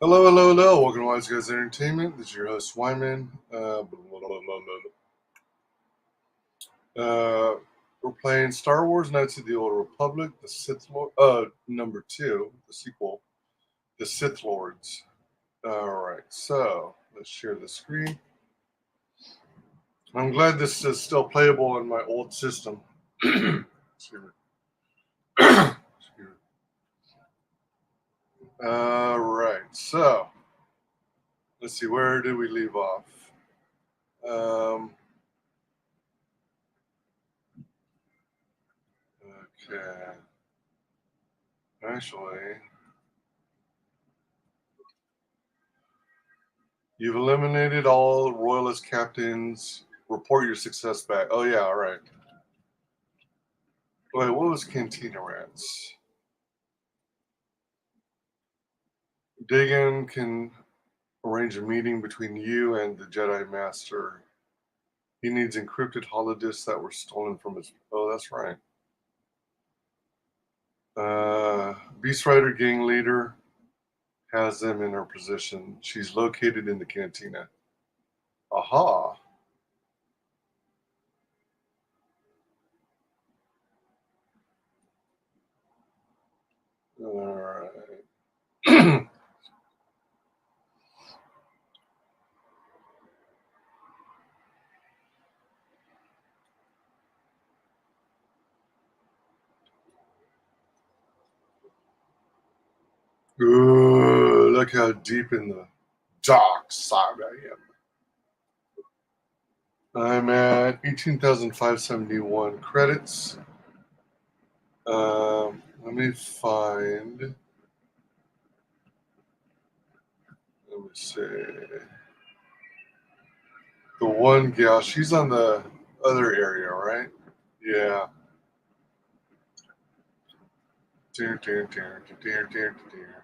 Hello, hello, hello. Welcome to WyzGames Entertainment. This is your host, Wyman. We're playing Star Wars Knights of the Old Republic, the Sith Lord, number 2, the sequel, the Sith Lords. Alright, so let's share the screen. I'm glad this is still playable on my old system. Excuse me. Excuse me. Alright, so let's see, where did we leave off? Okay. Actually, you've eliminated all royalist captains. Report your success back. Oh, yeah, all right. Wait, what was Cantina Rats? Dagon can arrange a meeting between you and the Jedi Master. He needs encrypted holodisks that were stolen from his... Oh, that's right. Beast Rider gang leader has them in her position. She's located in the cantina. Aha. All right. Ooh, look how deep in the dark side I am. I'm at 18,571 credits. Let me find. Let me see. The one gal, she's on the other area, right? Yeah. Dear, dear, dear, dear, dear, dear.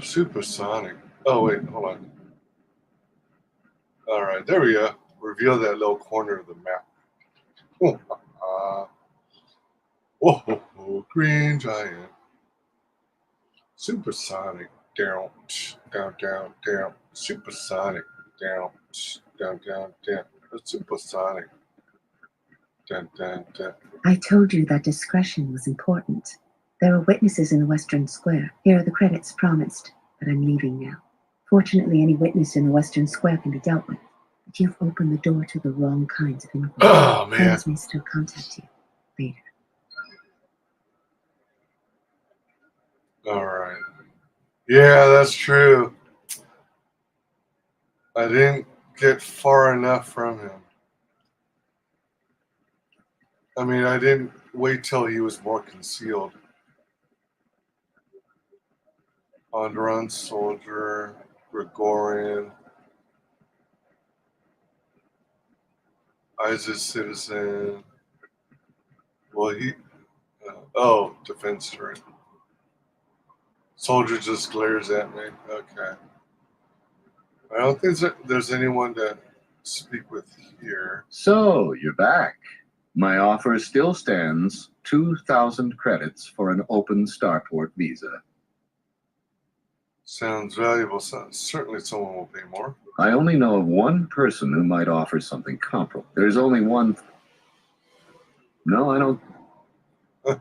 Supersonic. Oh, wait, hold on. All right, there we go. Reveal that little corner of the map. Oh, green giant. Supersonic. Down, down, down, down. Supersonic. Down, down, down, down. Supersonic. Dun, dun, dun. I told you that discretion was important. There are witnesses in the Western Square. Here are the credits promised, but I'm leaving now. Fortunately, any witness in the Western Square can be dealt with, but you've opened the door to the wrong kinds of inquiry. Oh, man. Friends may still contact you later. All right. Yeah, that's true. I didn't get far enough from him. I mean, I didn't wait till he was more concealed. Onderon soldier, Gregorian, ISIS citizen. Well, defense turret. Soldier just glares at me. Okay. I don't think there's anyone to speak with here. So, you're back. My offer still stands, 2,000 credits for an open starport visa. Sounds valuable. Certainly someone will pay more. I only know of one person who might offer something comparable. There's only one... No, I don't... And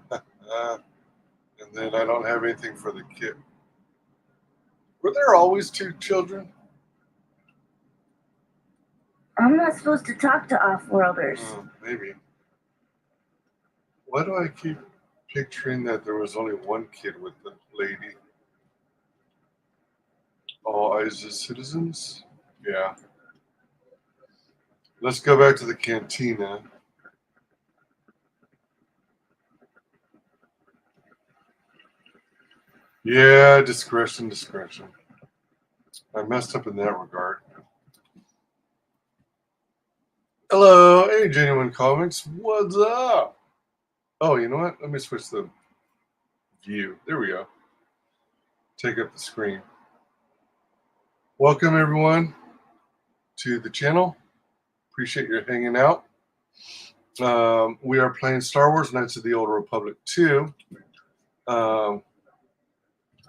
then I don't have anything for the kid. Were there always 2 children? I'm not supposed to talk to off-worlders. Maybe. Why do I keep picturing that there was only one kid with the lady? All ISIS citizens? Yeah. Let's go back to the cantina. Yeah, discretion. I messed up in that regard. Hello, hey, Genuine Comics. What's up? Oh, you know what? Let me switch the view. There we go. Take up the screen. Welcome, everyone, to the channel. Appreciate your hanging out. We are playing Star Wars Knights of the Old Republic 2.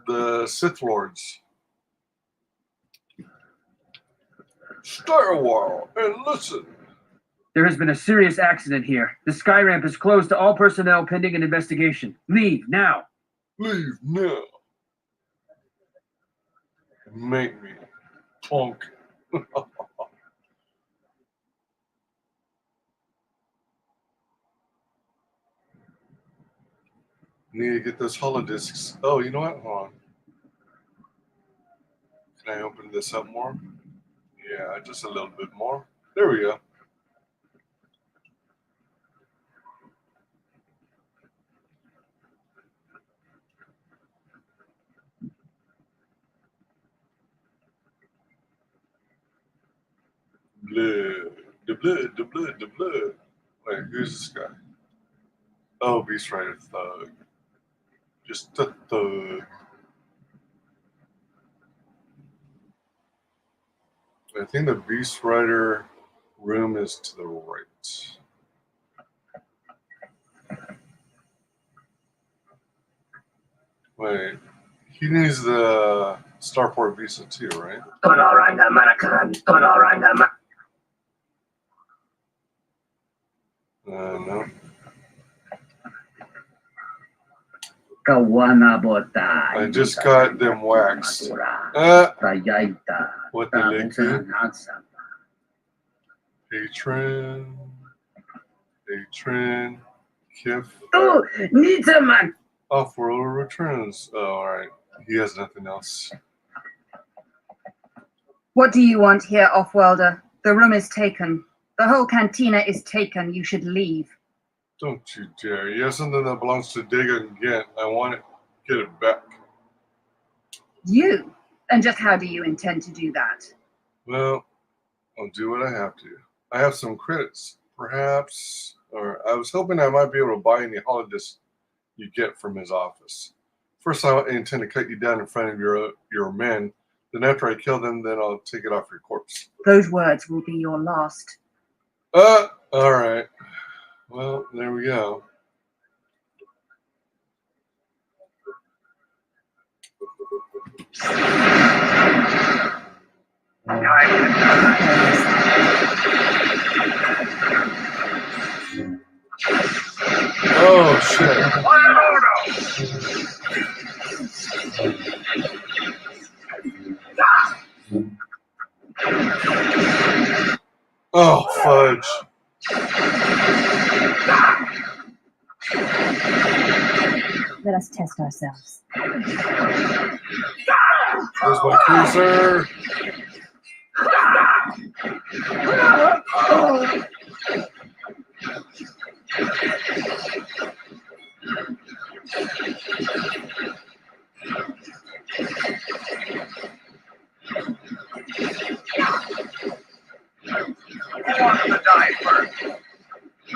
The Sith Lords. Star Wars and listen. There has been a serious accident here. The sky ramp is closed to all personnel pending an investigation. Leave now. Leave now. Make me punk. Need to get those holodiscs. Oh, you know what? Hold on. Can I open this up more? Yeah, just a little bit more. There we go. Blood. The blood, the blood, the blood. Wait, who's this guy? Oh, Beast Rider Thug. Just a thug. I think the Beast Rider room is to the right. Wait, he needs the Starport Visa too, right? No. I just got them waxed. What the link do? Patron, Kif. Oh, Nitaman! Off-world returns. Oh, all right. He has nothing else. What do you want here, Off-worlder? The room is taken. The whole cantina is taken. You should leave. Don't you dare. You have something that belongs to Dig and Get. I want it. Get it back. You? And just how do you intend to do that? Well, I'll do what I have to. I have some credits, perhaps, or I was hoping I might be able to buy any holodiscs you get from his office. First, I intend to cut you down in front of your men. Then after I kill them, then I'll take it off your corpse. Those words will be your last. All right. Well, there we go. Oh, shit. Oh, fudge. Let us test ourselves. There's my cruiser.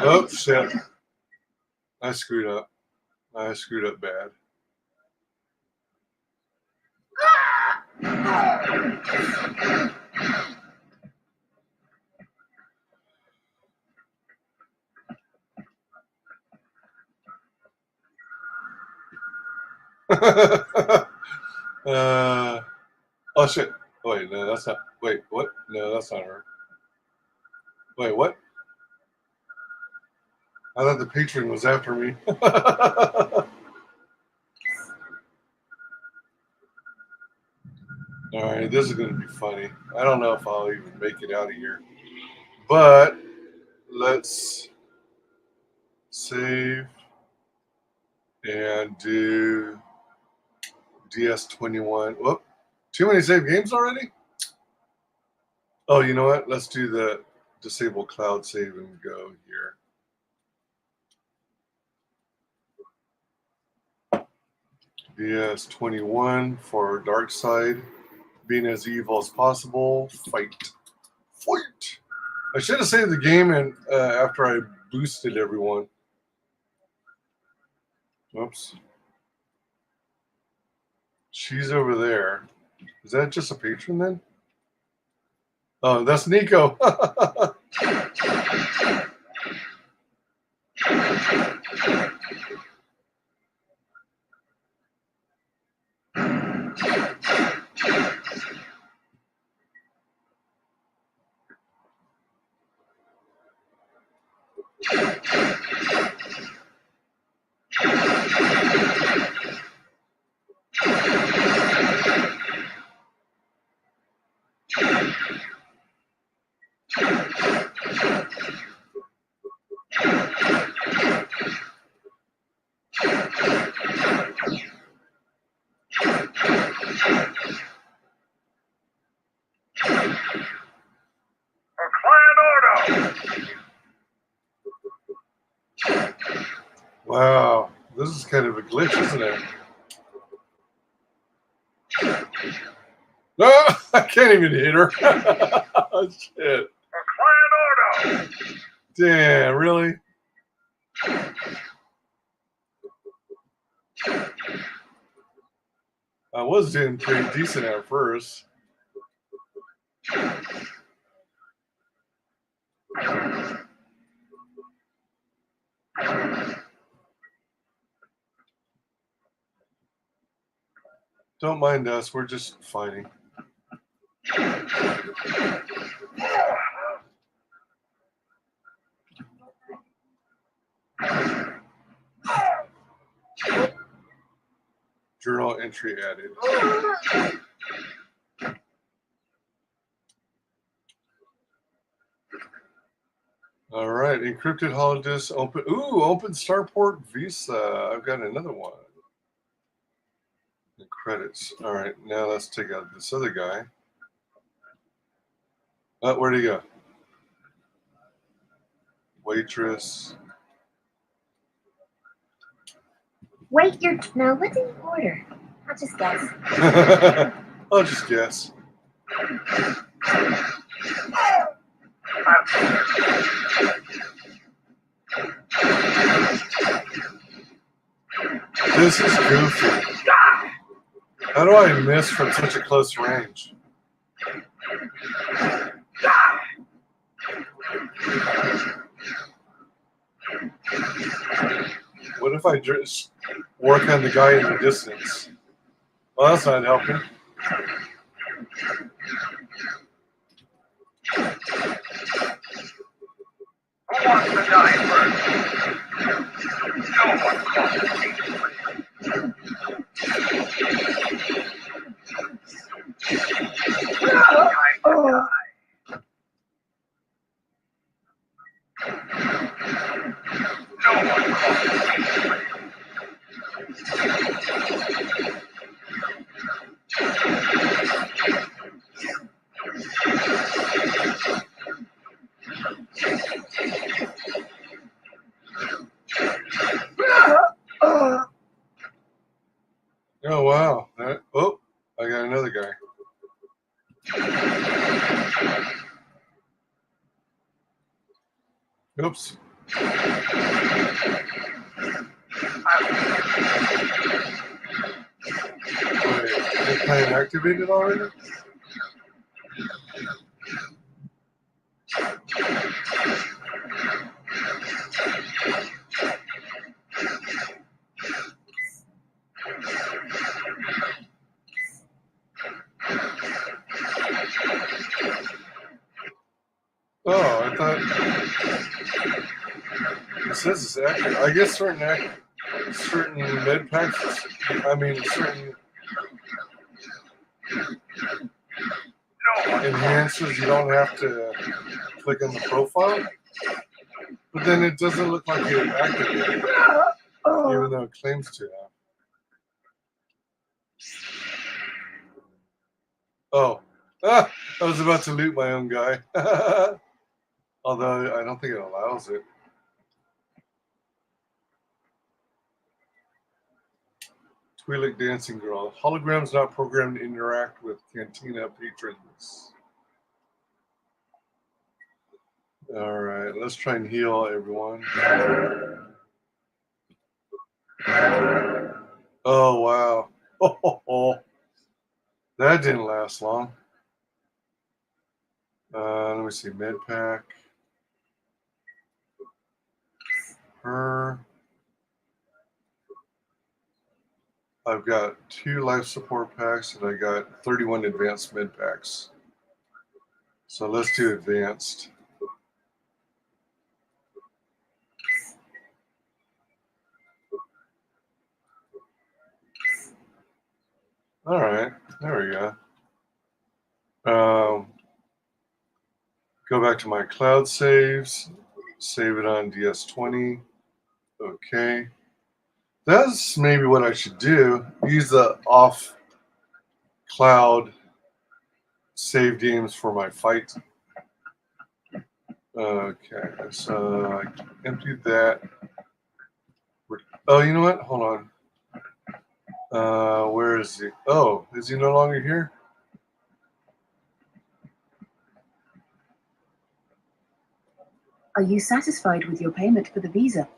Oh, shit. I screwed up. I screwed up bad. Oh shit. Wait, no, that's not. Wait, what? No, that's not her. Wait, what? I thought the patron was after me. Alright, this is going to be funny. I don't know if I'll even make it out of here. But let's save and do DS21. Whoop. Too many save games already? Oh, you know what? Let's do the disable cloud save and go here. DS21 for Dark Side. Being as evil as possible. Fight. Fight! I should have saved the game and after I boosted everyone. Oops. She's over there. Is that just a patron then? Oh, that's Nico. Wow, this is kind of a glitch, isn't it? No, I can't even hit her. Oh, shit. Damn, really? I was doing pretty decent at first. Don't mind us, we're just fighting. Journal entry added. All right, encrypted holodisk open. Ooh, open Starport Visa. I've got another one. The credits. All right, now let's take out this other guy. Oh, where'd he go? Waitress. Wait, no, what did you order? I'll just guess. I'll just guess. This is goofy. How do I miss from such a close range? What if I just work on the guy in the distance? Well, that's not helping. Who wants to die first? No one calls me. Time to die. No one calls me. Oh, wow. Oh, I got another guy. Oops. Wait, is plan activated already? Oh, I thought it says it's accurate. I guess certain med packs, I mean certain enhancers, you don't have to click on the profile, but then it doesn't look like it activated, even though it claims to have. Oh, I was about to loot my own guy. Although I don't think it allows it. Twi'lek Dancing Girl. Holograms not programmed to interact with Cantina patrons. All right, let's try and heal everyone. Oh, wow. Oh, that didn't last long. Let me see, med pack. Her. I've got 2 life support packs and I got 31 advanced med packs. So let's do advanced. All right, there we go. Go back to my cloud saves, save it on DS20. Okay. That's maybe what I should do. Use the off cloud save games for my fight. Okay, so I emptied that. Oh, you know what? Hold on. Where is he? Oh, is he no longer here? Are you satisfied with your payment for the visa?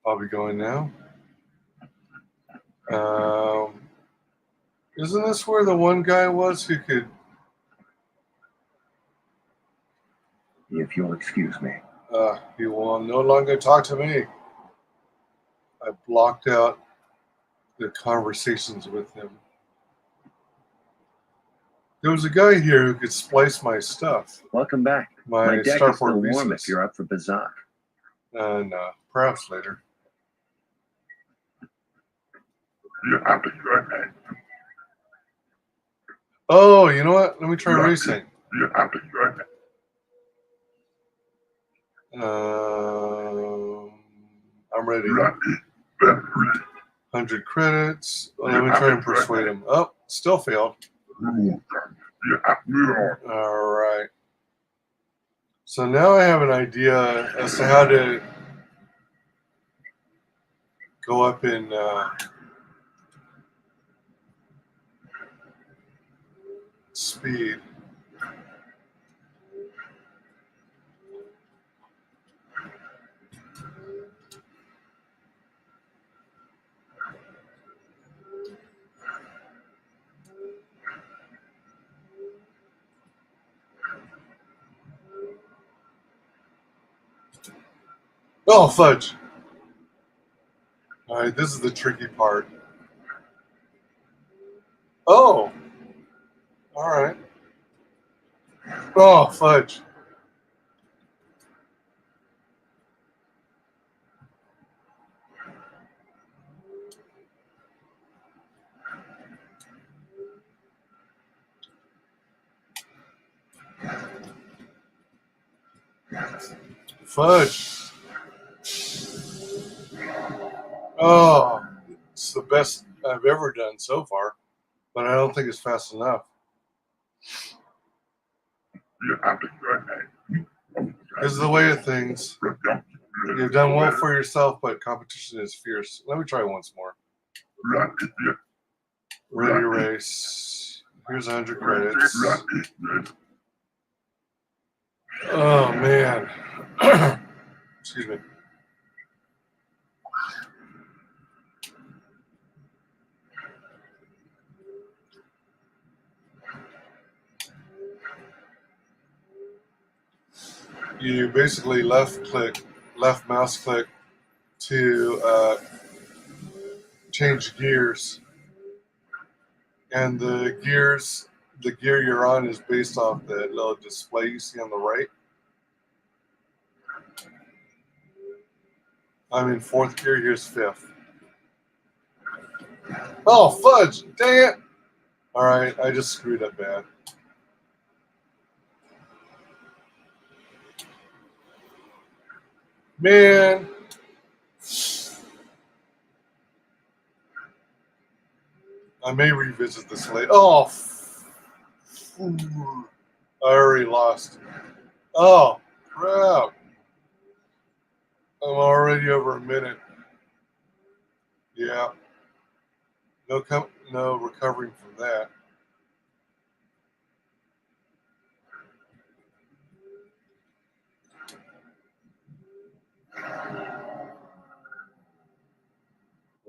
I'll be going now. Isn't this where the one guy was who could... If you'll excuse me. He will no longer talk to me. I blocked out the conversations with him. There was a guy here who could splice my stuff. Welcome back. My deck is Starport still warm visas. if you're up for Bazak. No, perhaps later. You have to go ahead. Oh, you know what? Let me try racing. You have to go ahead. I'm ready. Ready. Very ready. 100 credits. Well, let me try and persuade him. Oh, still failed. You have to move on. All right. So now I have an idea as to how to go up in speed. Oh, fudge. All right, this is the tricky part. Oh. All right. Oh, fudge. Fudge. Oh, it's the best I've ever done so far, but I don't think it's fast enough. You have to go ahead. This is the way of things. You've done well for yourself, but competition is fierce. Let me try once more. Ready to race. Here's 100 credits. Oh, man. Excuse me. You basically left mouse click to change gears. And the gear you're on is based off the little display you see on the right. I'm in 4th gear, here's 5th. Oh, fudge! Dang it! Alright, I just screwed up bad. Man! I may revisit this later. Oh! I already lost. Oh, crap. I'm already over a minute. Yeah. No recovering from that.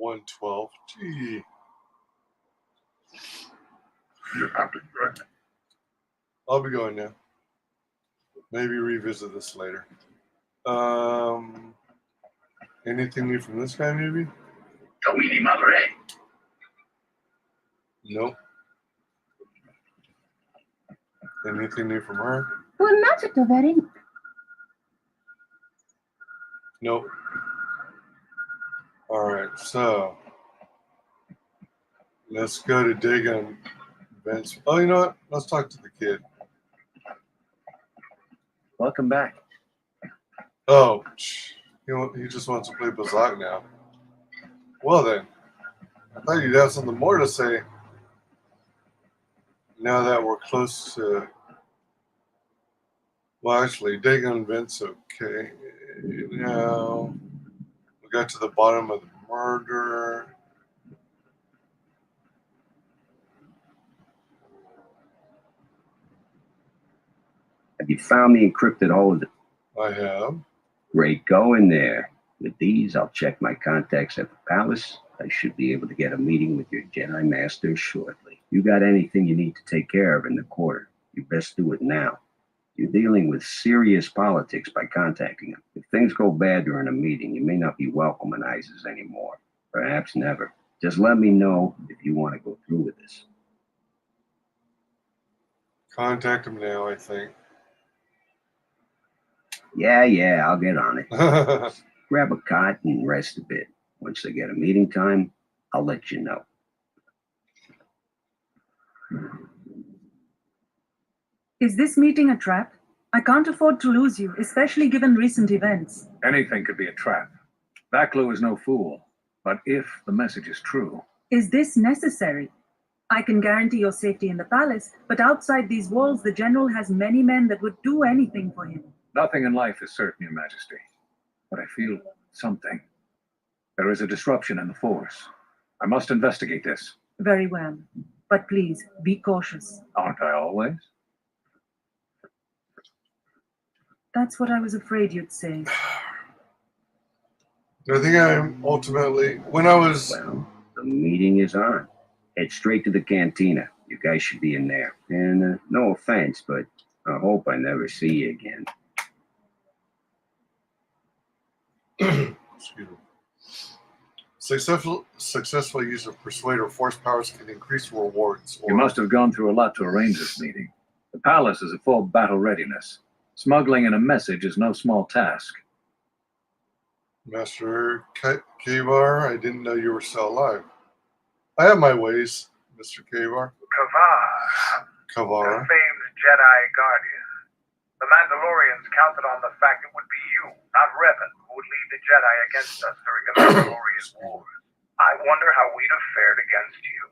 $112. Gee. You have to go ahead. I'll be going now. Maybe revisit this later. Anything new from this guy, maybe? Nope. Anything new from her? Nope. Alright, so let's go to Dagon events. Oh, you know what? Let's talk to the kid. Welcome back. Oh, he just wants to play Bazak now. Well then, I thought you'd have something more to say now that we're close to Well, actually, Dagon Vince, okay. Now, we got to the bottom of the murder. Have you found the encrypted holder? I have. Great, go in there. With these, I'll check my contacts at the palace. I should be able to get a meeting with your Jedi Master shortly. You got anything you need to take care of in the quarter, you best do it now. You're dealing with serious politics by contacting him. If things go bad during a meeting, you may not be welcome in ISIS anymore. Perhaps never. Just let me know if you want to go through with this. Contact him now, I think. Yeah, I'll get on it. Grab a cot and rest a bit. Once they get a meeting time, I'll let you know. Is this meeting a trap? I can't afford to lose you, especially given recent events. Anything could be a trap. Baklu is no fool. But if the message is true... Is this necessary? I can guarantee your safety in the palace, but outside these walls, the general has many men that would do anything for him. Nothing in life is certain, Your Majesty. But I feel something. There is a disruption in the force. I must investigate this. Very well. But please, be cautious. Aren't I always? That's what I was afraid you'd say. I think I'm ultimately, when I was... Well, the meeting is on. Head straight to the cantina. You guys should be in there. And no offense, but I hope I never see you again. Excuse me. Successful use of persuader force powers can increase rewards. You must have gone through a lot to arrange this meeting. The palace is at full battle readiness. Smuggling in a message is no small task. Master Kavar, I didn't know you were still alive. I have my ways, Mr. Kavar. Kavar, the famed Jedi Guardian. The Mandalorians counted on the fact it would be you, not Revan, who would lead the Jedi against us during the Mandalorian Wars. I wonder how we'd have fared against you.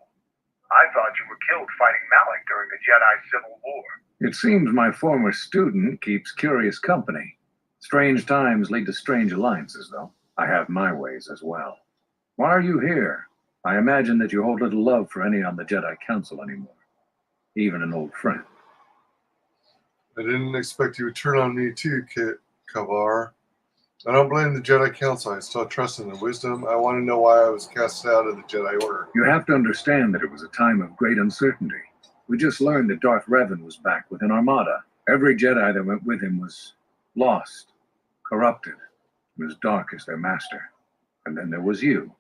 I thought you were killed fighting Malik during the Jedi Civil War. It seems my former student keeps curious company. Strange times lead to strange alliances, though. I have my ways as well. Why are you here? I imagine that you hold little love for any on the Jedi Council anymore. Even an old friend. I didn't expect you would turn on me too, Kavar. I don't blame the Jedi Council. I still trust in their wisdom. I want to know why I was cast out of the Jedi Order. You have to understand that it was a time of great uncertainty. We just learned that Darth Revan was back with an armada. Every Jedi that went with him was lost, corrupted, and as dark as their master. And then there was you.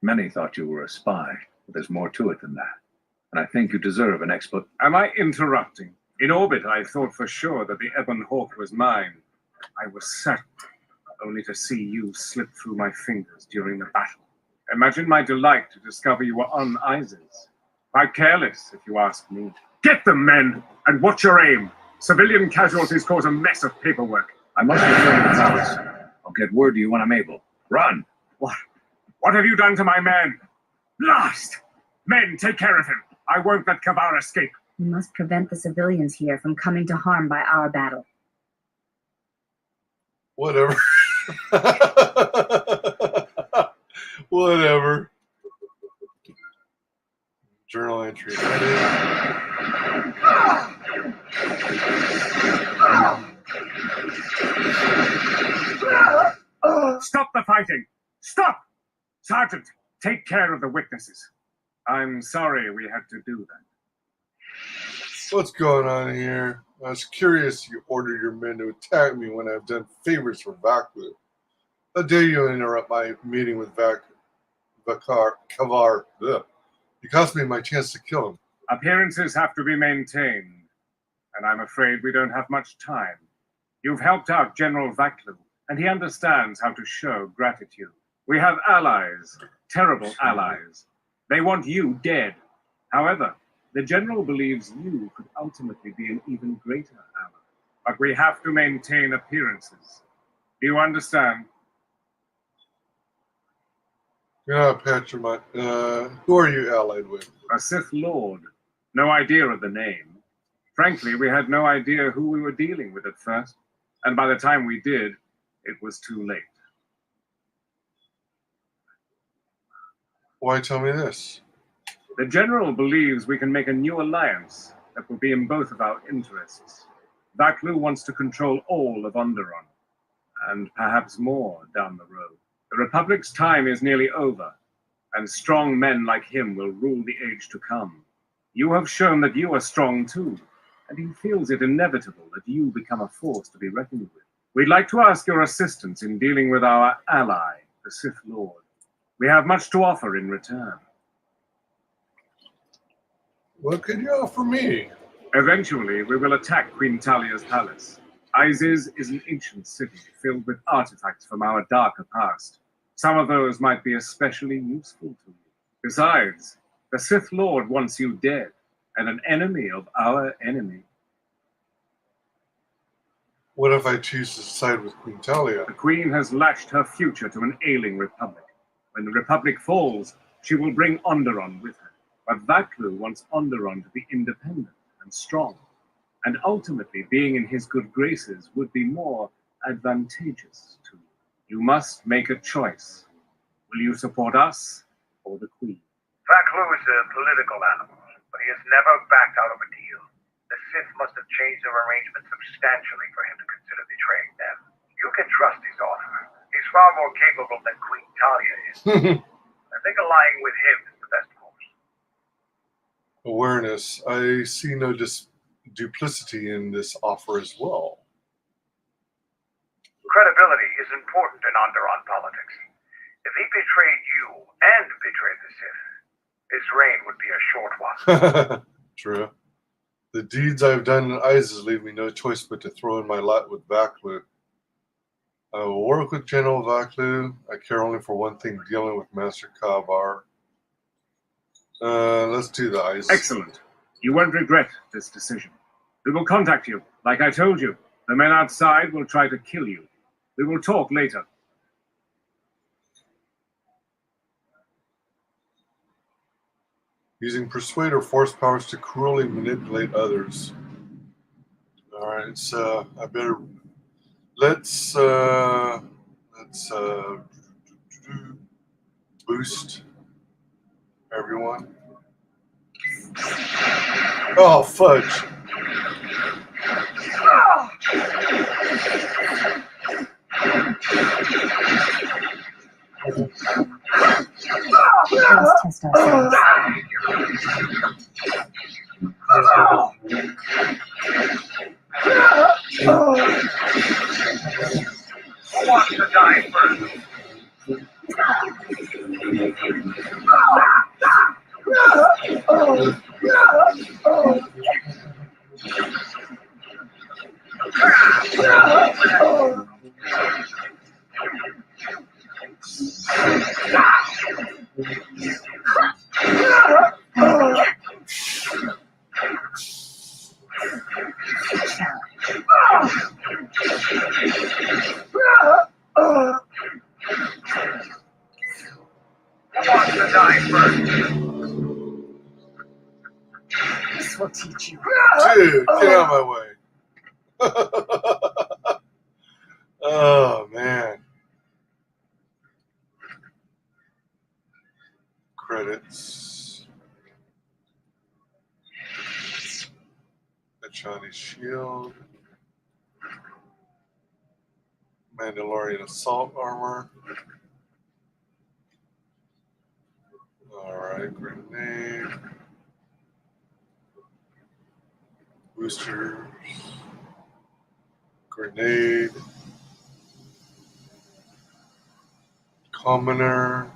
Many thought you were a spy, but there's more to it than that. And I think you deserve an explanation. Am I interrupting? In orbit, I thought for sure that the Ebon Hawk was mine. I was certain, only to see you slip through my fingers during the battle. Imagine my delight to discover you were on ISIS. Quite careless, if you ask me. Get them, men, and watch your aim. Civilian casualties cause a mess of paperwork. I must return to the palace. I'll get word to you when I'm able. Run! What have you done to my man? Lost! Men, take care of him. I won't let Kavar escape. We must prevent the civilians here from coming to harm by our battle. Whatever. Whatever. Journal entry. Stop the fighting! Stop! Sergeant, take care of the witnesses. I'm sorry we had to do that. What's going on here? I was curious you ordered your men to attack me when I've done favors for Baklu. How dare you interrupt my meeting with Kavar? Ugh. You cost me my chance to kill him. Appearances have to be maintained, and I'm afraid we don't have much time. You've helped out General Vaklu, and he understands how to show gratitude. We have allies, terrible allies. They want you dead. However, the General believes you could ultimately be an even greater ally. But we have to maintain appearances. Do you understand? Yeah, Patrick, who are you allied with? A Sith Lord. No idea of the name. Frankly, we had no idea who we were dealing with at first, and by the time we did, it was too late. Why tell me this? The General believes we can make a new alliance that will be in both of our interests. Vaklu wants to control all of Onderon, and perhaps more down the road. The Republic's time is nearly over, and strong men like him will rule the age to come. You have shown that you are strong too, and he feels it inevitable that you become a force to be reckoned with. We'd like to ask your assistance in dealing with our ally, the Sith Lord. We have much to offer in return. What could you offer me? Eventually, we will attack Queen Talia's palace. Isis is an ancient city filled with artifacts from our darker past. Some of those might be especially useful to you. Besides, the Sith Lord wants you dead, and an enemy of our enemy. What if I choose to side with Queen Talia? The Queen has lashed her future to an ailing Republic. When the Republic falls, she will bring Onderon with her. But Vaklu wants Onderon to be independent and strong, and ultimately being in his good graces would be more advantageous to you. You must make a choice. Will you support us or the Queen? Vaklu is a political animal, but he has never backed out of a deal. The Sith must have changed their arrangement substantially for him to consider betraying them. You can trust his offer. He's far more capable than Queen Talia is. I think allying with him is the best course. Awareness. I see no duplicity in this offer as well. Credibility is important in Onderon politics. If he betrayed you and betrayed the Sith, his reign would be a short one. True. The deeds I've done in Isis leave me no choice but to throw in my lot with Vaklu. I will work with General Vaklu. I care only for one thing, dealing with Master Kavar. Let's do the Isis. Excellent. You won't regret this decision. We will contact you. Like I told you, the men outside will try to kill you. We will talk later. Using persuade or force powers to cruelly manipulate others. All right, so I better let's boost everyone. Oh fudge! Let's test ourselves. Who wants to die first? This will teach you. Dude, get out of my way. Oh, man. Credits. The Chinese Shield. Mandalorian Assault Armor. Alright, grenade. Boosters. Grenade. Commoner.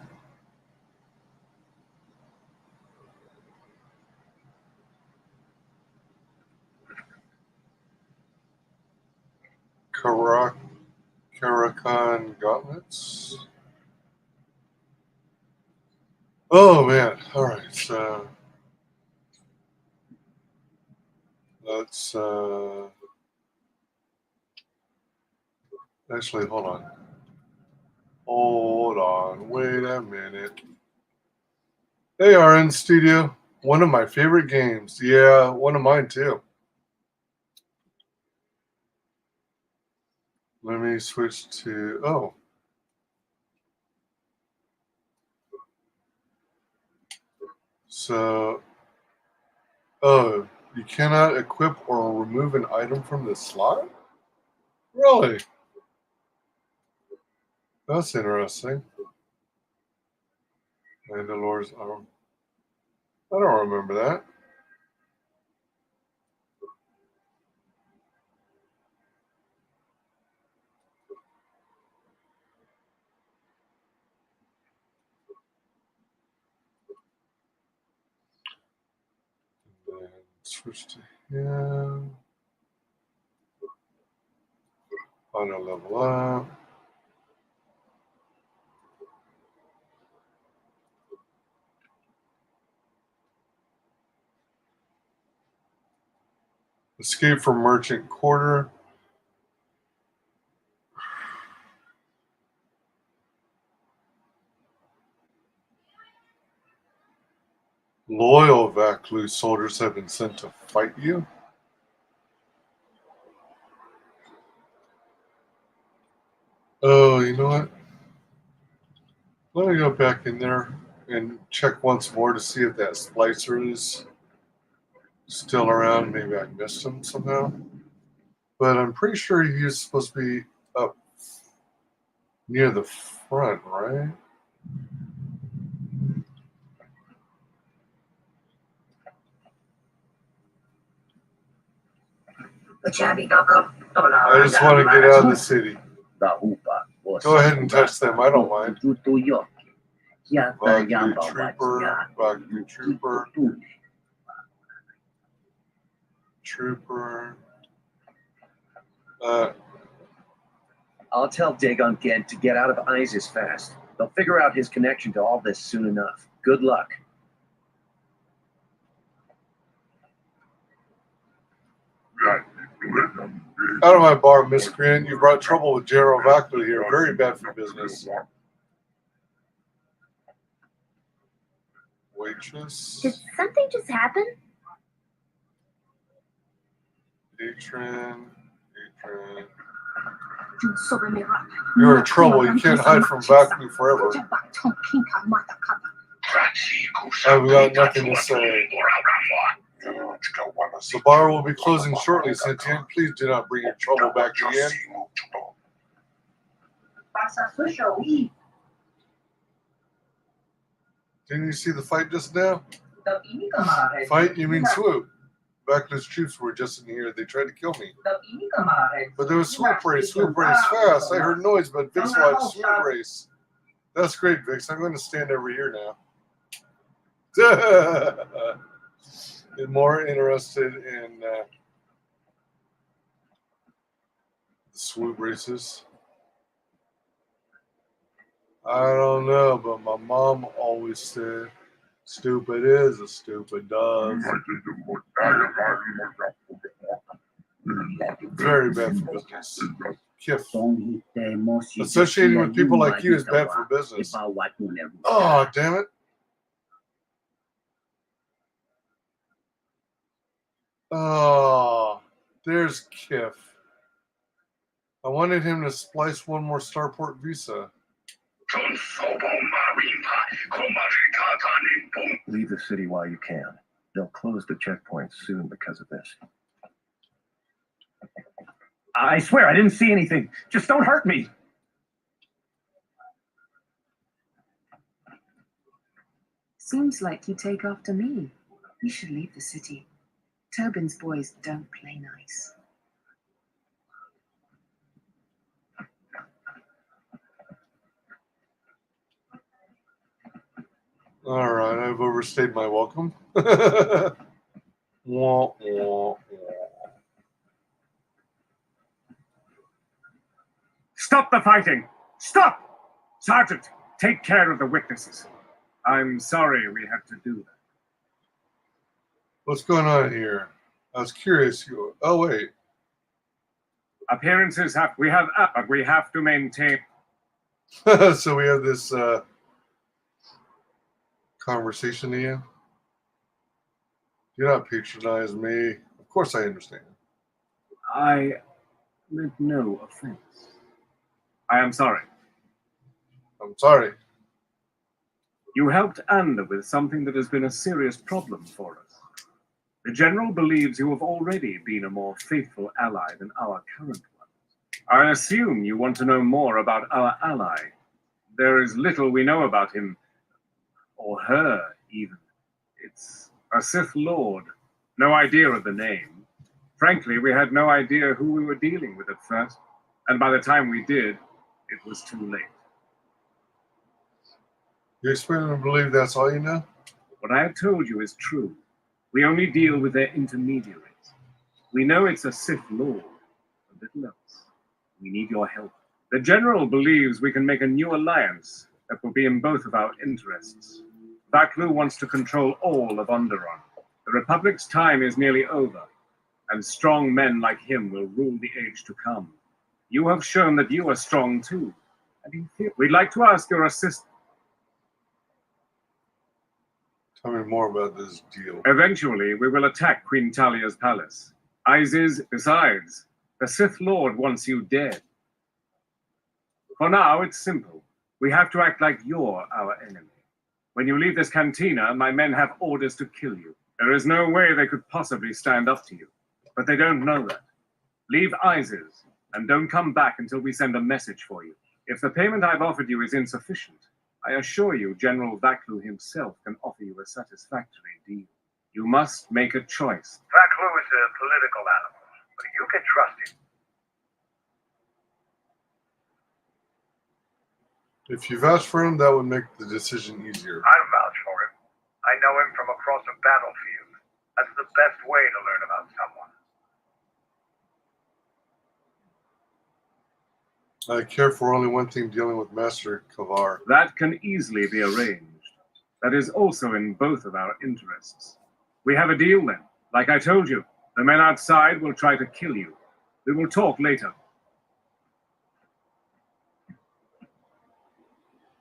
Karakan Gauntlets. Oh man, alright, so let's actually hold on. Hold on, wait a minute. They are in studio. One of my favorite games. Yeah, one of mine too. Let me switch to, oh. So, oh, you cannot equip or remove an item from the slot? Really? That's interesting. Mandalore's arm. I don't remember that. And then switch to him. Final level up. Escape from Merchant Quarter. Loyal Vaklu soldiers have been sent to fight you. Oh, you know what? Let me go back in there and check once more to see if that splicer is still around. Maybe I missed him somehow. But I'm pretty sure he's supposed to be up near the front, right? I just want to get out of the city. Go ahead and touch them. I don't mind. Trooper. I'll tell Dagon Ged to get out of ISIS fast. They'll figure out his connection to all this soon enough. Good luck. Out of my bar, miscreant. You brought trouble with General Vaklu here. Very bad for business. Waitress. Did something just happen? Patron. You're in trouble. You can't hide from Vaklu forever. I've got nothing to say. The bar will be closing shortly, Sentient. Please do not bring your trouble back again. Didn't you see the fight just now? Fight? You mean swoop? Vaklu's troops were just in here. They tried to kill me. But there was swoop race fast. I heard noise, but Vix watched swoop race. That's great, Vix. I'm going to stand over here now. And more interested in the swoop races. I don't know, but my mom always said, stupid is as stupid does. Very bad for business. Kiff. Associating with people like you is bad for business. Oh, damn it. Oh, there's Kiff. I wanted him to splice one more Starport visa. Leave the city while you can. They'll close the checkpoint soon because of this. I swear, I didn't see anything. Just don't hurt me. Seems like you take after me. You should leave the city. Tobin's boys don't play nice. All right, I've overstayed my welcome. Wah, wah, wah. Stop the fighting! Stop! Sergeant, take care of the witnesses. I'm sorry we had to do that. What's going on here? I was curious. Oh, wait. Appearances we have to maintain. So we have this conversation to you. Do not patronize me. Of course I understand. I meant no offense. I am sorry. I'm sorry. You helped Ander with something that has been a serious problem for us. The General believes you have already been a more faithful ally than our current one. I assume you want to know more about our ally. There is little we know about him, or her, even. It's a Sith Lord. No idea of the name. Frankly, we had no idea who we were dealing with at first, and by the time we did, it was too late. You expect me to believe that's all you know? What I have told you is true. We only deal with their intermediaries. We know it's a Sith Lord. A little else. We need your help. The General believes we can make a new alliance that will be in both of our interests. Vaklu wants to control all of Onderon. The Republic's time is nearly over, and strong men like him will rule the age to come. You have shown that you are strong too, and we'd like to ask your assistance. Tell me more about this deal. Eventually, we will attack Queen Talia's palace. Besides, the Sith Lord wants you dead. For now, it's simple. We have to act like you're our enemy. When you leave this cantina, my men have orders to kill you. There is no way they could possibly stand up to you. But they don't know that. Leave Isis, and don't come back until we send a message for you. If the payment I've offered you is insufficient, I assure you General Vaklu himself can offer you a satisfactory deal. You must make a choice. Vaklu is a political animal, but you can trust him. If you vouch for him, that would make the decision easier. I'd vouch for him. I know him from across a battlefield. That's the best way to learn about someone. I care for only one thing dealing with Master Kavar. That can easily be arranged. That is also in both of our interests. We have a deal then. Like I told you, the men outside will try to kill you. We will talk later.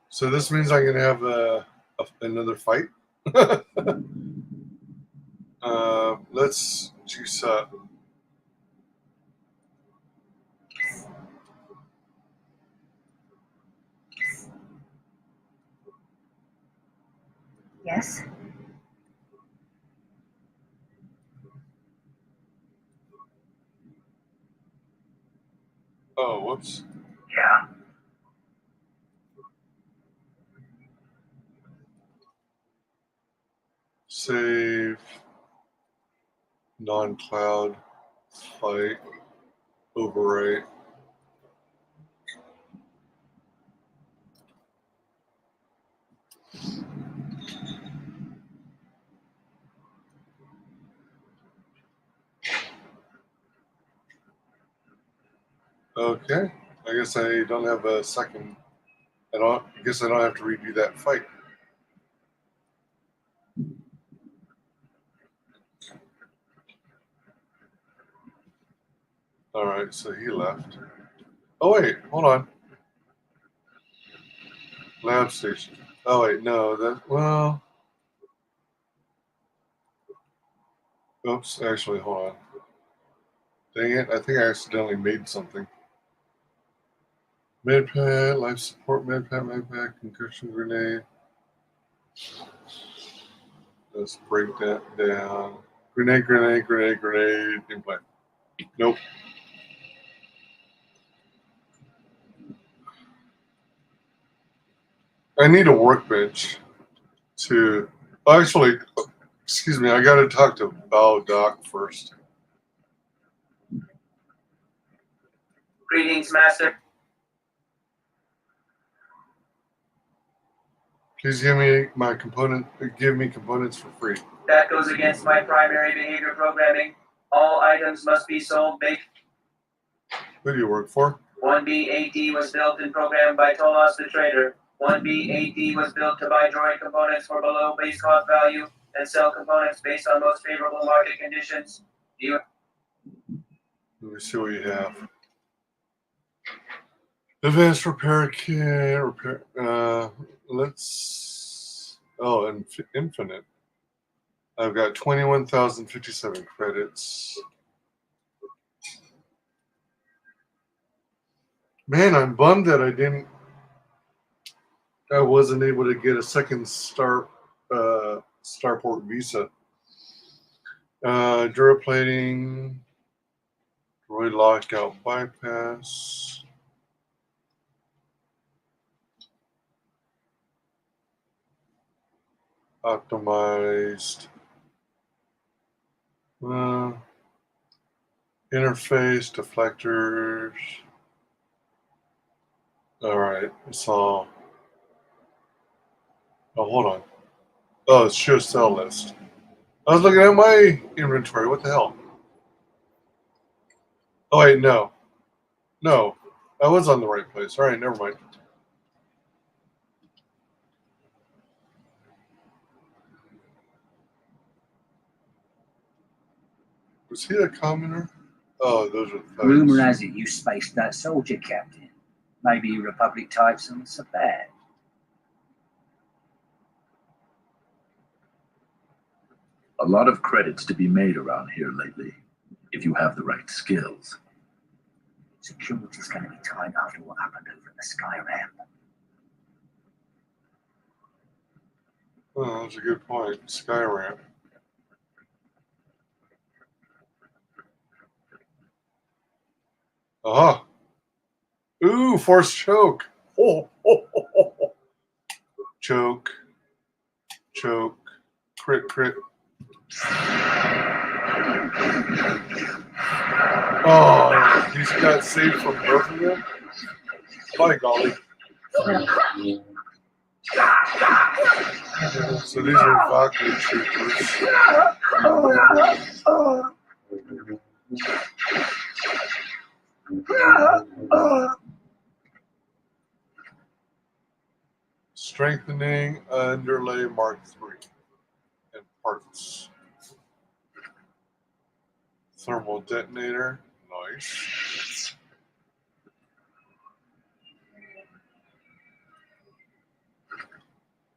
So this means I'm going to have another fight? Let's juice up. Yes? Oh, whoops. Yeah? Save. Non-cloud. Fight. Overwrite. Okay. I guess I don't have a second. I guess I don't have to redo that fight. All right, so he left. Oh wait, hold on. Lab station. Oh wait, no, well. Oops, actually, hold on. Dang it, I think I accidentally made something. Medpad, life support, medpad, concussion grenade. Let's break that down. Grenade, implant. Nope. I need a workbench to. Actually, excuse me, I got to talk to Doc first. Greetings, Master. Please give me components for free. That goes against my primary behavior programming. All items must be sold baked. Who do you work for? 1B8D was built and programmed by Tolos the trader. 1B8D was built to buy droid components for below base cost value and sell components based on most favorable market conditions. Let me see what you have. Advanced repair kit. Let's. Oh, and infinite. I've got 21,057 credits. Man, I'm bummed that I wasn't able to get a second Starport Visa. Duraplating, droid lockout bypass. Optimized. Interface, deflectors. Alright, it's all. Oh, hold on. Oh, it's show sell list. I was looking at my inventory. What the hell? Oh, wait, no. No. I was on the right place. Alright, never mind. Was he a commoner? Oh, those are thugs. Rumor has it you spaced that soldier, Captain. Maybe Republic types on so bad. A lot of credits to be made around here lately, if you have the right skills. Security's going to be tight after what happened over at the Sky Ramp. Oh, that's a good point. Sky ramp. Aha. Ooh, force choke. Oh, oh, oh, oh, oh. Choke. Choke. Crit, crit. Oh, he's got saved from both of them? By golly. So these are Valkyrie troopers. Strengthening underlay Mark III and parts. Thermal detonator. Nice.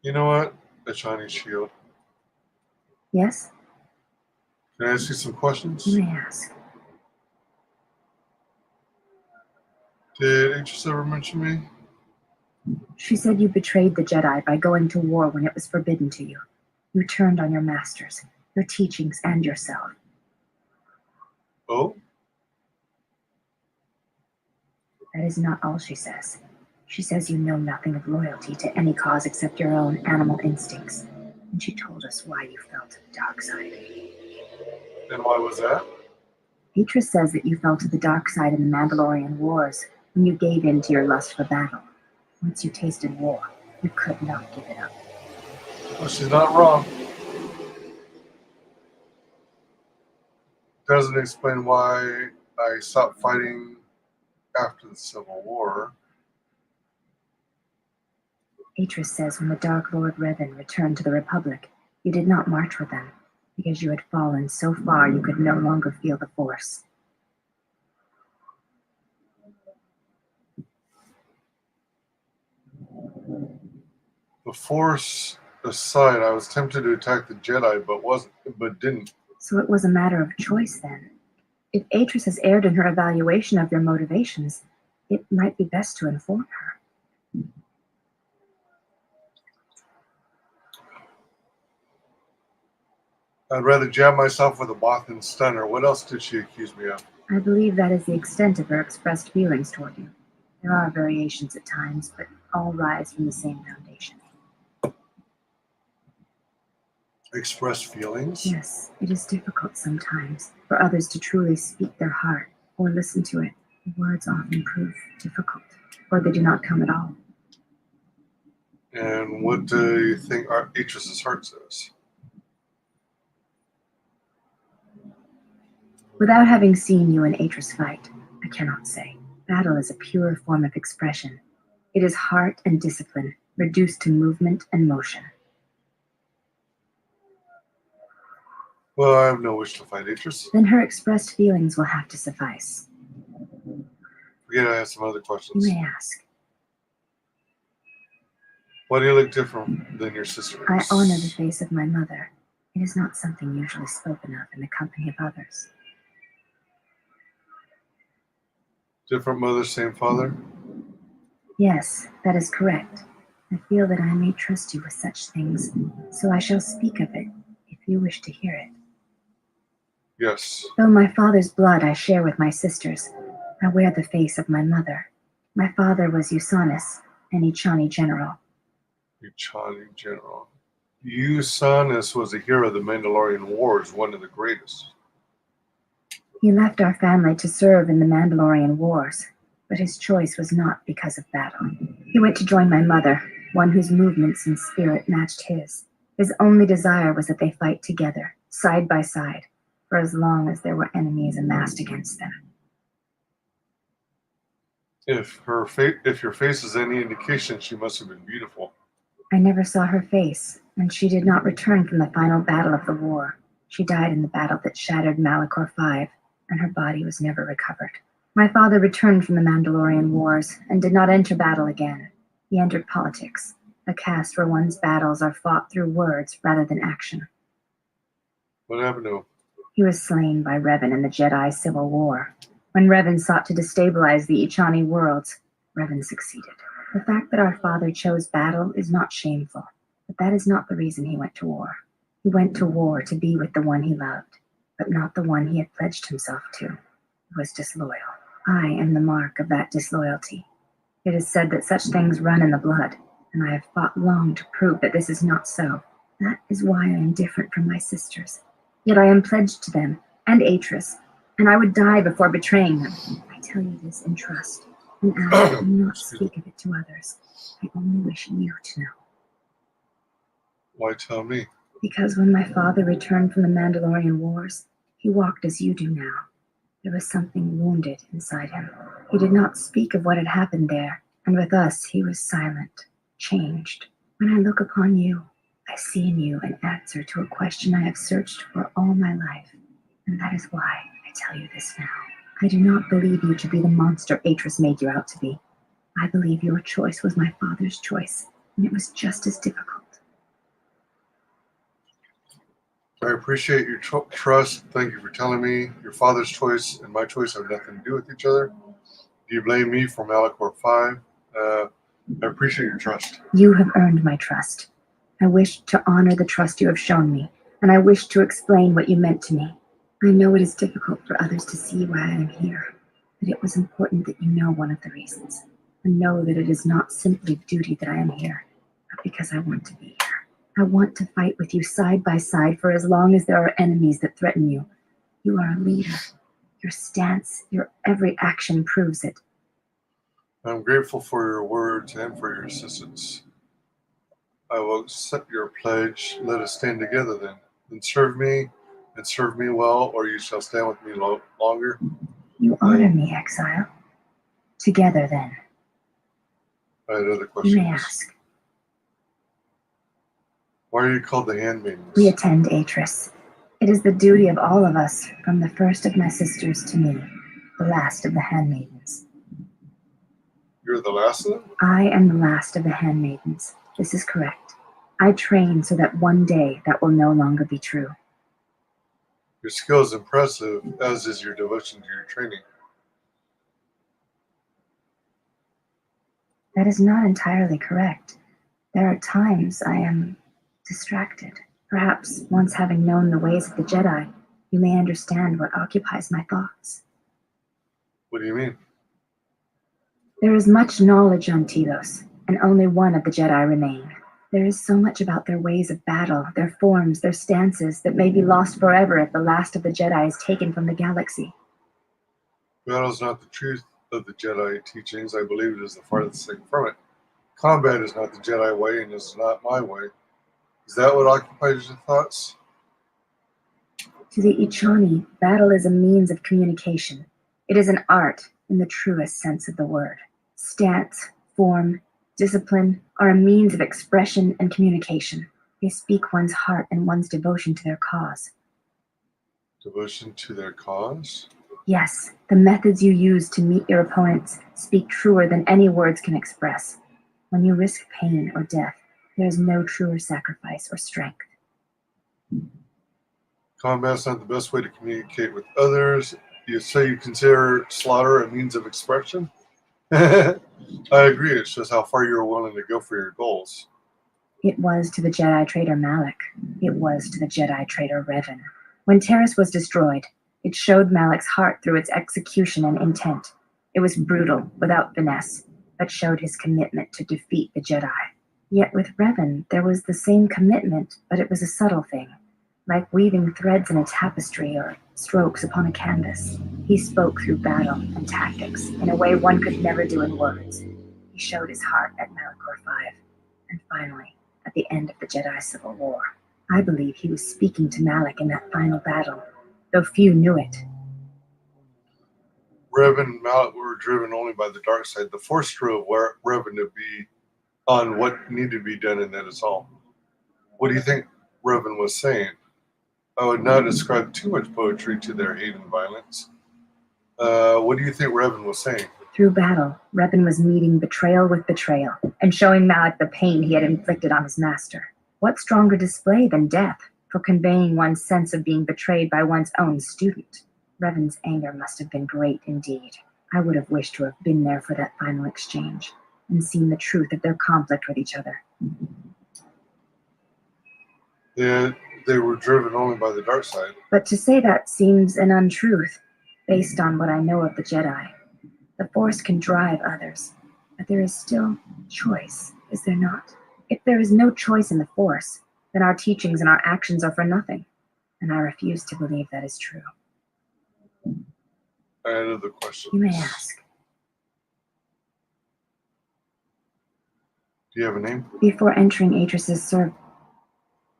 You know what? A Chinese shield. Yes? Can I ask you some questions? You may ask. Did Aegis ever mention me? She said you betrayed the Jedi by going to war when it was forbidden to you. You turned on your masters, your teachings, and yourself. Oh? That is not all she says. She says you know nothing of loyalty to any cause except your own animal instincts. And she told us why you fell to the dark side. And why was that? Beatrice says that you fell to the dark side in the Mandalorian Wars when you gave in to your lust for battle. Once you tasted war, you could not give it up. Well, she's not wrong. Doesn't explain why I stopped fighting after the Civil War. Beatrice says when the Dark Lord Revan returned to the Republic, you did not march with them, because you had fallen so far you could no longer feel the Force. The Force aside, I was tempted to attack the Jedi, but didn't. So it was a matter of choice then. If Beatrice has erred in her evaluation of your motivations, it might be best to inform her. I'd rather jab myself with a Bothan stunner. What else did she accuse me of? I believe that is the extent of her expressed feelings toward you. There are variations at times, but all rise from the same foundation. Expressed feelings? Yes, it is difficult sometimes for others to truly speak their heart or listen to it. The words often prove difficult, or they do not come at all. And what do you think Beatrice's heart says? Without having seen you and Beatrice fight, I cannot say. Battle is a pure form of expression. It is heart and discipline, reduced to movement and motion. Well, I have no wish to fight Beatrice. Then her expressed feelings will have to suffice. Forget I have some other questions. You may ask. Why do you look different than your sisters? I honor the face of my mother. It is not something usually spoken of in the company of others. Different mother, same father? Yes, that is correct. I feel that I may trust you with such things, so I shall speak of it, if you wish to hear it. Yes. Though my father's blood I share with my sisters, I wear the face of my mother. My father was Usanus, an Ichani general. Ichani general. Usanus was a hero of the Mandalorian Wars, one of the greatest. He left our family to serve in the Mandalorian Wars, but his choice was not because of battle. He went to join my mother, one whose movements and spirit matched his. His only desire was that they fight together, side by side, for as long as there were enemies amassed against them. If your face is any indication, she must have been beautiful. I never saw her face, and she did not return from the final battle of the war. She died in the battle that shattered Malachor V, and her body was never recovered. My father returned from the Mandalorian Wars and did not enter battle again. He entered politics, a caste where one's battles are fought through words rather than action. What happened to him? He was slain by Revan in the Jedi Civil War. When Revan sought to destabilize the Ichani worlds, Revan succeeded. The fact that our father chose battle is not shameful, but that is not the reason he went to war. He went to war to be with the one he loved, but not the one he had pledged himself to. He was disloyal. I am the mark of that disloyalty. It is said that such things run in the blood, and I have fought long to prove that this is not so. That is why I am different from my sisters. Yet I am pledged to them, and Atris, and I would die before betraying them. I tell you this in trust, and ask you not speak of it to others. I only wish you to know. Why tell me? Because when my father returned from the Mandalorian Wars, he walked as you do now. There was something wounded inside him. He did not speak of what had happened there, and with us he was silent, changed. When I look upon you, I see in you an answer to a question I have searched for all my life, and that is why I tell you this now. I do not believe you to be the monster Atris made you out to be. I believe your choice was my father's choice, and it was just as difficult. I appreciate your trust. Thank you for telling me your father's choice and my choice have nothing to do with each other. Do you blame me for Malachor 5? I appreciate your trust. You have earned my trust. I wish to honor the trust you have shown me, and I wish to explain what you meant to me. I know it is difficult for others to see why I am here, but it was important that you know one of the reasons, and know that it is not simply duty that I am here, but because I want to be here. I want to fight with you side by side for as long as there are enemies that threaten you. You are a leader. Your stance, your every action proves it. I'm grateful for your words and for your assistance. I will accept your pledge. Let us stand together then. Then serve me, and serve me well, or you shall stand with me longer. You honor me, exile. Together then. I had other questions. You may ask. Why are you called the Handmaidens? We attend Atris. It is the duty of all of us, from the first of my sisters to me, the last of the handmaidens. You're the last of them? I am the last of the handmaidens. This is correct. I train so that one day that will no longer be true. Your skill is impressive, as is your devotion to your training. That is not entirely correct. There are times I am distracted. Perhaps once having known the ways of the Jedi, you may understand what occupies my thoughts. What do you mean? There is much knowledge on Telos, and only one of the Jedi remain. There is so much about their ways of battle, their forms, their stances, that may be lost forever if the last of the Jedi is taken from the galaxy. Battle is not the truth of the Jedi teachings. I believe it is the farthest thing from it. Combat is not the Jedi way, and is not my way. Is that what occupies your thoughts? To the Ichani, battle is a means of communication. It is an art in the truest sense of the word. Stance, form, discipline are a means of expression and communication. They speak one's heart and one's devotion to their cause. Devotion to their cause? Yes, the methods you use to meet your opponents speak truer than any words can express. When you risk pain or death, there is no truer sacrifice or strength. Combat's not the best way to communicate with others. You say you consider slaughter a means of expression? I agree. It shows how far you're willing to go for your goals. It was to the Jedi traitor Malak. It was to the Jedi traitor Revan. When Terrace was destroyed, it showed Malak's heart through its execution and intent. It was brutal, without finesse, but showed his commitment to defeat the Jedi. Yet with Revan, there was the same commitment, but it was a subtle thing, like weaving threads in a tapestry or strokes upon a canvas. He spoke through battle and tactics in a way one could never do in words. He showed his heart at Malachor 5, and finally, at the end of the Jedi Civil War. I believe he was speaking to Malak in that final battle, though few knew it. Revan and Malak were driven only by the dark side. The Force drove Revan to be on what needed to be done, and that is all. What do you think Revan was saying? I would not ascribe too much poetry to their hate and violence. What do you think Revan was saying? Through battle, Revan was meeting betrayal with betrayal and showing Malak the pain he had inflicted on his master. What stronger display than death for conveying one's sense of being betrayed by one's own student? Revan's anger must have been great indeed. I would have wished to have been there for that final exchange and seen the truth of their conflict with each other. They were driven only by the dark side. But to say that seems an untruth, based on what I know of the Jedi. The Force can drive others, but there is still choice, is there not? If there is no choice in the Force, then our teachings and our actions are for nothing, and I refuse to believe that is true. I had other questions. You may ask. Do you have a name? Before entering Atris's service.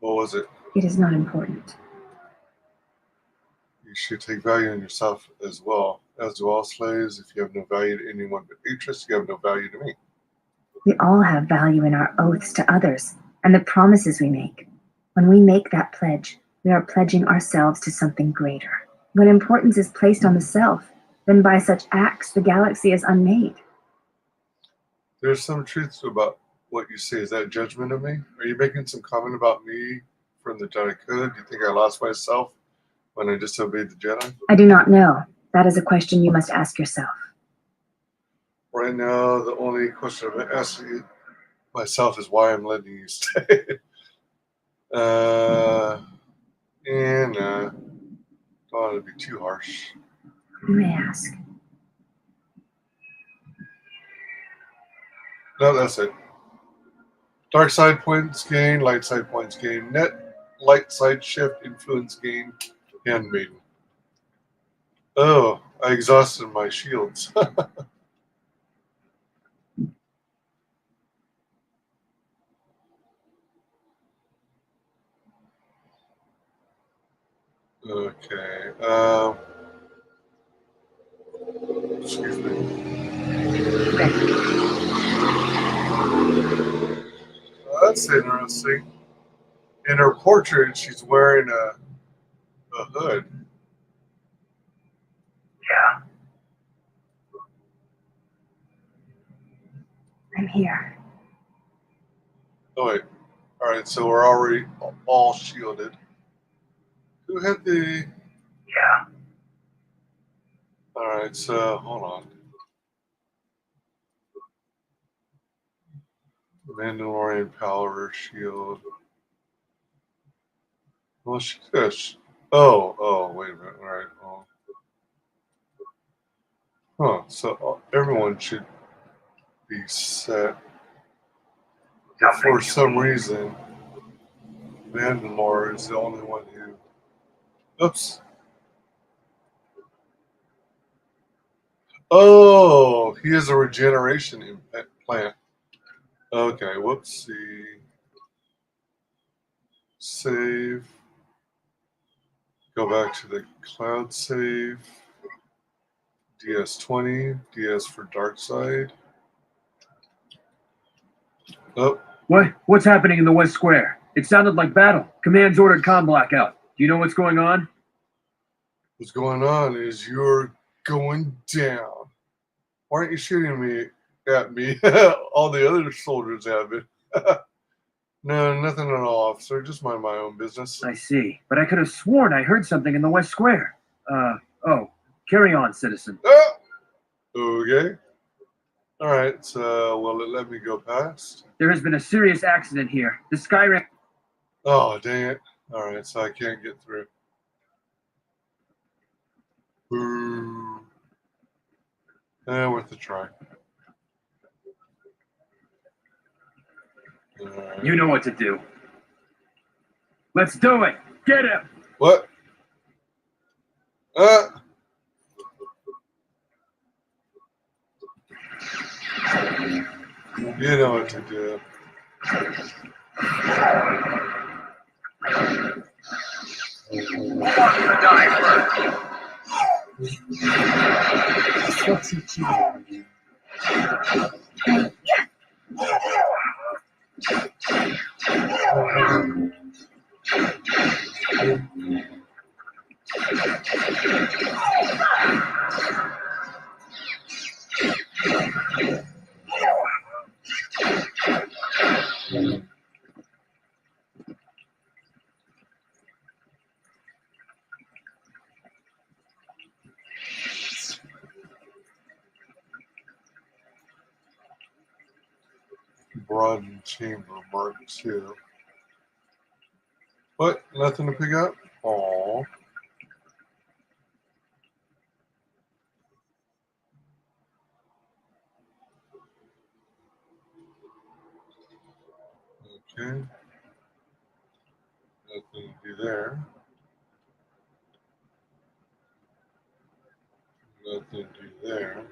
What was it? It is not important. You should take value in yourself as well. As do all slaves. If you have no value to anyone but Atris, you have no value to me. We all have value in our oaths to others and the promises we make. When we make that pledge, we are pledging ourselves to something greater. When importance is placed on the self, then by such acts the galaxy is unmade. There's some truth about what you say. Is that judgment of me? Are you making some comment about me from the Jedi Code? Do you think I lost myself when I disobeyed the Jedi? I do not know. That is a question you must ask yourself. Right now, the only question I'm asking myself is why I'm letting you stay. Don't want to be too harsh. You may ask. No, that's it. Dark side points gain, light side points gain, net, light side shift, influence gain, handmaiden. Oh, I exhausted my shields. Okay. Excuse me. That's interesting. In her portrait, she's wearing a hood. Yeah. I'm here. Oh wait. All right. So we're already all shielded. Who had the? Yeah. All right. So hold on. Mandalorian power shield. Well, she could. Oh, wait a minute. All right. Huh. So everyone should be set. For some reason, Mandalore is the only one who. Oops. Oh, he has a regeneration implant. Okay, whoopsie. Save. Go back to the cloud save. DS20. DS for dark side. Oh. What's happening in the West Square? It sounded like battle. Command's ordered comm blackout. Do you know what's going on? What's going on is you're going down. Why aren't you shooting at me? All the other soldiers have it. No, nothing at all, officer. Just mind my own business. I see. But I could have sworn I heard something in the West Square. Carry on, citizen. Okay. All right, so will it let me go past? There has been a serious accident here. The Skyrim. Oh, dang it. All right, so I can't get through. Boo. Worth a try. Right. You know what to do. Let's do it. Get him. What? You know what to do. Who wants to die first? We'll teach you. Broadened chamber Mark II. What? Nothing to pick up? Aww. Okay. Nothing to do there. Nothing to do there.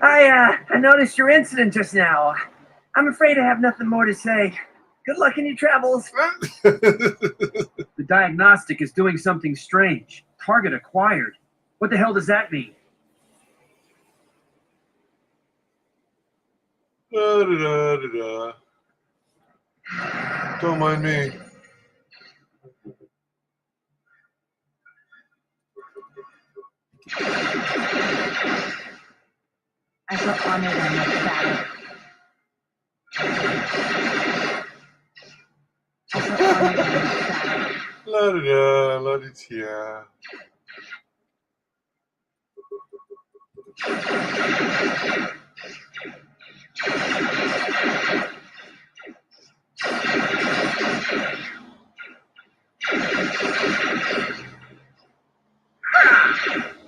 I noticed your incident just now. I'm afraid I have nothing more to say. Good luck in your travels. The diagnostic is doing something strange. Target acquired. What the hell does that mean? Da, da, da, da, da. Don't mind me. I shall honor them with battle. I shall honor them with battle. La da da, la di tia.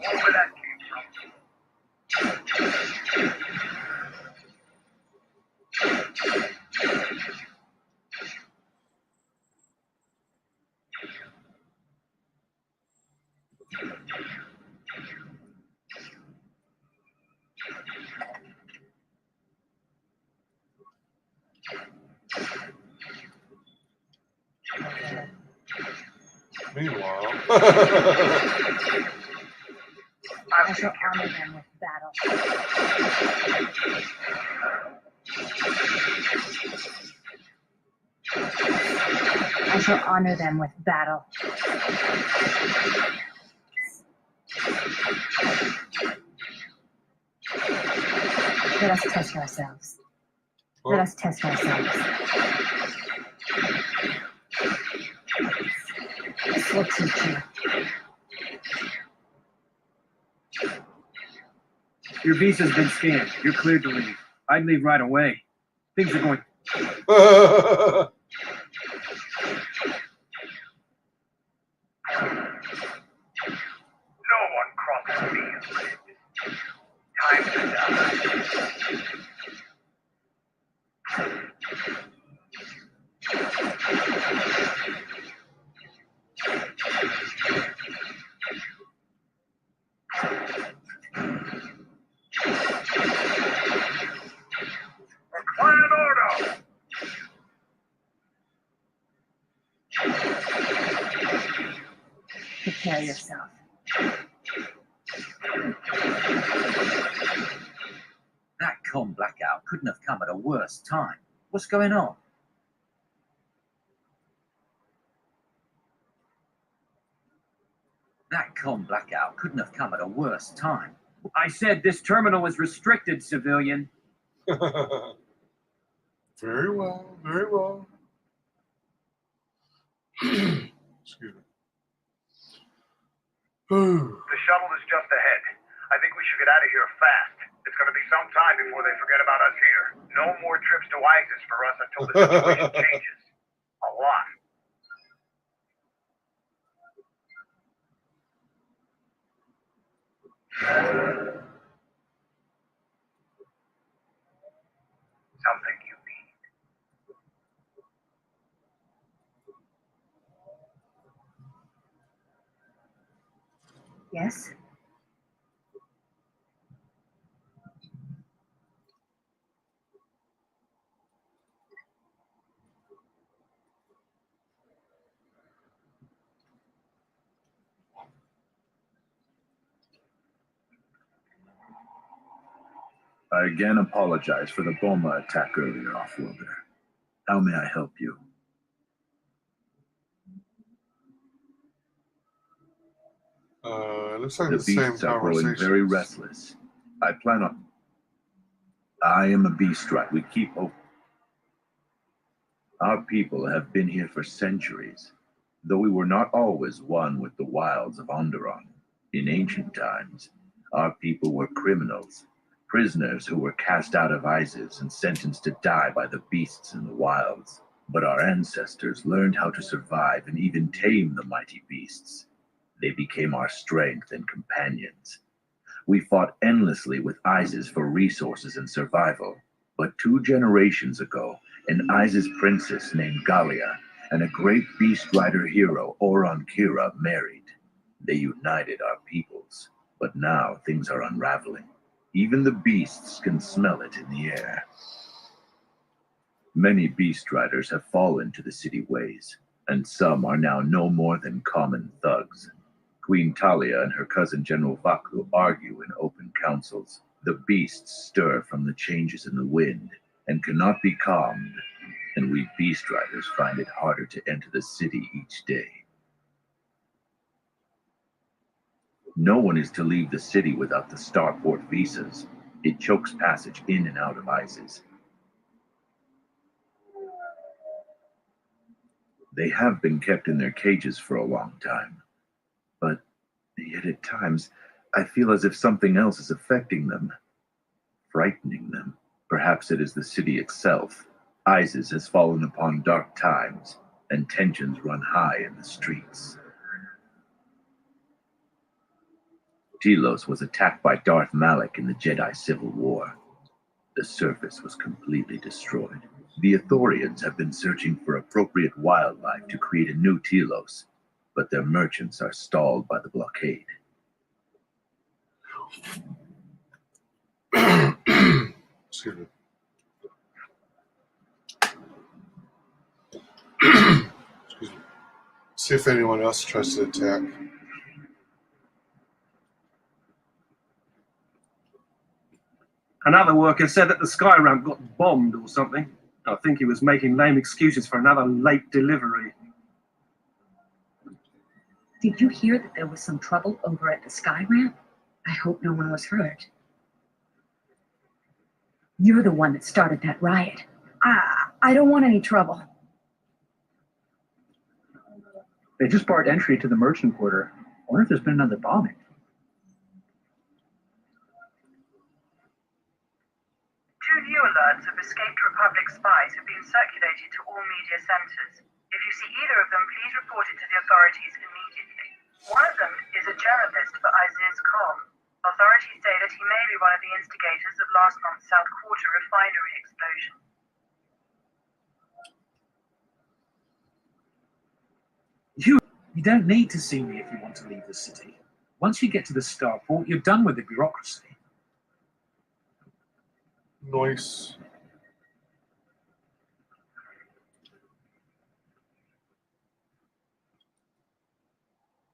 Where that came from? Meanwhile. I shall honor them with battle. I shall honor them with battle. Let us test ourselves. Let us test ourselves. This will teach you. Your visa's been scanned. You're cleared to leave. I'd leave right away. Things are going. No one crosses me and lives. Time to die. Required order. Prepare yourself. That con blackout couldn't have come at a worse time. What's going on? That con blackout couldn't have come at a worse time. I said this terminal is restricted, civilian. Very well, very well. Excuse me. The shuttle is just ahead. I think we should get out of here fast. It's going to be some time before they forget about us here. No more trips to ISIS for us until the situation changes. A lot. Something you need. Yes? I again apologize for the Boma attack earlier, Offworlder. How may I help you? Looks like The the same beasts are growing conversation. very restless. I plan on... I am a beast, right? We keep hope. Our people have been here for centuries, though we were not always one with the wilds of Onderon. In ancient times, our people were criminals, prisoners who were cast out of ISIS and sentenced to die by the beasts in the wilds. But our ancestors learned how to survive and even tame the mighty beasts. They became our strength and companions. We fought endlessly with ISIS for resources and survival. But 2 generations ago, an ISIS princess named Galia and a great beast rider hero, Oron Kira, married. They united our peoples. But now things are unraveling. Even the beasts can smell it in the air. Many beast riders have fallen to the city ways, and some are now no more than common thugs. Queen Talia and her cousin General Vaklu argue in open councils. The beasts stir from the changes in the wind and cannot be calmed, and we beast riders find it harder to enter the city each day. No one is to leave the city without the starport visas. It chokes passage in and out of ISIS. They have been kept in their cages for a long time, but yet at times I feel as if something else is affecting them, frightening them. Perhaps it is the city itself. ISIS has fallen upon dark times, and tensions run high in the streets. Telos was attacked by Darth Malak in the Jedi Civil War. The surface was completely destroyed. The Ithorians have been searching for appropriate wildlife to create a new Telos, but their merchants are stalled by the blockade. Excuse me. Excuse me. See if anyone else tries to attack. Another worker said that the sky ramp got bombed or something. I think he was making lame excuses for another late delivery. Did you hear that there was some trouble over at the sky ramp? I hope no one was hurt. You're the one that started that riot. I don't want any trouble. They just barred entry to the merchant quarter. I wonder if there's been another bombing. 2 new alerts of escaped Republic spies have been circulated to all media centers. If you see either of them, please report it to the authorities immediately. One of them is a journalist for ISIS.com. Authorities say that he may be one of the instigators of last month's South Quarter refinery explosion. You don't need to see me if you want to leave the city. Once you get to the starport, you're done with the bureaucracy. Nice.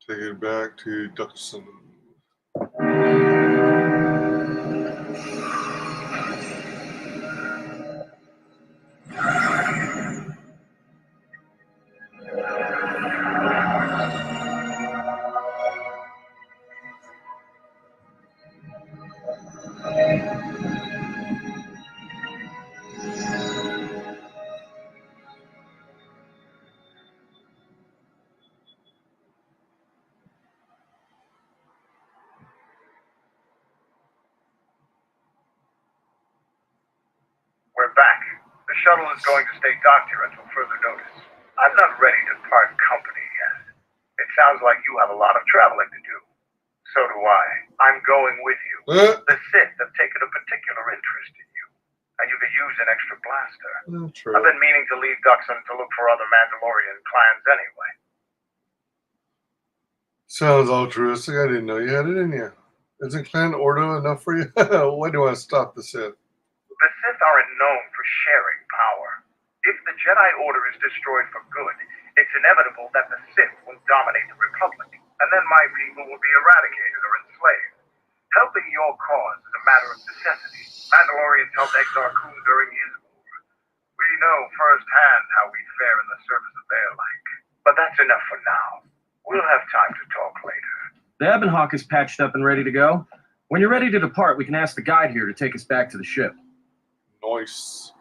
Take it back to Duxon. shuttle is going to stay docked here until further notice. I'm not ready to part company yet. It sounds like you have a lot of traveling to do. So do I. I'm going with you. The Sith have taken a particular interest in you, and you could use an extra blaster. True. I've been meaning to leave Duxon to look for other Mandalorian clans anyway. Sounds altruistic. I didn't know you had it in you. Isn't Clan Ordo enough for you? Why do I stop the Sith? The Sith aren't known for sharing power. If the Jedi Order is destroyed for good, it's inevitable that the Sith will dominate the Republic, and then my people will be eradicated or enslaved. Helping your cause is a matter of necessity. Mandalorians helped Exar Kun during his war. We know firsthand how we fare in the service of their like. But that's enough for now. We'll have time to talk later. The Ebonhawk is patched up and ready to go. When you're ready to depart, we can ask the guide here to take us back to the ship. Nice.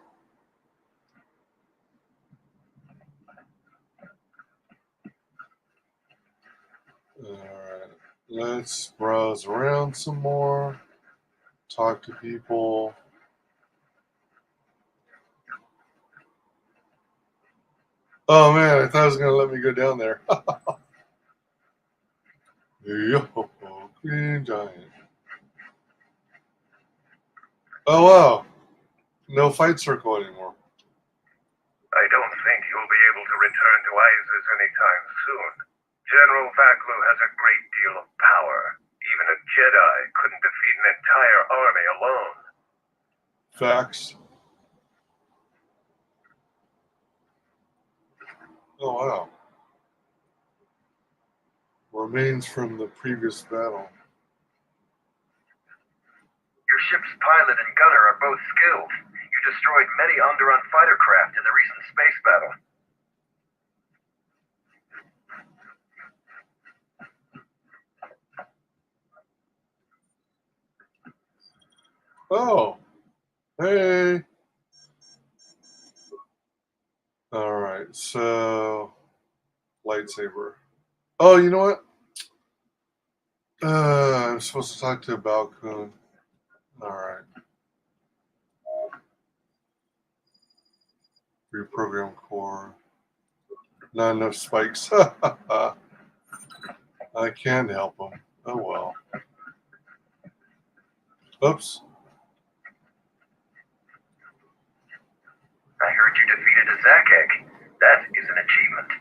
Alright, let's browse around some more, talk to people. Oh man, I thought it was going to let me go down there. Yo, Green Giant. Oh wow, no fight circle anymore. I don't think you'll be able to return to Isis anytime soon. General Vaklu has a great deal of power. Even a Jedi couldn't defeat an entire army alone. Facts. Oh wow. Remains from the previous battle. Your ship's pilot and gunner are both skilled. You destroyed many Onderon fighter craft in the recent space battle. Oh, hey. All right, so lightsaber. Oh, you know what? I'm supposed to talk to Balkun. All right. Reprogram core. Not enough spikes. I can't help him. Oh well. Oops. I heard you defeated a Zakek. That is an achievement.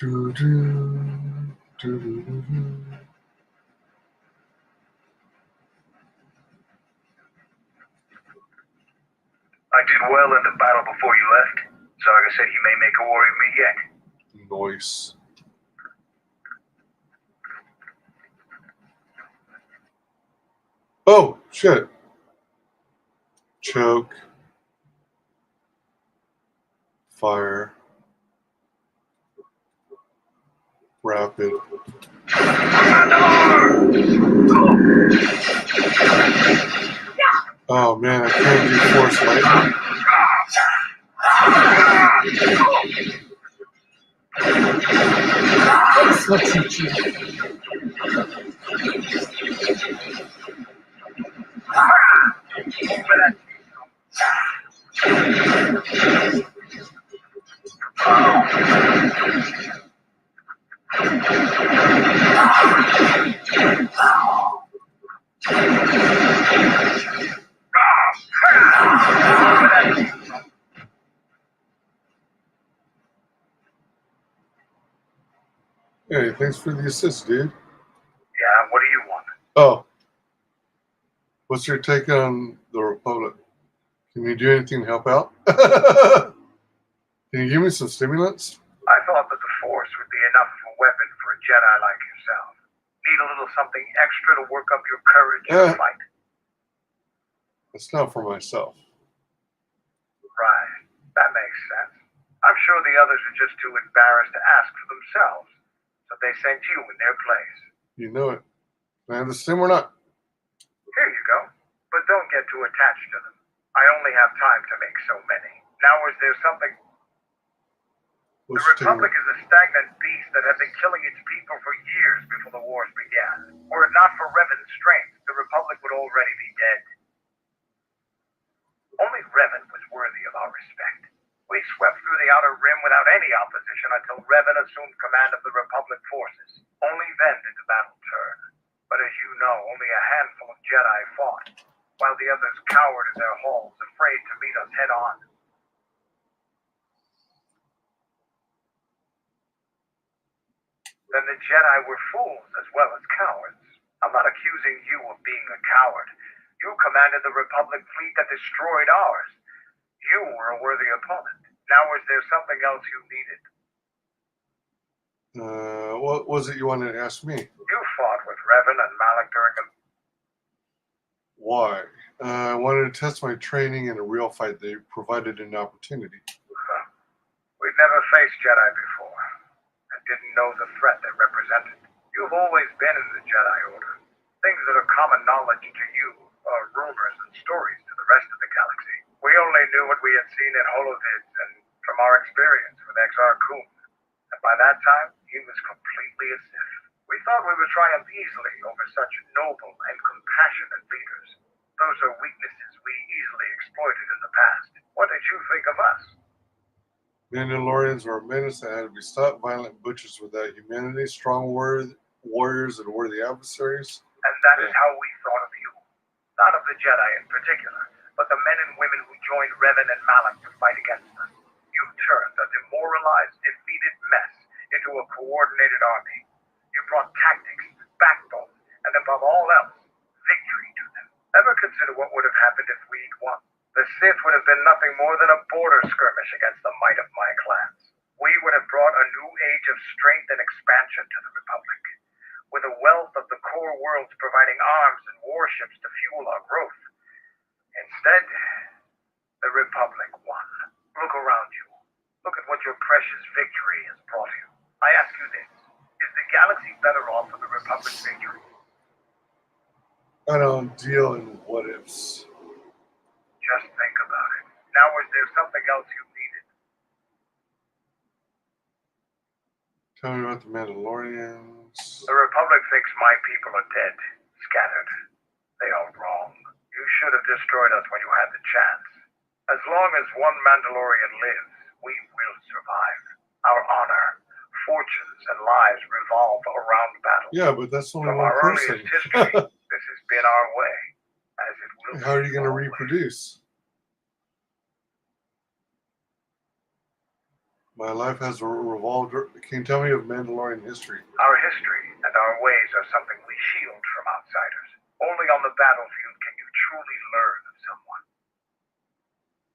I did well in the battle before you left. Zarga said he may make a war of me yet. Nice. Oh, shit. Choke. Fire. Rapid. Oh man, I can't do force lightning. What's it, you? Hey, thanks for the assist, dude. Yeah, what do you want? Oh. What's your take on the Republic? Can you do anything to help out? Can you give me some stimulants? I thought that the Force would be enough of a weapon for a Jedi like yourself. Need a little something extra to work up your courage in the fight. It's not for myself. Right. That makes sense. I'm sure the others are just too embarrassed to ask for themselves, so they sent you in their place. You know it. Can I have the stim or not? Here you go. But don't get too attached to them. I only have time to make so many. Now, is there something... What's The taking- Republic is a stagnant beast that had been killing its people for years before the wars began. Were it not for Revan's strength, the Republic would already be dead. Only Revan was worthy of our respect. We swept through the Outer Rim without any opposition until Revan assumed command of the Republic forces. Only then did the battle turn. But as you know, only a handful of Jedi fought, while the others cowered in their halls, afraid to meet us head on. Then the Jedi were fools as well as cowards. I'm not accusing you of being a coward. You commanded the Republic fleet that destroyed ours. You were a worthy opponent. Now is there something else you needed? What was it you wanted to ask me? You fought with Revan and Malak during a... Why? I wanted to test my training in a real fight. They provided an opportunity. We'd never faced Jedi before, and didn't know the threat they represented. You've always been in the Jedi Order. Things that are common knowledge to you are rumors and stories to the rest of the galaxy. We only knew what we had seen in holovids and from our experience with Exar Kun. And by that time, he was completely a Sith. We thought we would triumph easily over such noble and compassionate leaders. Those are weaknesses we easily exploited in the past. What did you think of us? Mandalorians were a menace that had to be stopped, violent butchers without humanity, strong warriors and worthy adversaries. And that is how we thought of you. Not of the Jedi in particular, but the men and women who joined Revan and Malak to fight against us. You turned a demoralized, defeated mess into a coordinated army. You brought tactics, backbone, and above all else, victory to them. Ever consider what would have happened if we'd won? The Sith would have been nothing more than a border skirmish against the might of my clans. We would have brought a new age of strength and expansion to the Republic, with a wealth of the core worlds providing arms and warships to fuel our growth. Instead, the Republic won. Look around you. Look at what your precious victory has brought you. I ask you this. Is the galaxy better off for the Republic's victory? I don't deal in what-ifs. Just think about it. Now, is there something else you needed? Tell me about the Mandalorians. The Republic thinks my people are dead, scattered. They are wrong. You should have destroyed us when you had the chance. As long as one Mandalorian lives, we will survive. Our honor, fortunes, and lives revolve around battle. Yeah, but that's only From one our person. earliest history, this has been our way, as it will be. How are you going to reproduce? My life has revolved. Can you tell me of Mandalorian history? Our history and our ways are something we shield from outsiders. Only on the battlefield can you truly learn of someone.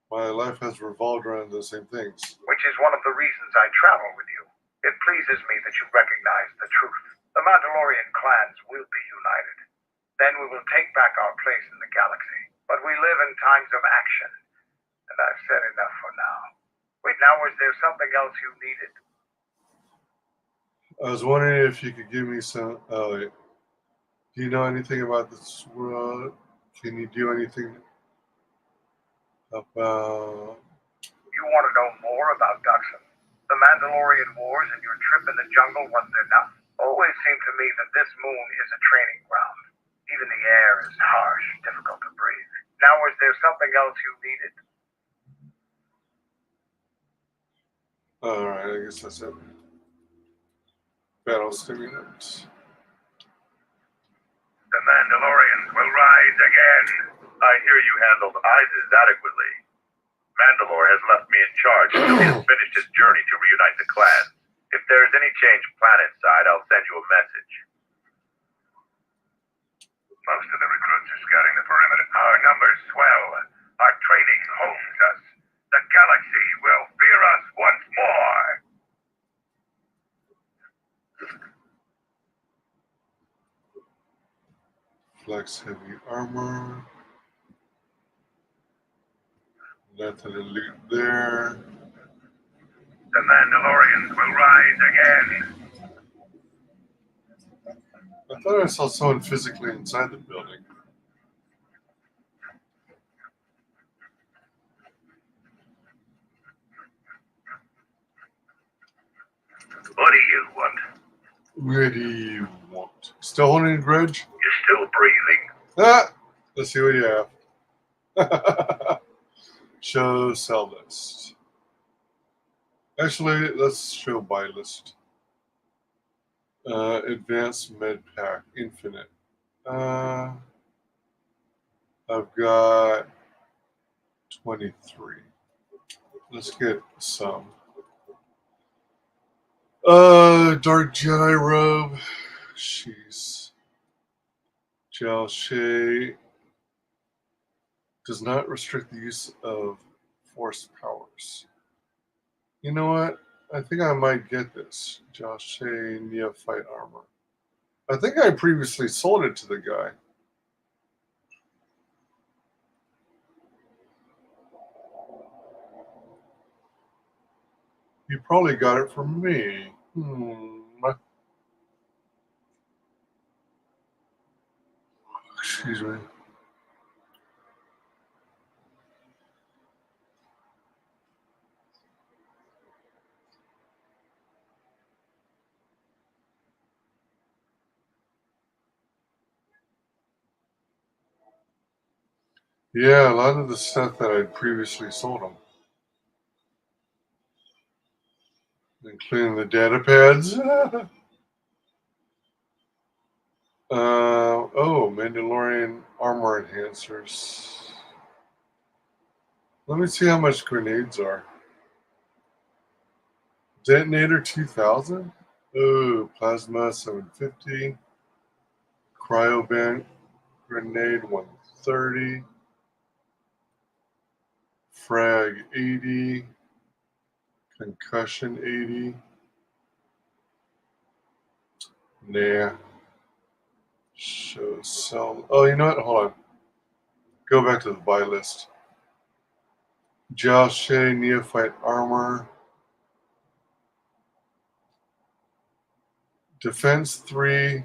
My life has revolved around those same things. Which is one of the reasons I travel with you. It pleases me that you recognize the truth. The Mandalorian clans will be united. Then we will take back our place in the galaxy. But we live in times of action, and I've said enough for now. Wait, now is there something else you needed? I was wondering if you could give me some. Do you know anything about this world? Can you do anything about? You want to know more about Duxon? The Mandalorian wars and your trip in the jungle wasn't enough? Always seemed to me that this moon is a training ground. Even the air is harsh, difficult to breathe. Now is there something else you needed? Alright, I guess that's it. Battle stimulant. The Mandalorians will rise again. I hear you handled ISIS adequately. Mandalore has left me in charge until he has finished his journey to reunite the clans. If there is any change planet-side, I'll send you a message. Most of the recruits are scouting the perimeter. Our numbers swell. Our training hones us. The galaxy will fear us once more. Flex heavy armor. Nothing to loot there. The Mandalorians will rise again. I thought I saw someone physically inside the building. What do you want? What do you want? Still holding a grudge? You're still breathing. Ah! Let's see what you have. Show sell list. Actually, let's show buy list. Advanced med pack, infinite. I've got 23. Let's get some. Dark Jedi robe. She's Gel Shade. Does not restrict the use of force powers. You know what? I think I might get this. Josh Shea Neophyte Armor. I think I previously sold it to the guy. He probably got it from me. Excuse me. Yeah, a lot of the stuff that I'd previously sold him. Including the data pads. Oh, Mandalorian armor enhancers. Let me see how much grenades are. Detonator 2000. Oh, plasma 750. Cryobank grenade 130. Frag 80. Concussion 80. Nah. Show sell. Oh, you know what? Hold on. Go back to the buy list. Jal Shea Neophyte Armor. Defense 3.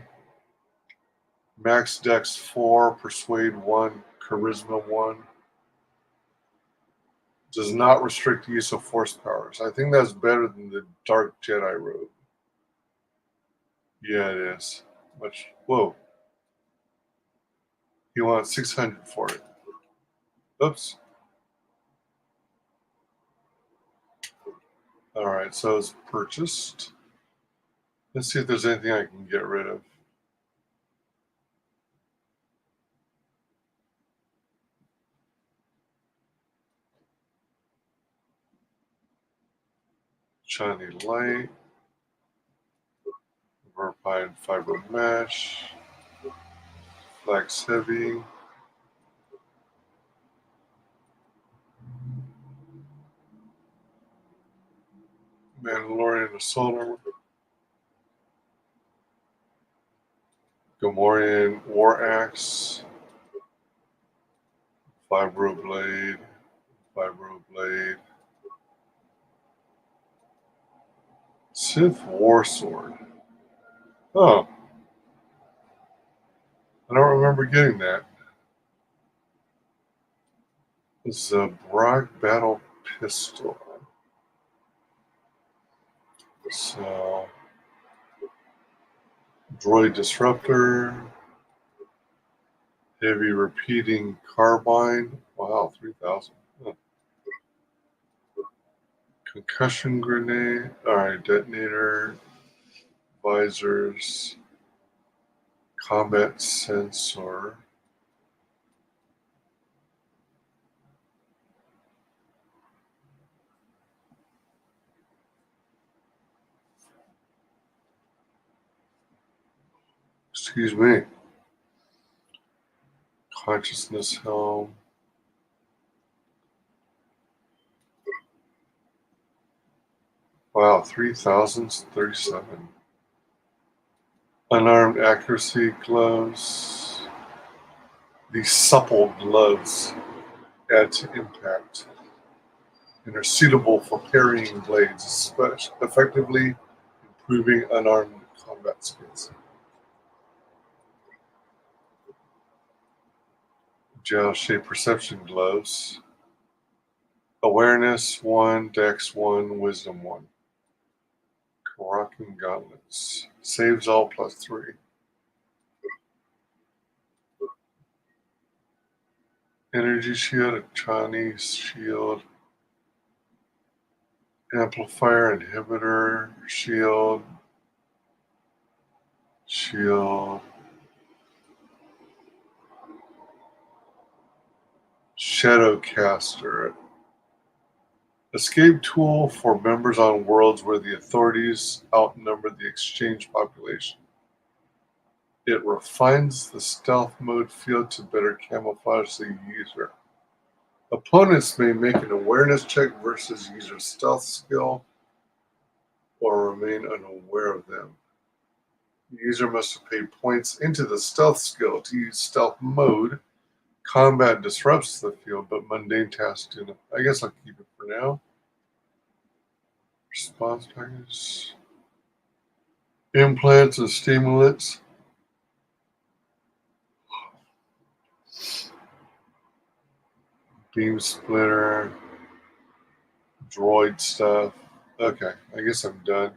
Max Dex 4. Persuade 1. Charisma 1. Does not restrict the use of force powers. I think that's better than the Dark Jedi robe. Yeah, it is. Much. Whoa. You want 600 for it. Oops. All right, so it's purchased. Let's see if there's anything I can get rid of. Shiny light. Verpine fiber mesh. Flex heavy. Mandalorian assault armor. Gamorrean war axe. Vibro blade. Vibro blade. Sith war sword. Oh. I don't remember getting that. It's a Brock battle pistol. So, droid disruptor, heavy repeating carbine. Wow, 3,000. Huh. Concussion grenade. All right, detonator, visors, combat sensor. Excuse me. Consciousness helm. Wow, 3,037. Unarmed accuracy gloves. These supple gloves add to impact and are suitable for parrying blades, effectively improving unarmed combat skills. Gel shape perception gloves. Awareness 1, Dex 1, Wisdom 1. Karaki. Trackman gauntlets. Saves all +3. Energy shield, a Chinese shield. Amplifier, inhibitor, shield. Shield. Shadowcaster. Escape tool for members on worlds where the authorities outnumber the exchange population. It refines the stealth mode field to better camouflage the user. Opponents may make an awareness check versus user stealth skill or remain unaware of them. The user must have paid points into the stealth skill to use stealth mode. Combat disrupts the field, but mundane tasks do not. I guess I'll keep it for now. Response package. Implants and stimulants. Beam splitter. Droid stuff. Okay, I guess I'm done.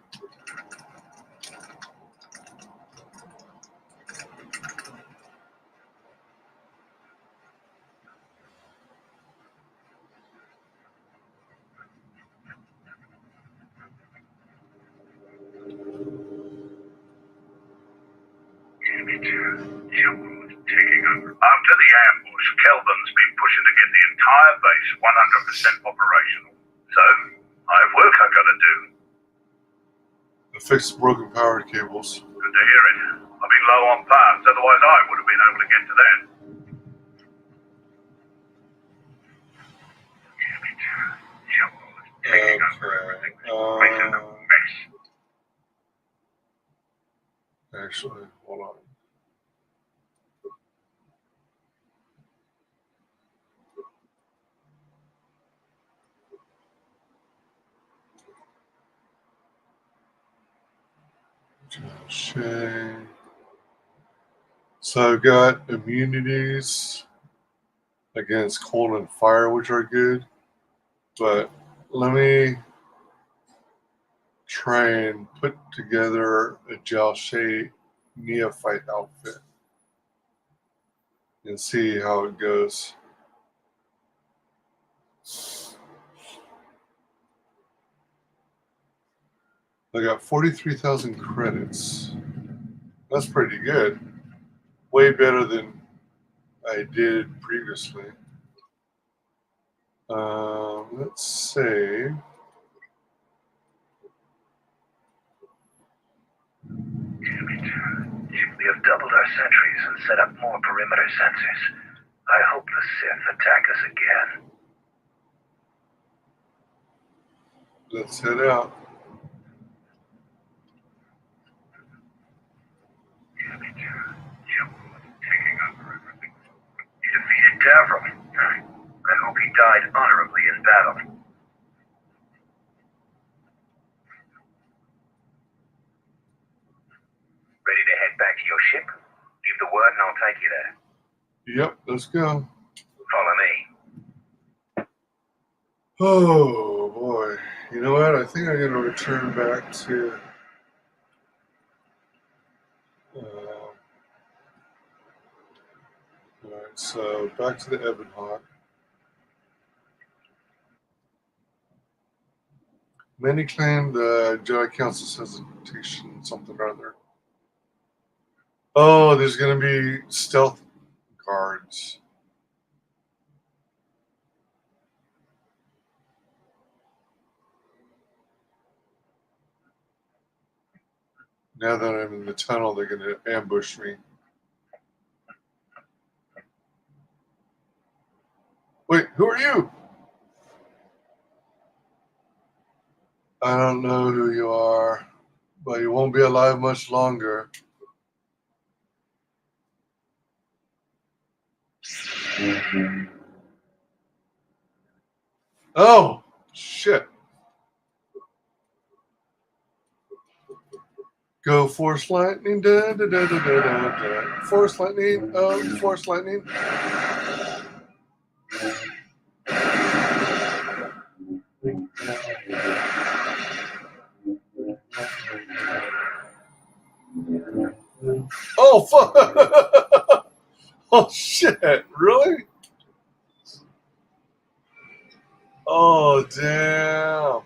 Taking over. After the ambush, Kelvin's been pushing to get the entire base 100% operational. So, I have work I gotta do. Fix broken power cables. Good to hear it. I've been low on parts, otherwise I would have been able to get to that. Taking over everything. Making a mess. Actually, hold on. Shame. So I've got immunities against cold and fire, which are good. But let me try and put together a gel shade neophyte outfit and see how it goes. I got 43,000 credits. That's pretty good. Way better than I did previously. Let's save. We have doubled our sentries and set up more perimeter sensors. I hope the Sith attack us again. Let's head out. Taking over everything. He defeated Davram. I hope he died honorably in battle. Ready to head back to your ship? Give the word and I'll take you there. Yep, let's go. Follow me. Oh boy. You know what? I think I'm going to return back to alright, so back to the Ebon Hawk. Many claim the Jedi Council's hesitation, something or other. Oh, there's going to be stealth guards. Now that I'm in the tunnel, they're going to ambush me. Wait, who are you? I don't know who you are, but you won't be alive much longer. Oh, shit. Go Force Lightning, da da da da da da da. Force Lightning, oh, Force Lightning. Oh, fuck. Oh, shit. Really? Oh, damn.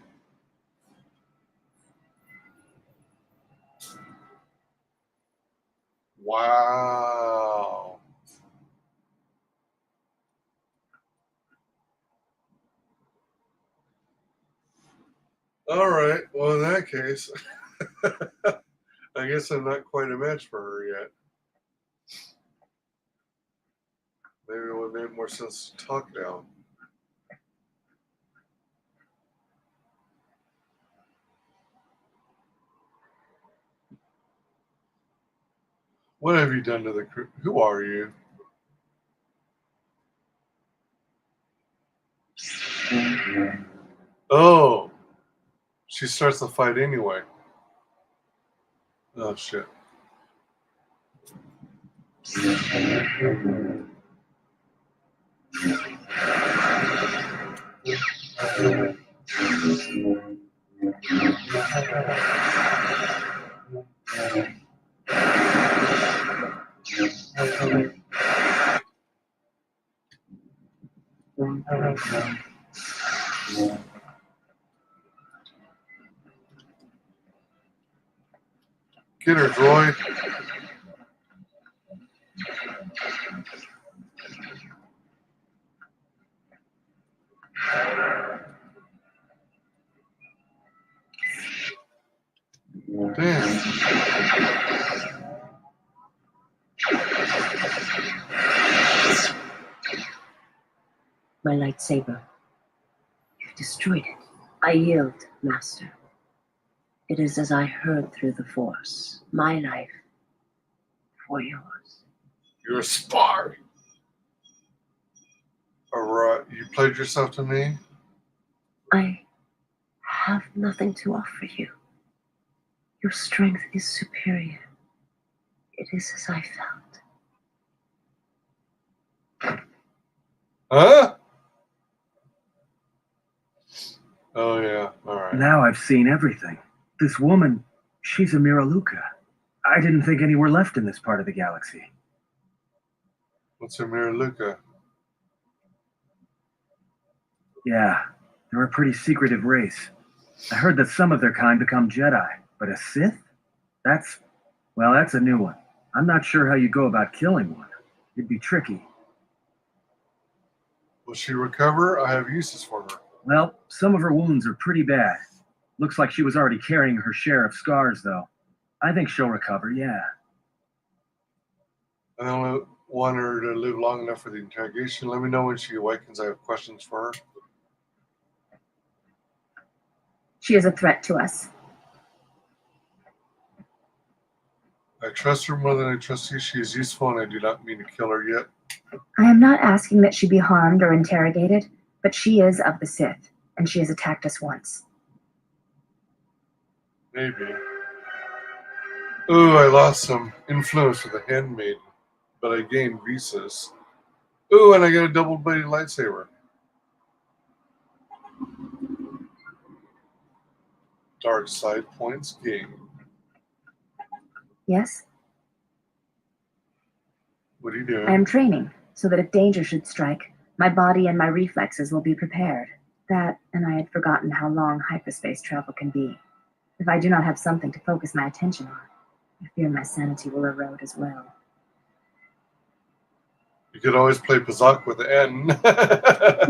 Wow. All right. Well, in that case, I guess I'm not quite a match for her yet. Maybe it would make more sense to talk now. What have you done to the crew? Who are you? Oh, she starts the fight anyway. Oh, shit. Get her, droid. Damn. My lightsaber. You've destroyed it. I yield, Master. It is as I heard through the Force. My life for yours. You're a spy. Alright, you played yourself to me? I have nothing to offer you. Your strength is superior. It is as I felt. Huh? Oh, yeah. All right. Now I've seen everything. This woman, she's a Miraluka. I didn't think any were left in this part of the galaxy. What's a Miraluka? Yeah, they're a pretty secretive race. I heard that some of their kind become Jedi, but a Sith? That's a new one. I'm not sure how you go about killing one. It'd be tricky. Will she recover? I have uses for her. Well, some of her wounds are pretty bad. Looks like she was already carrying her share of scars, though. I think she'll recover, yeah. I don't want her to live long enough for the interrogation. Let me know when she awakens. I have questions for her. She is a threat to us. I trust her more than I trust you. She is useful, and I do not mean to kill her yet. I am not asking that she be harmed or interrogated, but she is of the Sith, and she has attacked us once. Maybe. Ooh, I lost some influence with the handmaiden, but I gained visas. Ooh, and I got a double-bladed lightsaber. Dark side points gained. Yes? What are you doing? I am training, so that if danger should strike, my body and my reflexes will be prepared. That, and I had forgotten how long hyperspace travel can be. If I do not have something to focus my attention on, I fear my sanity will erode as well. You could always play Pazak with the N.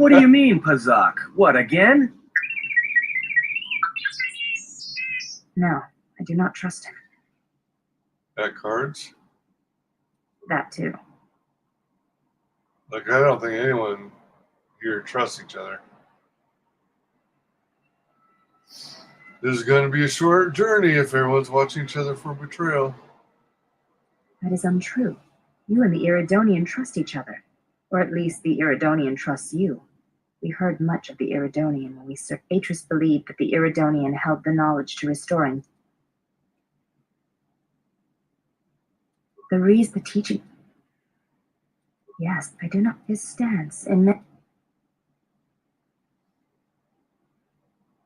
What do you mean, Pazak? What, again? No, I do not trust him. At cards? That too. Like, I don't think anyone here trusts each other. This is going to be a short journey if everyone's watching each other for betrayal. That is untrue. You and the Iridonian trust each other. Or at least the Iridonian trusts you. We heard much of the Iridonian when Atris believed that the Iridonian held the knowledge to restoring. The teaching. Yes, I do not his stance in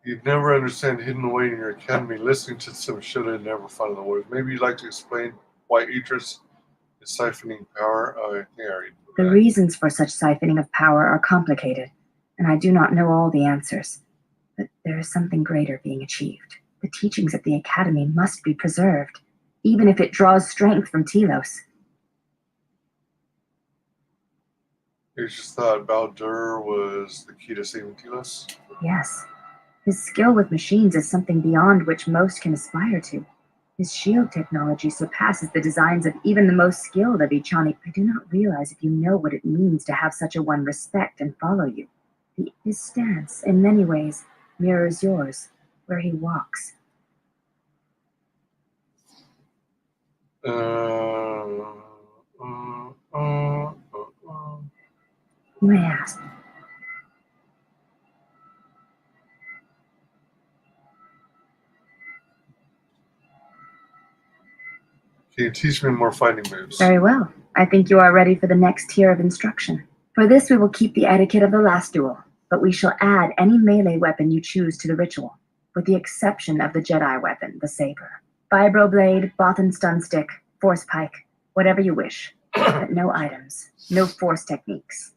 You'd never understand hidden away in your academy listening to some shit I'd never found in the words. Maybe you'd like to explain why Atris It's siphoning power. Oh, I think I already knew The that. reasons for such siphoning of power are complicated, and I do not know all the answers. But there is something greater being achieved. The teachings of the Academy must be preserved, even if it draws strength from Telos. You just thought Baldur was the key to saving Telos? Yes. His skill with machines is something beyond which most can aspire to. His shield technology surpasses the designs of even the most skilled of Ichani. I do not realize if you know what it means to have such a one respect and follow you. His stance, in many ways, mirrors yours, where he walks. You may ask. Can you teach me more fighting moves? Very well. I think you are ready for the next tier of instruction. For this, we will keep the etiquette of the last duel, but we shall add any melee weapon you choose to the ritual, with the exception of the Jedi weapon, the saber. Vibroblade, Bothan stun stick, force pike, whatever you wish, but no items, no force techniques.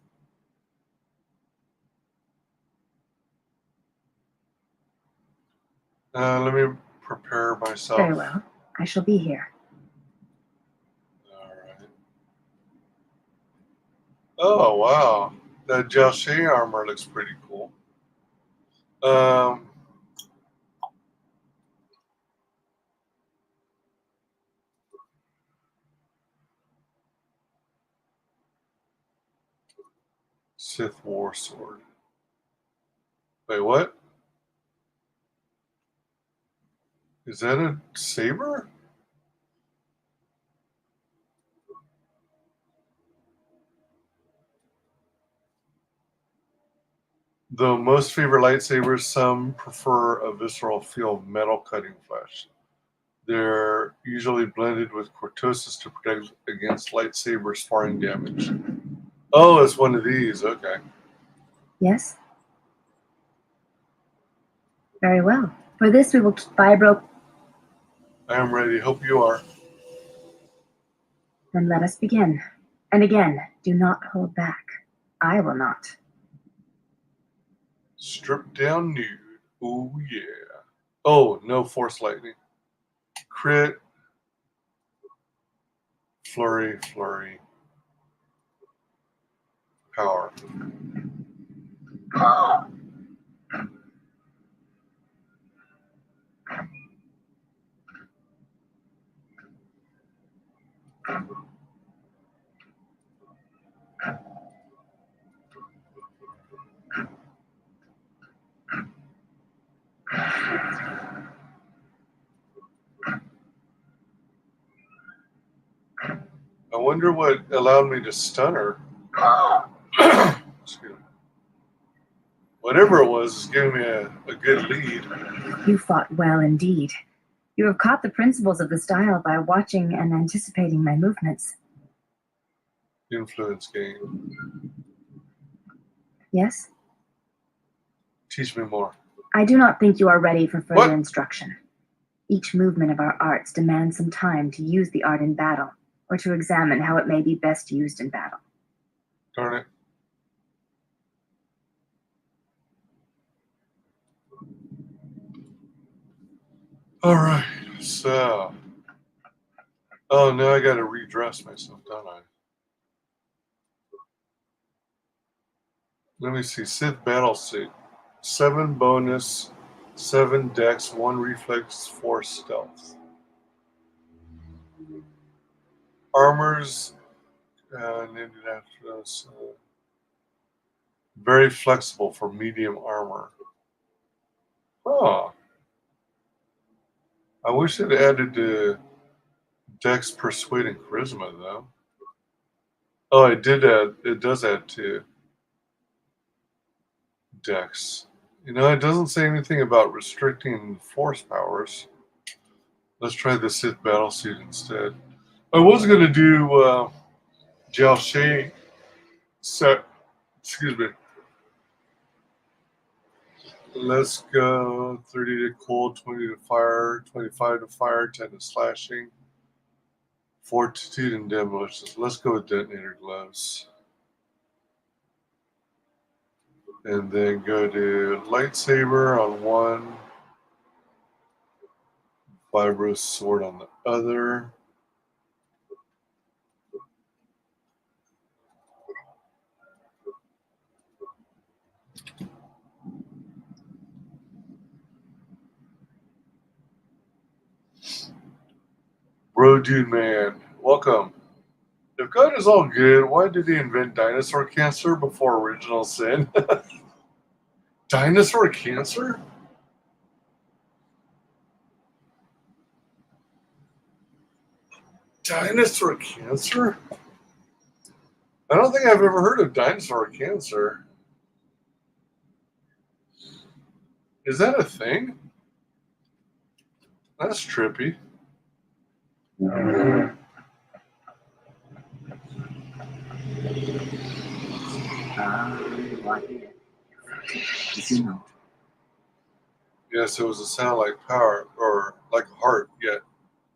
Let me prepare myself. Very well. I shall be here. Alright. Oh, wow. That Jalshay armor looks pretty cool. Sith War Sword. Wait, what? Is that a saber? Though most favor lightsabers, some prefer a visceral feel of metal cutting flesh. They're usually blended with cortosis to protect against lightsaber sparring damage. Oh, it's one of these. Okay. Yes? Very well. For this, we will keep vibro. I am ready. Hope you are. Then let us begin. And again, do not hold back. I will not. Stripped down nude. Oh, yeah. Oh, no force lightning. Crit. Flurry, flurry. Power. I wonder what allowed me to stun her. Excuse me. Whatever it was is giving me a good lead. You fought well indeed. You have caught the principles of the style by watching and anticipating my movements. Influence game. Yes? Teach me more. I do not think you are ready for further instruction. Each movement of our arts demands some time to use the art in battle, or to examine how it may be best used in battle. Darn it. Alright, so. Oh, now I gotta redress myself, don't I? Let me see. Sith Battle Suit. 7 bonus, 7 dex, 1 reflex, 4 stealth. Armors. Named it after us. Very flexible for medium armor. Oh. I wish it added dex, persuade, and charisma, though. Oh, it did add. It does add to dex. You know, it doesn't say anything about restricting force powers. Let's try the Sith Battlesuit instead. I was going to do Jalshay set. Excuse me. Let's go 30 to cold, 20 to fire, 25 to fire, 10 to slashing, Fortitude and demolition. Let's go with detonator gloves. And then go to lightsaber on one. Fibrous sword on the other. Bro, dude, man, welcome. If God is all good, why did he invent dinosaur cancer before original sin? Dinosaur cancer? Dinosaur cancer? I don't think I've ever heard of dinosaur cancer. Is that a thing? That's trippy. Yes, it was a sound like power, or like a heart, yet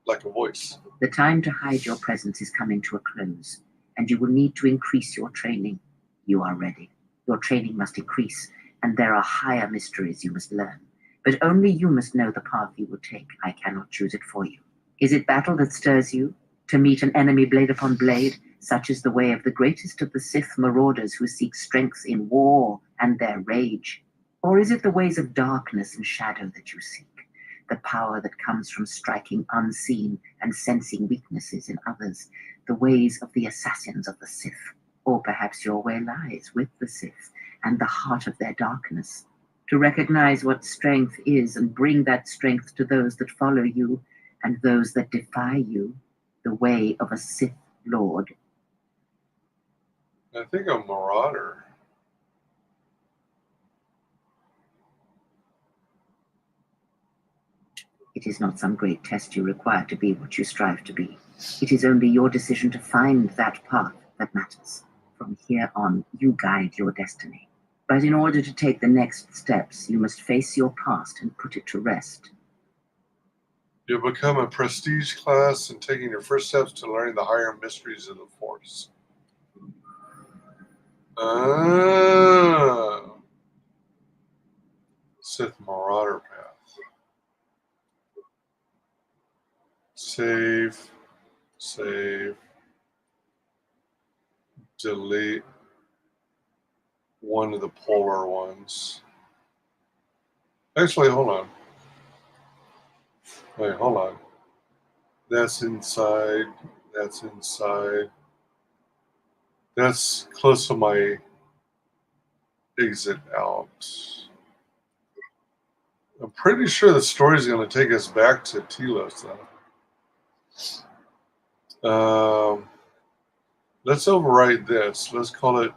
like a voice. The time to hide your presence is coming to a close, and you will need to increase your training. You are ready. Your training must increase, and there are higher mysteries you must learn. But only you must know the path you will take. I cannot choose it for you. Is it battle that stirs you? To meet an enemy blade upon blade? Such is the way of the greatest of the Sith marauders who seek strength in war and their rage. Or is it the ways of darkness and shadow that you seek? The power that comes from striking unseen and sensing weaknesses in others, the ways of the assassins of the Sith. Or perhaps your way lies with the Sith and the heart of their darkness. To recognize what strength is and bring that strength to those that follow you and those that defy you, the way of a Sith Lord. I think a marauder. It is not some great test you require to be what you strive to be. It is only your decision to find that path that matters. From here on, you guide your destiny. But in order to take the next steps, you must face your past and put it to rest. You'll become a prestige class and taking your first steps to learning the higher mysteries of the Force. Sith Marauder path. Save. Delete one of the polar ones. Actually, hold on. Wait, hold on. That's inside. That's inside. That's close to my exit out. I'm pretty sure the story is going to take us back to Telos, though. Let's overwrite this. Let's call it.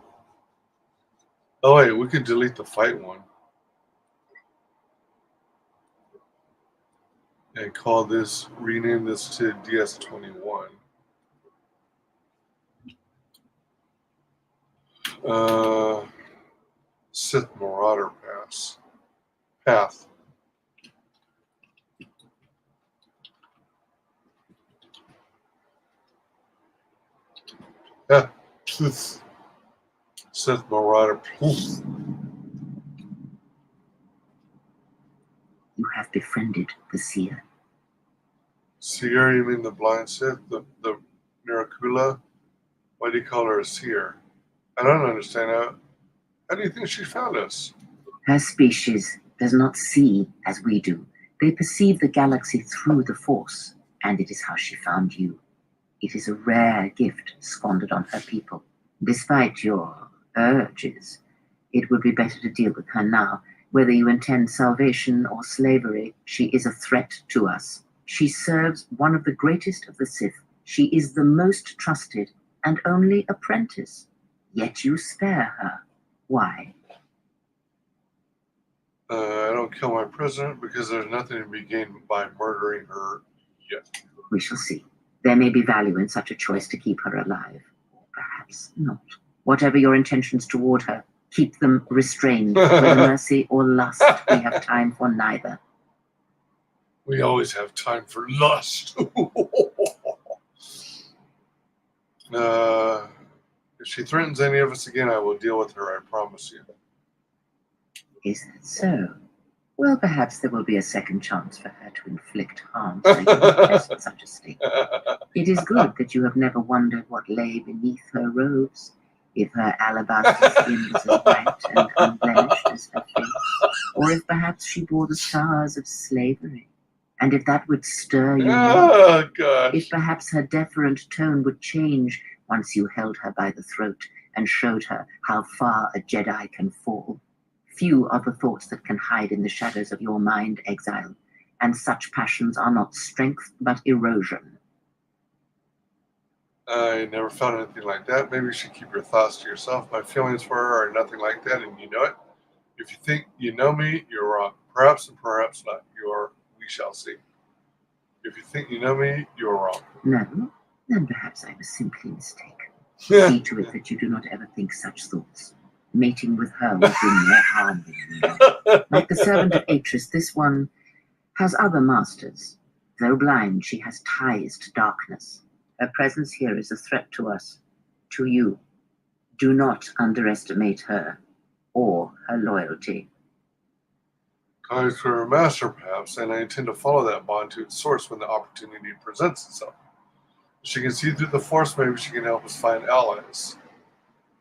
Oh, wait, we could delete the fight one. And call this, rename this to DS21. Sith Marauder path. Yeah. Sith Marauder. You have befriended the seer. Seer, you mean the blind Sith? The Miracula? Why do you call her a seer? I don't understand how. How do you think she found us? Her species does not see as we do. They perceive the galaxy through the Force, and it is how she found you. It is a rare gift squandered on her people. Despite your urges, it would be better to deal with her now. Whether you intend salvation or slavery, she is a threat to us. She serves one of the greatest of the Sith. She is the most trusted and only apprentice. Yet you spare her. Why? I don't kill my president because there's nothing to be gained by murdering her yet. We shall see. There may be value in such a choice to keep her alive. Or perhaps not. Whatever your intentions toward her, keep them restrained. Whether mercy or lust, we have time for neither. We always have time for lust. If she threatens any of us again, I will deal with her, I promise you. Is that so? Well, perhaps there will be a second chance for her to inflict harm so you won't face in such a state. It is good that you have never wondered what lay beneath her robes, if her alabaster skin was as white and unblemished as her face, or if perhaps she bore the scars of slavery, and if that would stir you more, if perhaps her deferent tone would change once you held her by the throat and showed her how far a Jedi can fall. Few are the thoughts that can hide in the shadows of your mind, exile, and such passions are not strength but erosion. I never found anything like that. Maybe you should keep your thoughts to yourself. My feelings for her are nothing like that, and you know it. If you think you know me, you're wrong. Perhaps and perhaps not. We shall see. If you think you know me, you're wrong. No, then perhaps I was simply mistaken. See to it that you do not ever think such thoughts. Mating with her will bring more harm than you know. Like the servant of Atris, this one has other masters. Though blind, she has ties to darkness. Her presence here is a threat to us, to you. Do not underestimate her or her loyalty. Ties to her master, perhaps, and I intend to follow that bond to its source when the opportunity presents itself. If she can see through the Force, maybe she can help us find allies.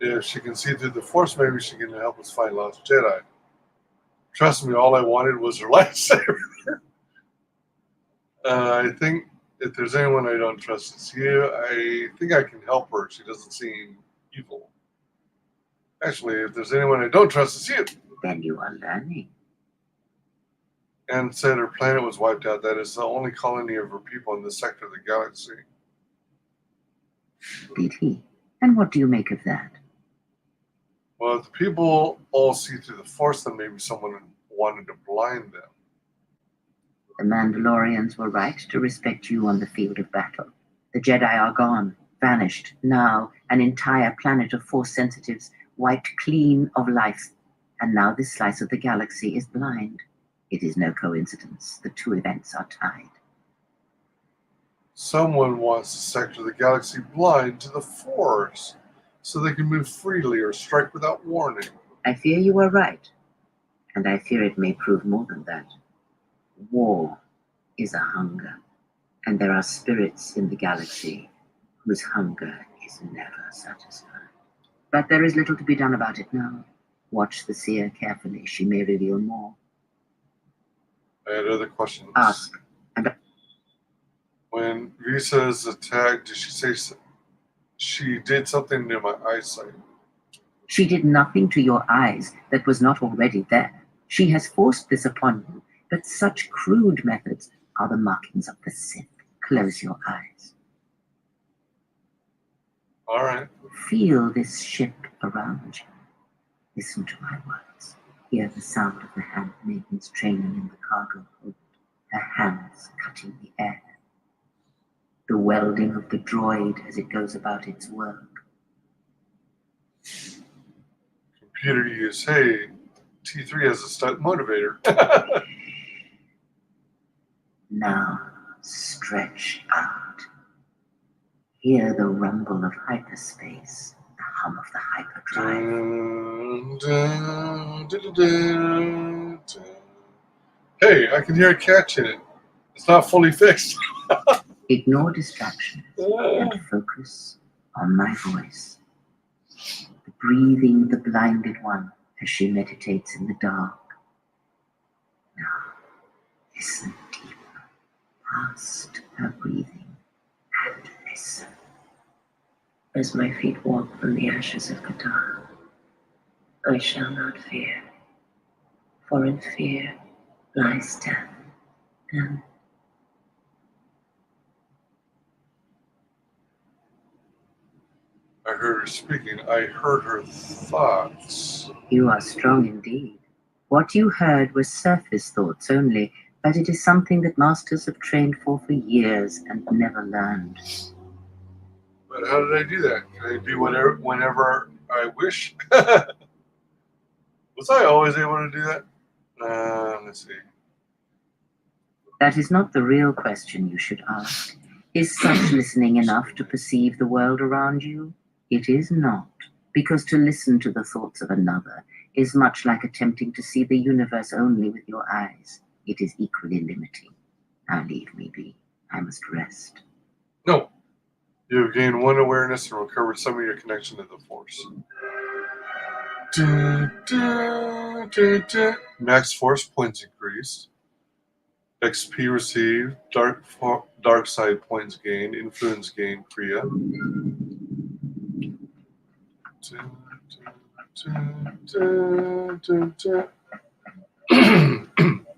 If she can see through the Force, maybe she can help us find lost Jedi. Trust me, all I wanted was her lightsaber. I think if there's anyone I don't trust, it's you. I think I can help her. She doesn't seem evil. Actually, if there's anyone I don't trust, it's you. Then you are learning. And said her planet was wiped out. That is the only colony of her people in this sector of the galaxy. Did he? And what do you make of that? Well, if the people all see through the Force, then maybe someone wanted to blind them. The Mandalorians were right to respect you on the field of battle. The Jedi are gone, vanished. Now, an entire planet of Force sensitives wiped clean of life. And now this slice of the galaxy is blind. It is no coincidence. The two events are tied. Someone wants to sector the galaxy blind to the Force, so they can move freely or strike without warning. I fear you are right, and I fear it may prove more than that. War is a hunger, and there are spirits in the galaxy whose hunger is never satisfied. But there is little to be done about it now. Watch the seer carefully. She may reveal more. I had other questions. Ask. When Visa's attacked, did she say she did something to my eyesight? She did nothing to your eyes that was not already there. She has forced this upon you, but such crude methods are the markings of the Sith. Close your eyes. All right. Feel this ship around you. Listen to my words. Hear the sound of the handmaidens training in the cargo hold, her hands cutting the air. The welding of the droid as it goes about its work. Computer to use. Hey, T3 has a stunt motivator. Now, stretch out. Hear the rumble of hyperspace, the hum of the hyperdrive. Hey, I can hear a catch in it. It's not fully fixed. Ignore distractions and focus on my voice. The breathing of the blinded one as she meditates in the dark. Now, listen deeper, past her breathing, and listen. As my feet walk from the ashes of KOTOR, I shall not fear, for in fear lies death and I heard her speaking. I heard her thoughts. You are strong indeed. What you heard was surface thoughts only, but it is something that masters have trained for years and never learned. But how did I do that? Can I do whatever, whenever I wish? Was I always able to do that? Let's see. That is not the real question you should ask. Is such listening enough to perceive the world around you? It is not, because to listen to the thoughts of another is much like attempting to see the universe only with your eyes. It is equally limiting. Now leave me be. I must rest. No. You have gained 1 awareness and recovered some of your connection to the Force. Max Force points increased. XP received. Dark side points gained. Influence gained. Kriya.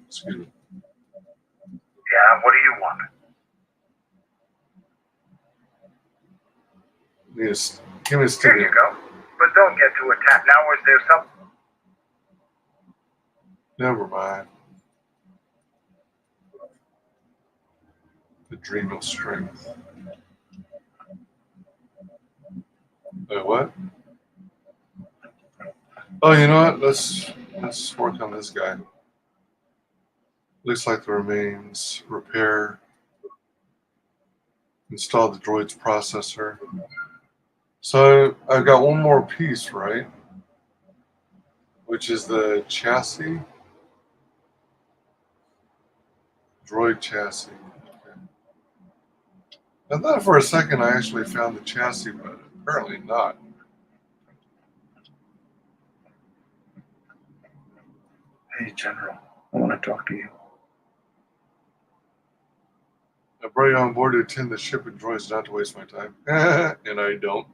Excuse me. Yeah, what do you want? Yes. Give me a stick. Here you go. But don't get too attached. Now, was there something? Never mind. Adrenal strength. What? Oh, you know what? Let's work on this guy. Looks like the remains. Repair. Install the droid's processor. So I've got one more piece, right? Which is the chassis. Droid chassis. Okay. I thought for a second I actually found the chassis, but apparently not. Hey, General. I want to talk to you. I brought you on board to attend the ship and droids, not to waste my time. And I don't.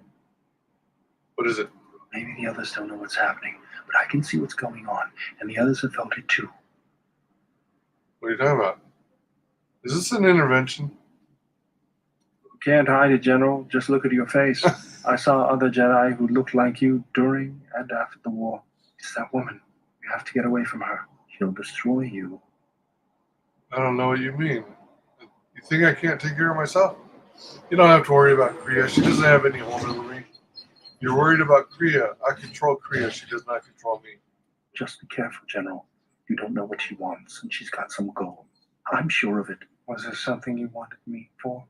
What is it? Maybe the others don't know what's happening, but I can see what's going on, and the others have felt it too. What are you talking about? Is this an intervention? You can't hide it, General. Just look at your face. I saw other Jedi who looked like you during and after the war. It's that woman. You have to get away from her. She'll destroy you. I don't know what you mean. You think I can't take care of myself? You don't have to worry about Kriya. She doesn't have any hold over me. You're worried about Kriya. I control Kriya. She does not control me. Just be careful, General. You don't know what she wants, and she's got some goal. I'm sure of it. Was there something you wanted me for?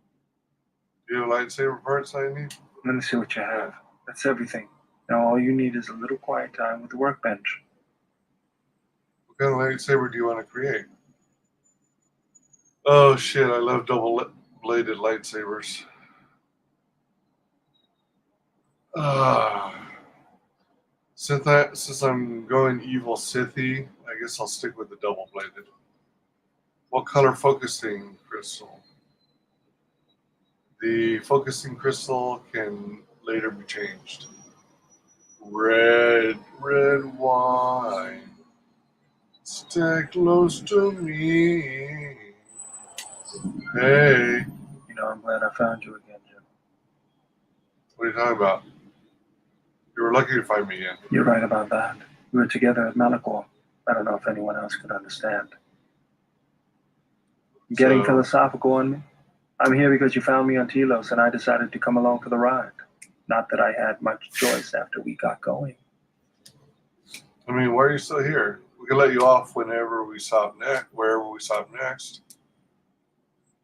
Do you have lightsaber parts I need? Let me see what you have. That's everything. Now all you need is a little quiet time with the workbench. What kind of lightsaber do you want to create? Oh shit, I love double-bladed lightsabers. Since I'm going evil Sithy, I guess I'll stick with the double-bladed. What color focusing crystal? The focusing crystal can later be changed. Red wine. Stay close to me. Hey. You know, I'm glad I found you again, Jim. What are you talking about? You were lucky to find me again. You're right about that. We were together at Menace. I don't know if anyone else could understand. Getting philosophical on me? I'm here because you found me on Telos and I decided to come along for the ride. Not that I had much choice after we got going. I mean, why are you still here? We can let you off whenever we stop next, wherever we stop next.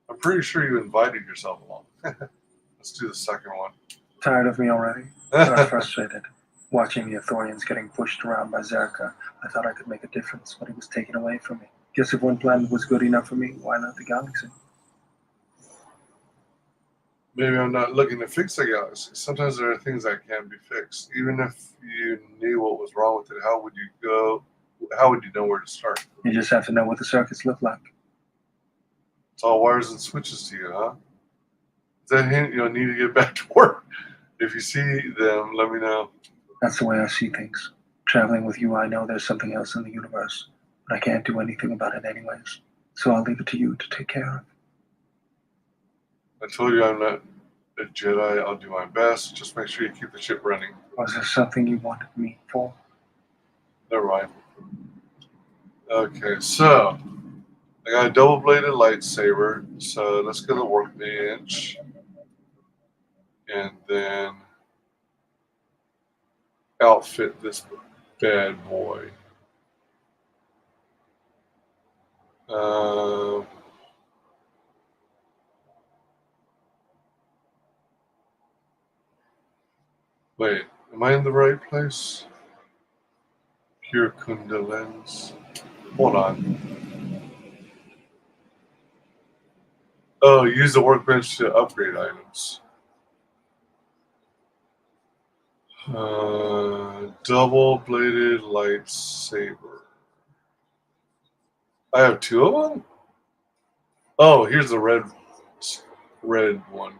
I'm pretty sure you invited yourself along. Let's do the second one. Tired of me already? I'm frustrated. Watching the Ithorians getting pushed around by Zerka, I thought I could make a difference, but it was taken away from me. Guess if one planet was good enough for me, why not the galaxy? Maybe I'm not looking to fix the galaxy. Sometimes there are things that can't be fixed. Even if you knew what was wrong with it, how would you know where to start? You just have to know what the circuits look like. It's all wires and switches to you, huh? Is that a hint you'll need to get back to work? If you see them, let me know. That's the way I see things. Traveling with you, I know there's something else in the universe, but I can't do anything about it anyways. So I'll leave it to you to take care of. I told you I'm not a Jedi. I'll do my best. Just make sure you keep the ship running. Was there something you wanted me for? Never mind. Okay, so I got a double-bladed lightsaber. So let's go to the workbench. And then outfit this bad boy. Wait, am I in the right place? Pure Kunda lens. Hold on. Oh, use the workbench to upgrade items. Double-bladed lightsaber. I have two of them? Oh, here's the red one.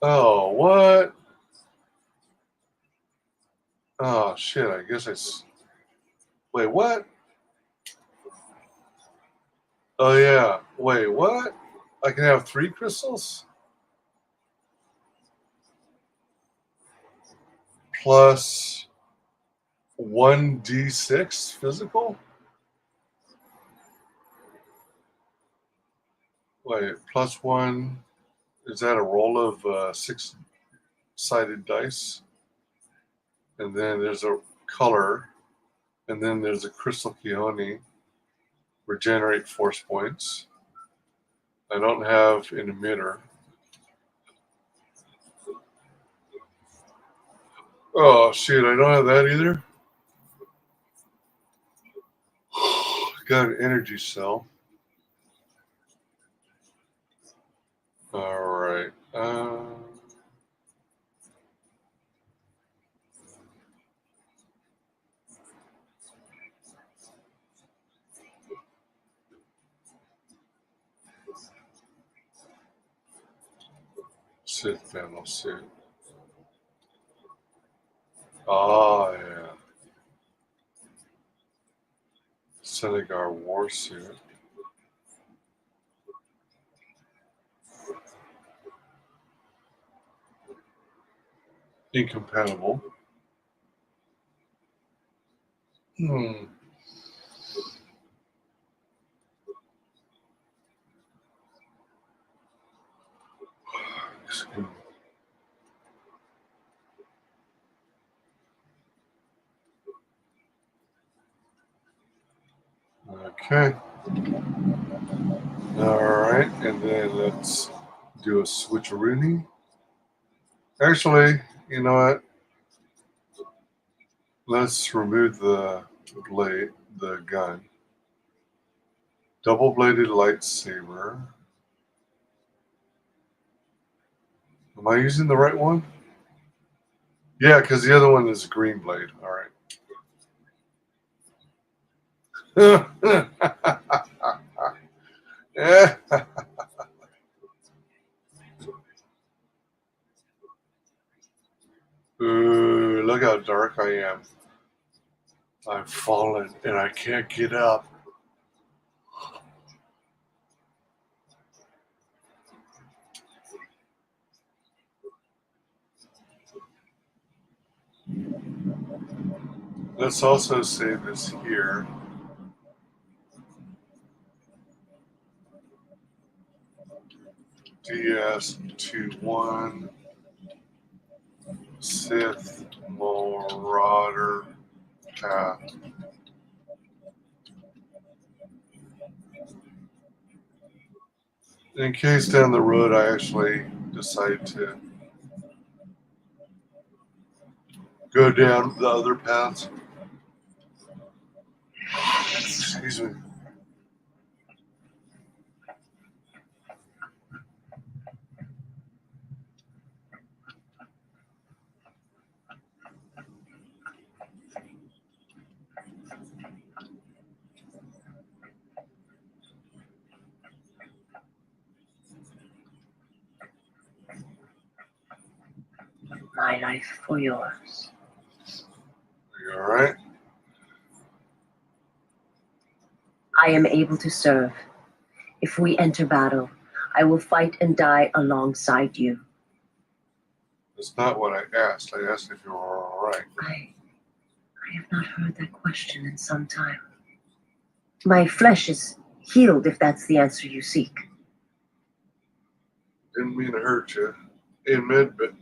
Oh, what? Oh, shit, I guess wait, what? Oh, yeah. Wait, what? I can have 3 crystals? Plus 1d6 physical? Wait, plus 1. Is that a roll of 6-sided dice? And then there's a color. And then there's a crystal Keone. Regenerate force points. I don't have an emitter. Oh, shit, I don't have that either. Got an energy cell. All right. Sit panel suit. Oh, yeah. Senegar war suit. Incompatible. Okay. All right, and then let's do a switcheroonie. Actually, you know what? Let's remove the blade, the gun. Double-bladed lightsaber. Am I using the right one? Yeah, because the other one is a green blade. All right. Yeah. Ooh, look how dark I am. I've fallen and I can't get up. Let's also save this here. DS21 Sith Marauder Path. In case down the road I actually decide to go down the other paths. Excuse me. My life for yours. You all right? I am able to serve. If we enter battle, I will fight and die alongside you. That's not what I asked. I asked if you were all right. I have not heard that question in some time. My flesh is healed, if that's the answer you seek. Didn't mean to hurt you. Admit, but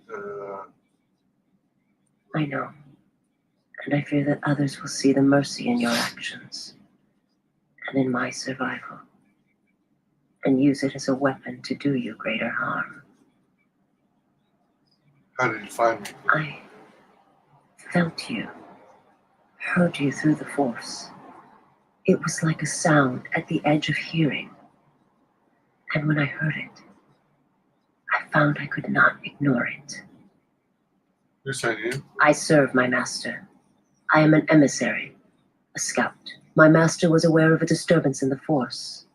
I know. And I fear that others will see the mercy in your actions and in my survival and use it as a weapon to do you greater harm. How did you find me? I felt you, heard you through the Force. It was like a sound at the edge of hearing. And when I heard it, I found I could not ignore it. Who sent you? I serve my master. I am an emissary, a scout. My master was aware of a disturbance in the Force,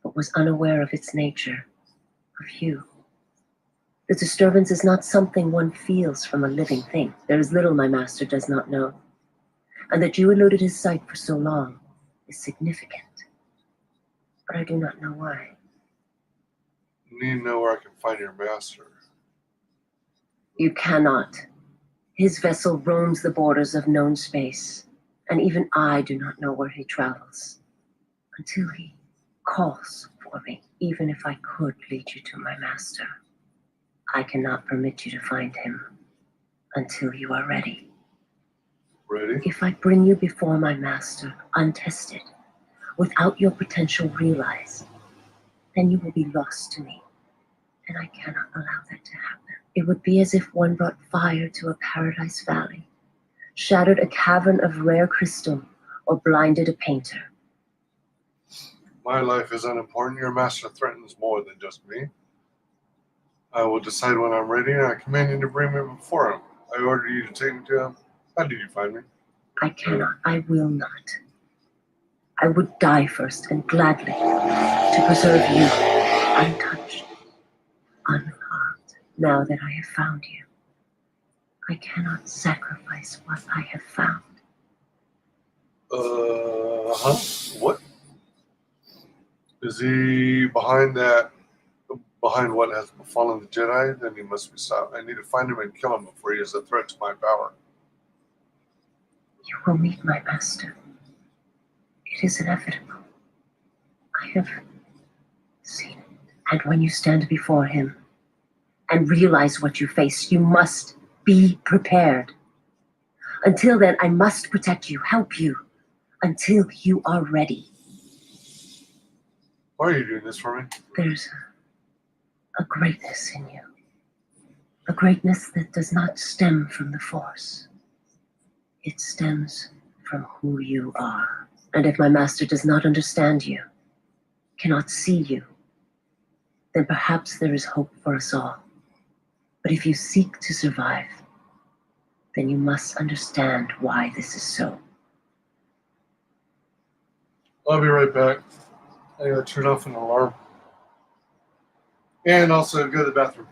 but was unaware of its nature, of you. The disturbance is not something one feels from a living thing. There is little my master does not know. And that you eluded his sight for so long is significant. But I do not know why. You need to know where I can find your master. You cannot. His vessel roams the borders of known space, and even I do not know where he travels. Until he calls for me, even if I could lead you to my master. I cannot permit you to find him until you are ready. Ready? If I bring you before my master, untested, without your potential realized, then you will be lost to me, and I cannot allow that to happen. It would be as if one brought fire to a paradise valley, shattered a cavern of rare crystal, or blinded a painter. My life is unimportant. Your master threatens more than just me. I will decide when I'm ready, and I command you to bring me before him. I order you to take me to him. How did you find me? I cannot, I will not. I would die first, and gladly, to preserve you, untouched, unharmed. Now that I have found you, I cannot sacrifice what I have found. What? Is he behind that? Behind what has befallen the Jedi? Then he must be stopped. I need to find him and kill him before he is a threat to my power. You will meet my master. It is inevitable. I have seen it. And when you stand before him and realize what you face, you must be prepared. Until then, I must protect you, help you, until you are ready. Why are you doing this for me? There's a greatness in you. A greatness that does not stem from the Force. It stems from who you are. And if my master does not understand you, cannot see you, then perhaps there is hope for us all. But if you seek to survive, then you must understand why this is so. I'll be right back. I gotta turn off an alarm. And also go to the bathroom.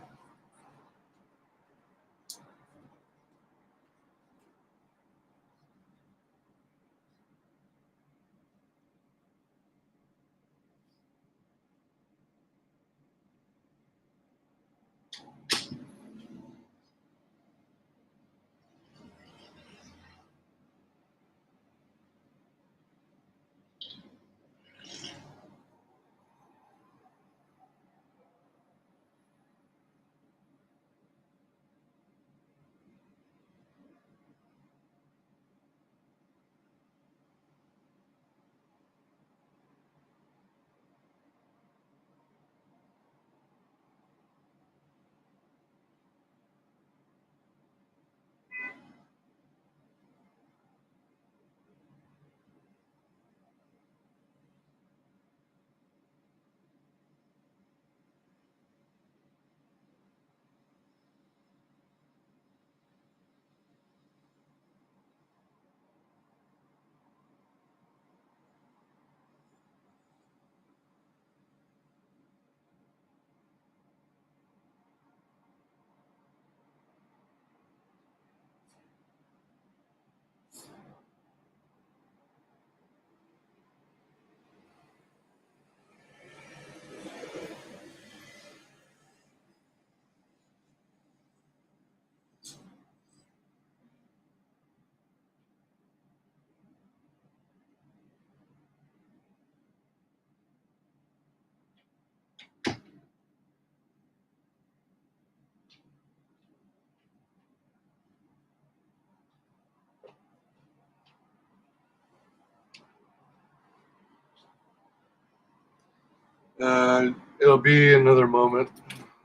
It'll be another moment.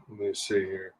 Let me see here.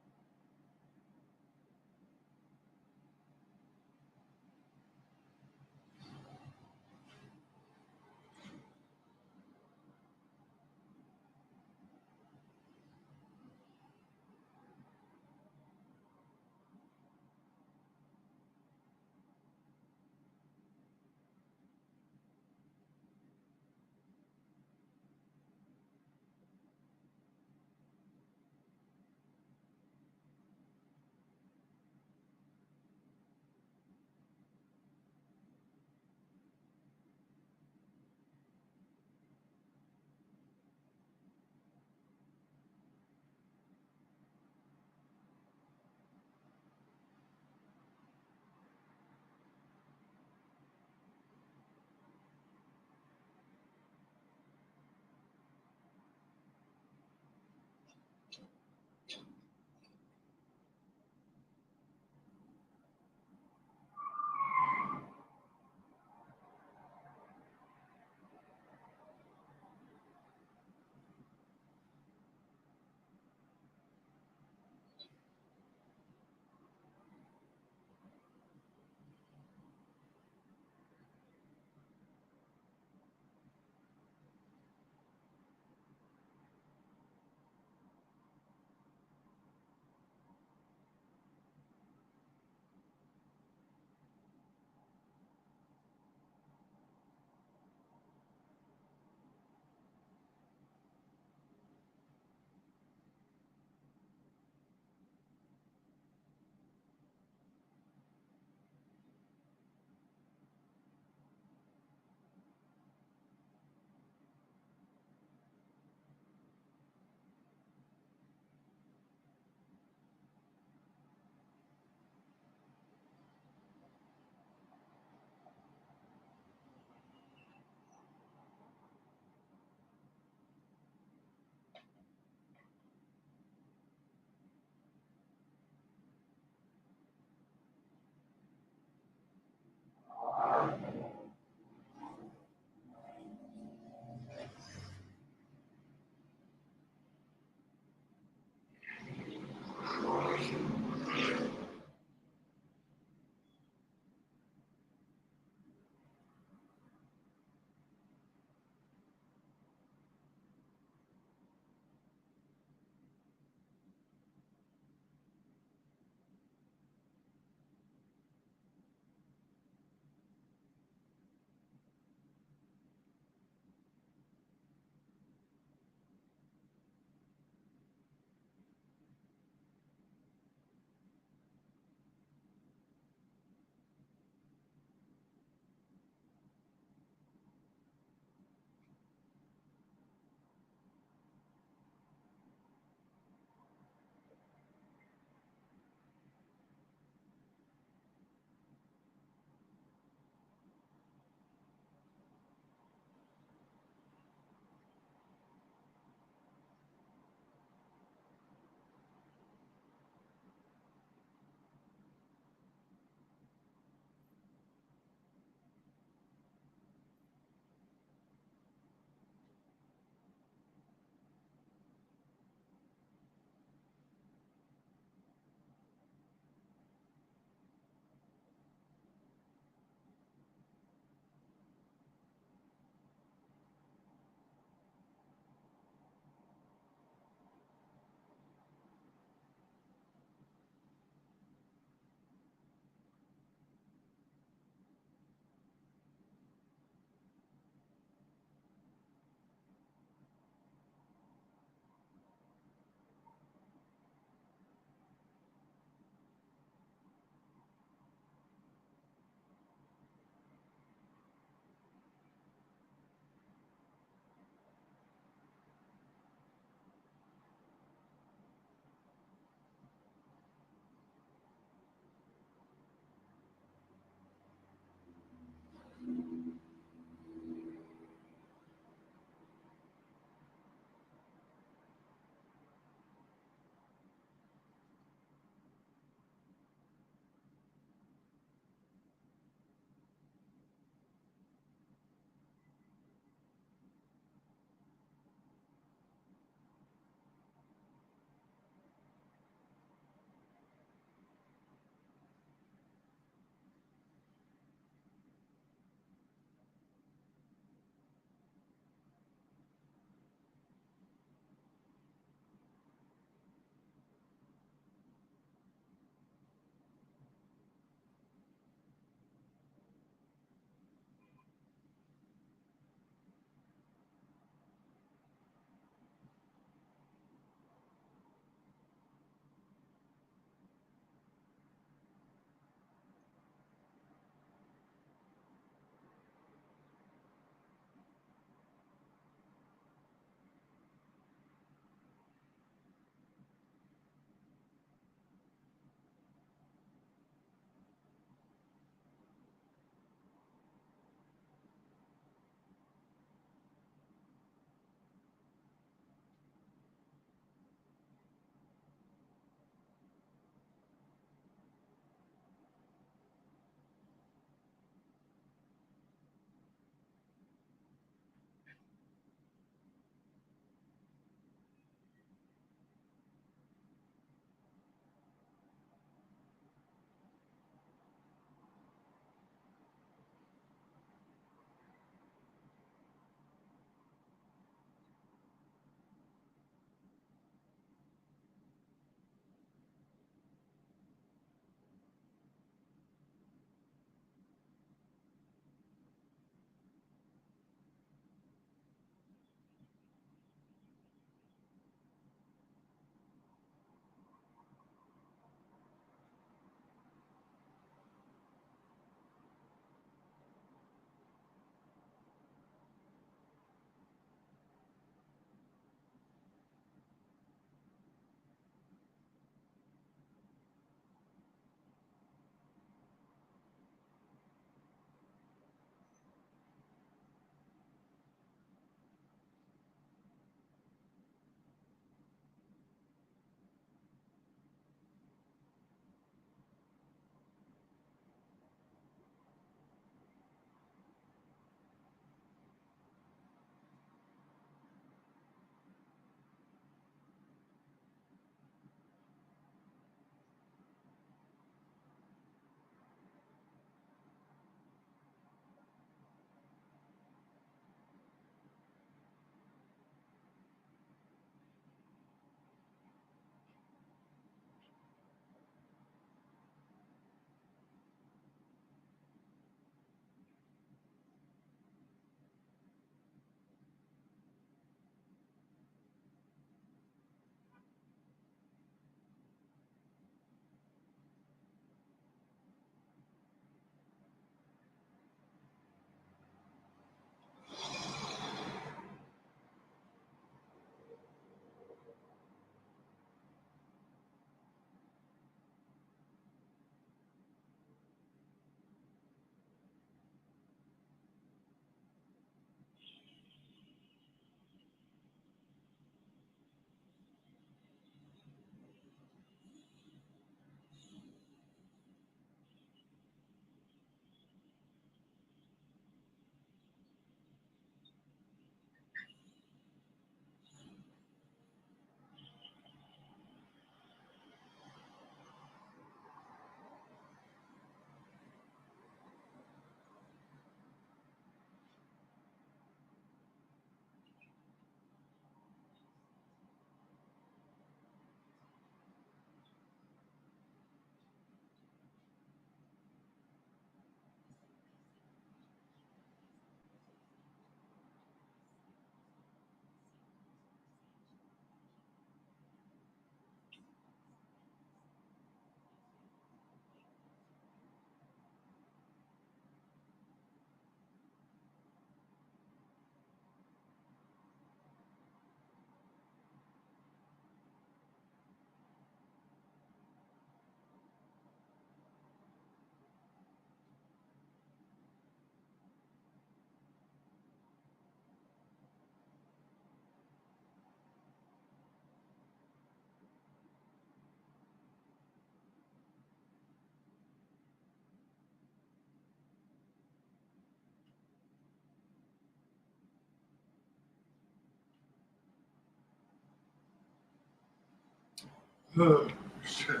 Oh, shit.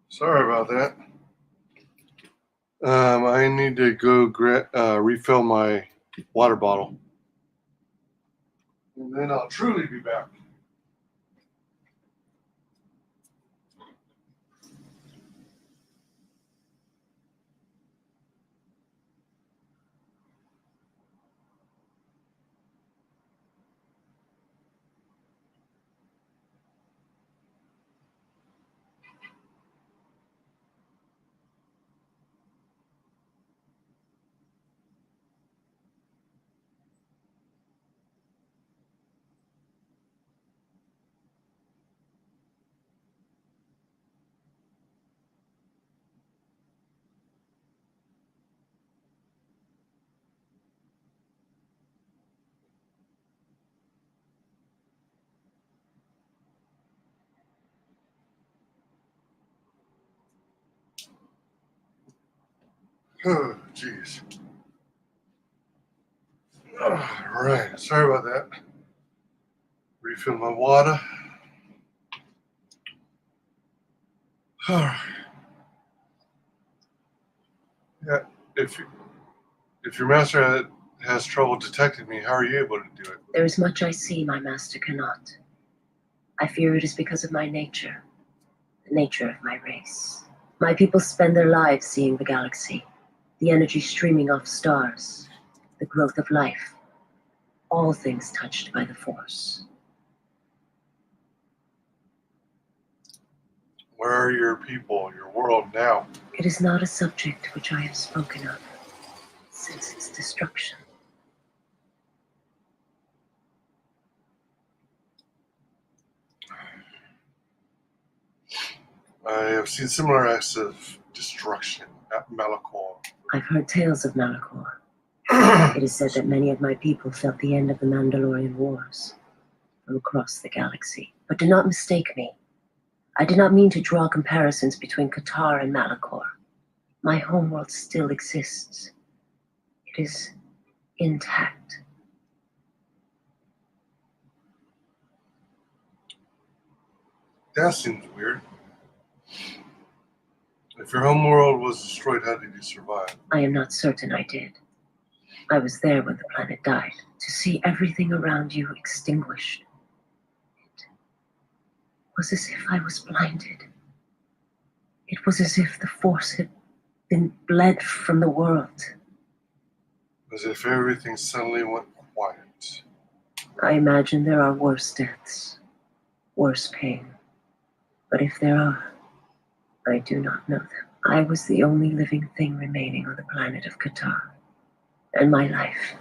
Sorry about that. I need to go refill my water bottle. And then I'll truly be back. Oh, jeez. All right. Sorry about that. Refill my water. Yeah. If your master has trouble detecting me, how are you able to do it? There is much I see my master cannot. I fear it is because of my nature, the nature of my race. My people spend their lives seeing the galaxy, the energy streaming off stars, the growth of life, all things touched by the Force. Where are your people, your world now? It is not a subject which I have spoken of since its destruction. I have seen similar acts of destruction at Malachor. I've heard tales of Malachor. It is said that many of my people felt the end of the Mandalorian Wars from across the galaxy. But do not mistake me. I did not mean to draw comparisons between KOTOR and Malachor. My homeworld still exists. It is intact. That seems weird. If your homeworld was destroyed, how did you survive? I am not certain I did. I was there when the planet died. To see everything around you extinguished. It was as if I was blinded. It was as if the Force had been bled from the world. As if everything suddenly went quiet. I imagine there are worse deaths, worse pain. But if there are, I do not know them. I was the only living thing remaining on the planet of KOTOR. And my life,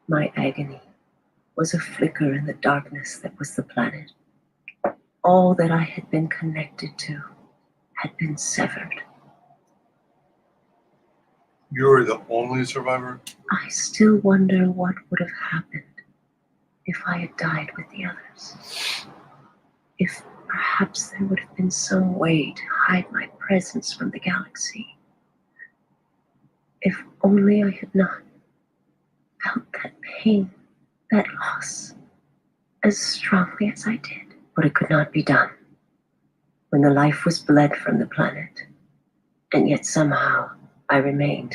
my agony, was a flicker in the darkness that was the planet. All that I had been connected to had been severed. You were the only survivor? I still wonder what would have happened if I had died with the others. If perhaps there would have been some way to hide my presence from the galaxy. If only I had not felt that pain, that loss, as strongly as I did. But it could not be done. When the life was bled from the planet, and yet somehow I remained.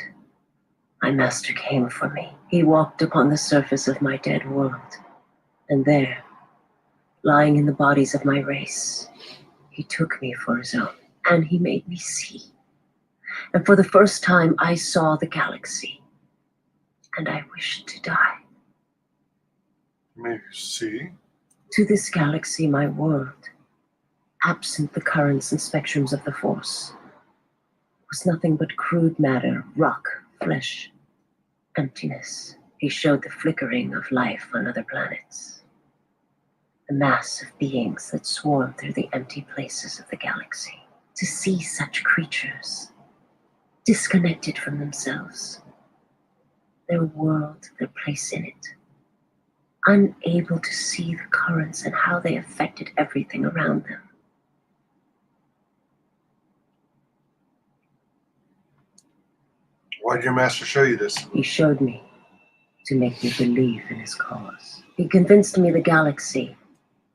My master came for me. He walked upon the surface of my dead world, and there, lying in the bodies of my race, he took me for his own, and he made me see. And for the first time, I saw the galaxy, and I wished to die. Made you see? To this galaxy, my world, absent the currents and spectrums of the Force, was nothing but crude matter, rock, flesh, emptiness. He showed the flickering of life on other planets, the mass of beings that swarm through the empty places of the galaxy. To see such creatures, disconnected from themselves, their world, their place in it, unable to see the currents and how they affected everything around them. Why did your master show you this? He showed me to make me believe in his cause. He convinced me the galaxy,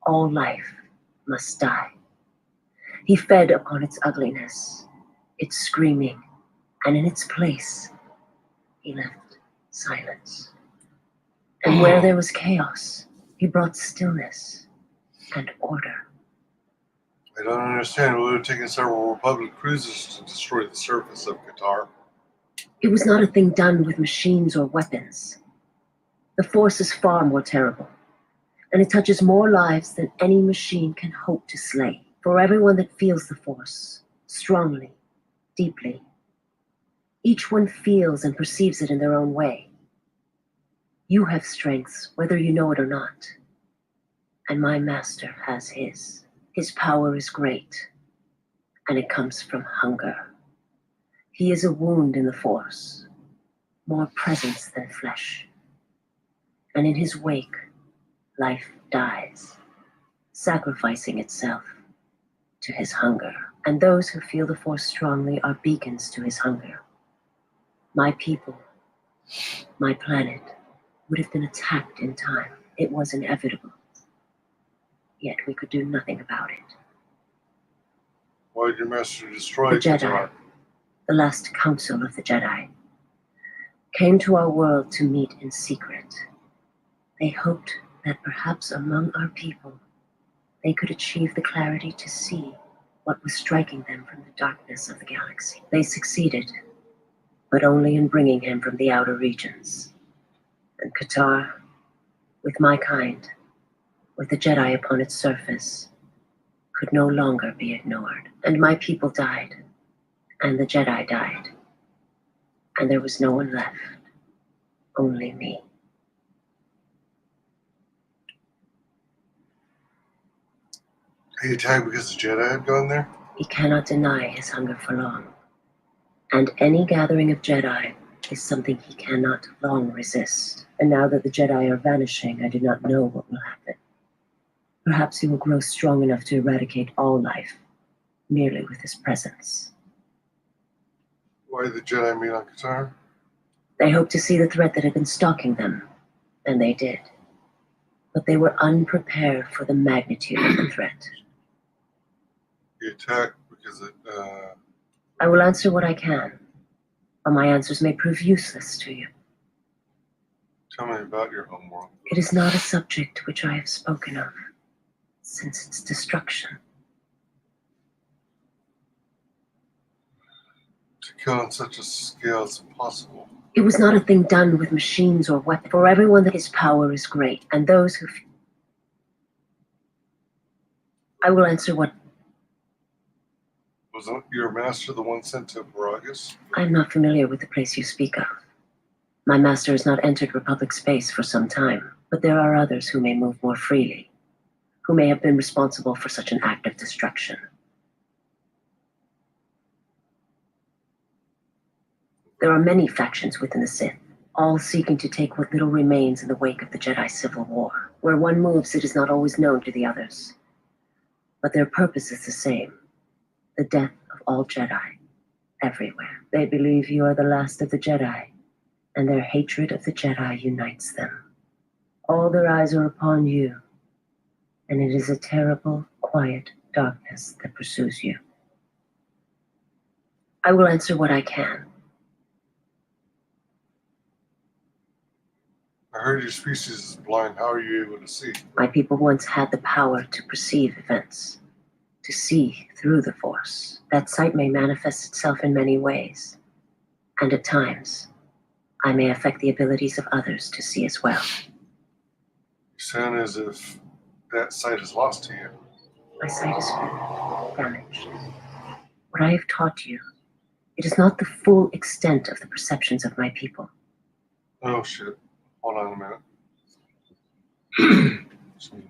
all life, must die. He fed upon its ugliness, its screaming, and in its place, he left silence. And where there was chaos, he brought stillness and order. I don't understand. It would have taken several Republic cruises to destroy the surface of KOTOR. It was not a thing done with machines or weapons. The Force is far more terrible, and it touches more lives than any machine can hope to slay. For everyone that feels the Force, strongly, deeply, each one feels and perceives it in their own way. You have strengths, whether you know it or not, and my master has his. His power is great, and it comes from hunger. He is a wound in the Force, more presence than flesh. And in his wake, life dies, sacrificing itself to his hunger. And those who feel the Force strongly are beacons to his hunger. My people, my planet, would have been attacked in time. It was inevitable. Yet we could do nothing about it. Why did your master destroy The Jedi, KOTOR? the last council of the Jedi, came to our world to meet in secret. They hoped that perhaps among our people, they could achieve the clarity to see what was striking them from the darkness of the galaxy. They succeeded, but only in bringing him from the outer regions. And KOTOR, with my kind, with the Jedi upon its surface, could no longer be ignored. And my people died, and the Jedi died, and there was no one left, only me. He attacked because the Jedi had gone there? He cannot deny his hunger for long, and any gathering of Jedi is something he cannot long resist. And now that the Jedi are vanishing, I do not know what will happen. Perhaps he will grow strong enough to eradicate all life, merely with his presence. Why did the Jedi meet on KOTOR? They hoped to see the threat that had been stalking them, and they did. But they were unprepared for the magnitude of the threat. He attacked because it, I will answer what I can, but my answers may prove useless to you. Tell me about your homeworld. It is not a subject which I have spoken of since its destruction. To kill on such a scale is impossible. It was not a thing done with machines or weapons. For everyone that his power is great, and those who... I will answer what... Was your master the one sent to Varagus? I am not familiar with the place you speak of. My master has not entered Republic space for some time, but there are others who may move more freely, who may have been responsible for such an act of destruction. There are many factions within the Sith, all seeking to take what little remains in the wake of the Jedi Civil War. Where one moves, it is not always known to the others. But their purpose is the same, the death of all Jedi, everywhere. They believe you are the last of the Jedi, and their hatred of the Jedi unites them. All their eyes are upon you, and it is a terrible, quiet darkness that pursues you. I will answer what I can. I heard your species is blind. How are you able to see? My people once had the power to perceive events, to see through the Force. That sight may manifest itself in many ways, and at times, I may affect the abilities of others to see as well. You sound as if that sight is lost to you. My sight is damaged. What I have taught you, it is not the full extent of the perceptions of my people. Oh shit. Hold on a minute. Excuse me.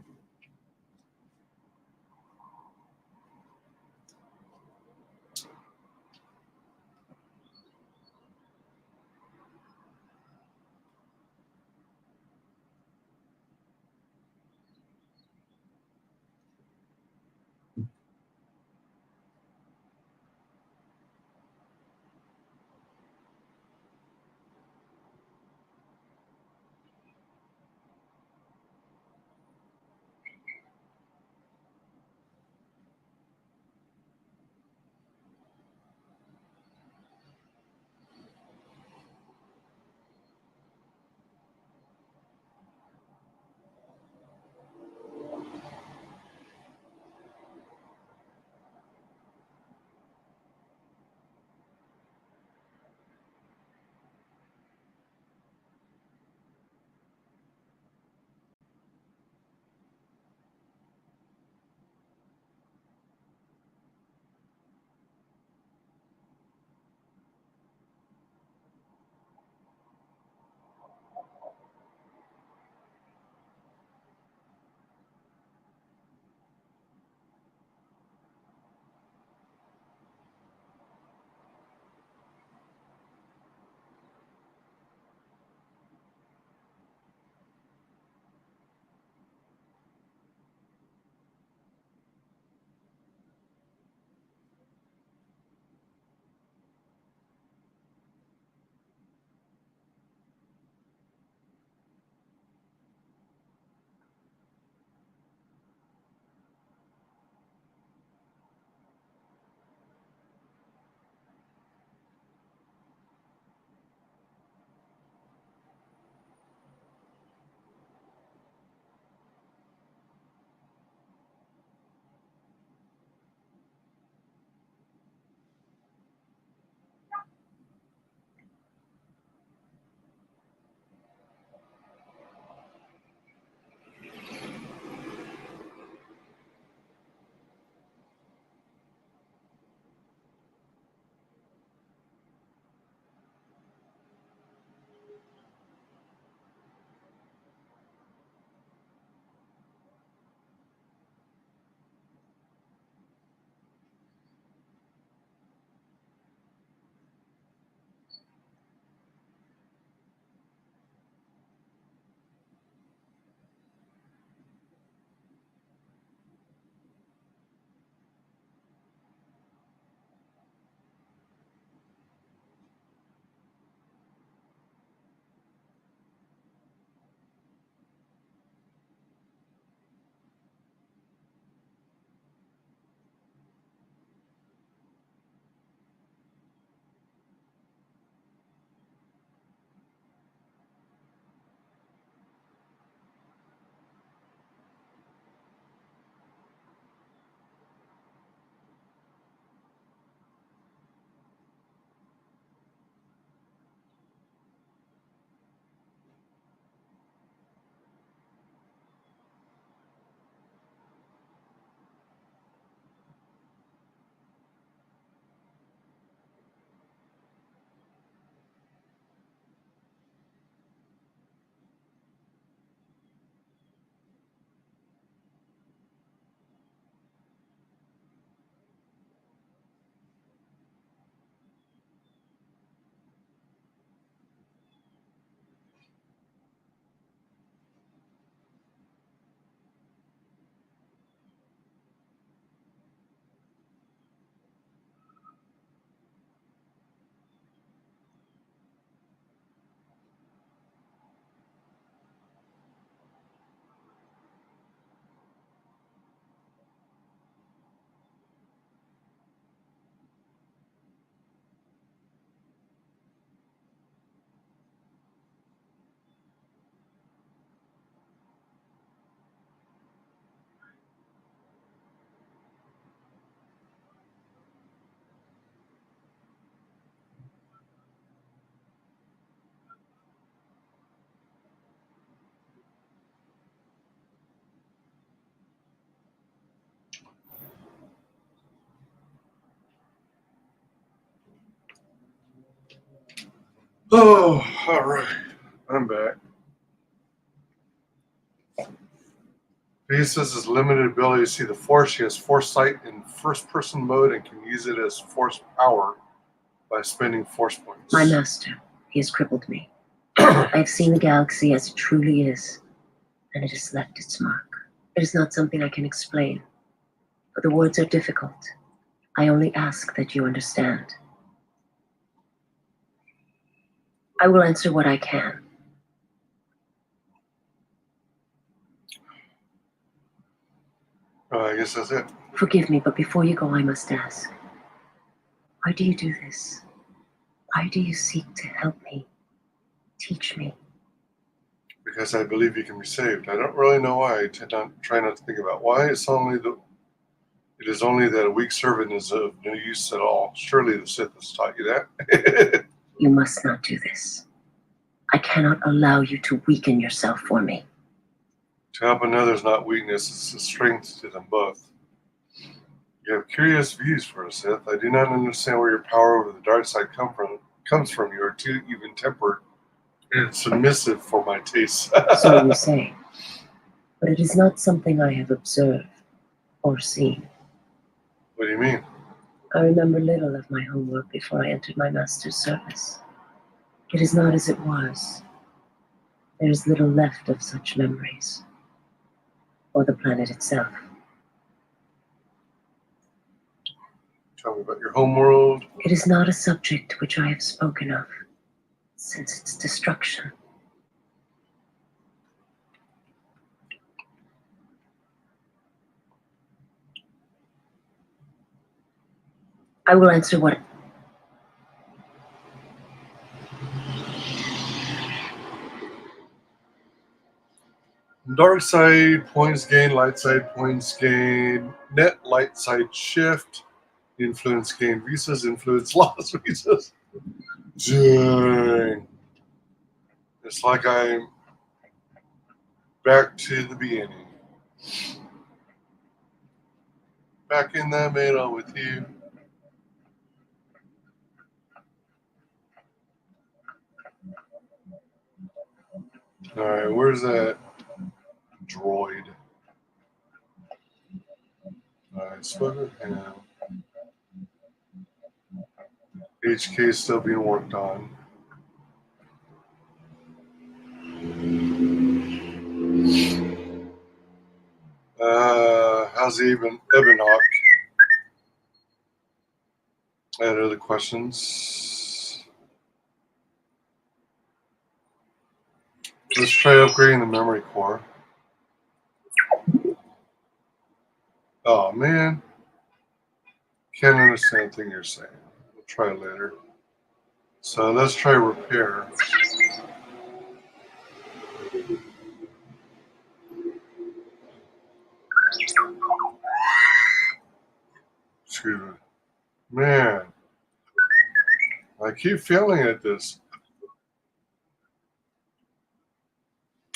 Oh, all right. I'm back. He says his limited ability to see the Force. She has foresight in first-person mode and can use it as Force power by spending Force points. My master, he has crippled me. I have seen the galaxy as it truly is, and it has left its mark. It is not something I can explain, but the words are difficult. I only ask that you understand. I will answer what I can. I guess that's it. Forgive me, but before you go, I must ask. Why do you do this? Why do you seek to help me? Teach me? Because I believe you can be saved. I don't really know why. I try not to think about why. It is only that a weak servant is of no use at all. Surely the Sith has taught you that. You must not do this. I cannot allow you to weaken yourself for me. To help another is not weakness, it's a strength to them both. You have curious views for a Sith. I do not understand where your power over the dark side comes from. You are too even-tempered and submissive for my taste. So you say. But it is not something I have observed or seen. What do you mean? I remember little of my homework before I entered my master's service. It is not as it was. There is little left of such memories. Or the planet itself. Tell me about your homeworld. It is not a subject which I have spoken of since its destruction. I will answer what... Dark side points gain, light side points gain, net light side shift, influence gain visas, influence loss visas. Dang. It's like I'm back to the beginning. Back in that middle with you. Alright, where's that droid? Alright, spoke with him. HK is still being worked on. How's Ebonhawk? I had other questions. Let's try upgrading the memory core. Oh man, can't understand a thing you're saying. We'll try it later. So let's try repair. Excuse me. Man, I keep failing at this.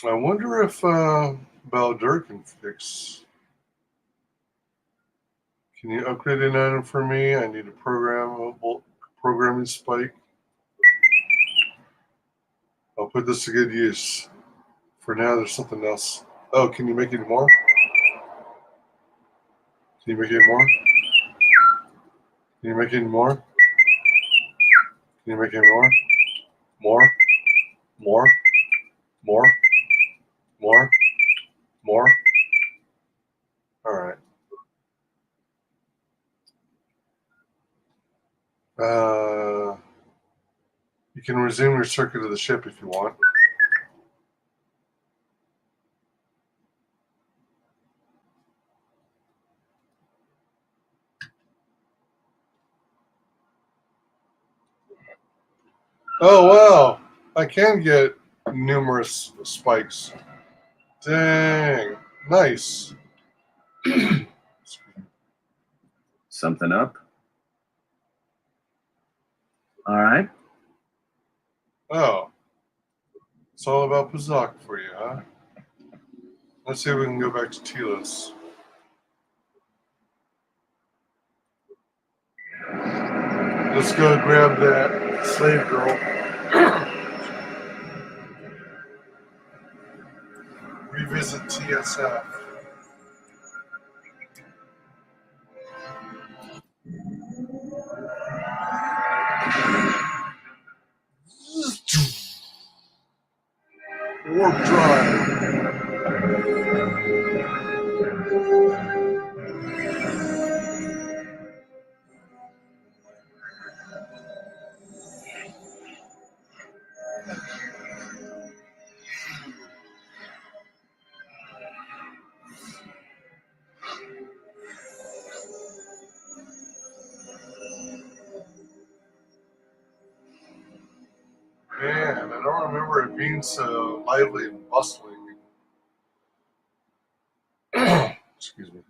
I wonder if Baldur can fix. Can you upgrade an item for me? I need a programming spike. I'll put this to good use. For now, there's something else. Oh, can you make any more? Can you make any more? Can you make any more? Can you make any more? More? More? More? More? More? Alright. You can resume your circuit of the ship if you want. Oh, wow. I can get numerous spikes. Dang. Nice. Something up? All right. Oh. It's all about Pazak for you, huh? Let's see if we can go back to Telos. Let's go grab that slave girl. Revisit TSF. Warp drive. Man, I don't remember it being so lively and bustling. Excuse me.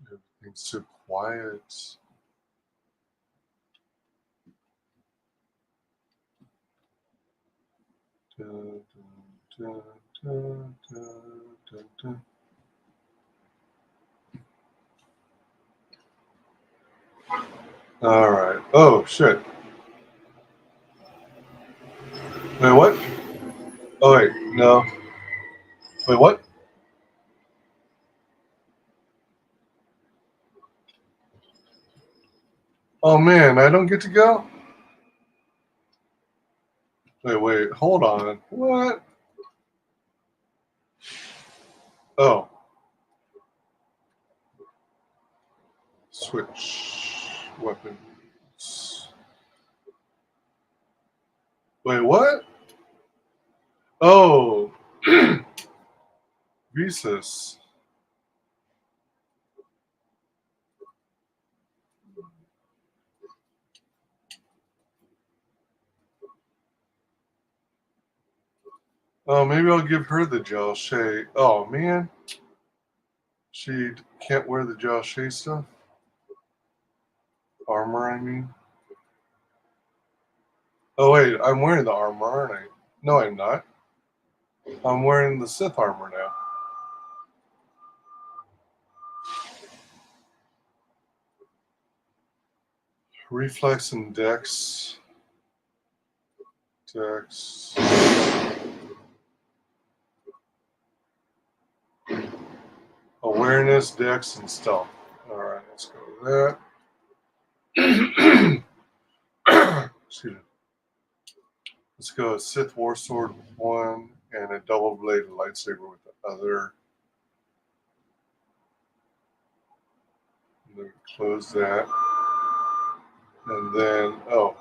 Everything's so quiet. Dun, dun, dun, dun, dun, dun. All right. Oh, shit. Wait, what? Oh, wait. No. Wait, what? Oh, man. I don't get to go? Wait. Hold on. What? Oh. Switch weapons. Wait, what? Oh. Visas. Oh, maybe I'll give her the gel shade. Oh, man. She can't wear the gel shade stuff? Armor, I mean. Oh, wait. I'm wearing the armor, aren't I? No, I'm not. I'm wearing the Sith armor now. Reflex and Dex. Dex. Awareness, Dex, and Stealth. Alright, let's go with that. Excuse me. Let's go with Sith War Sword with one and a double bladed lightsaber with the other. And then close that. And then, oh.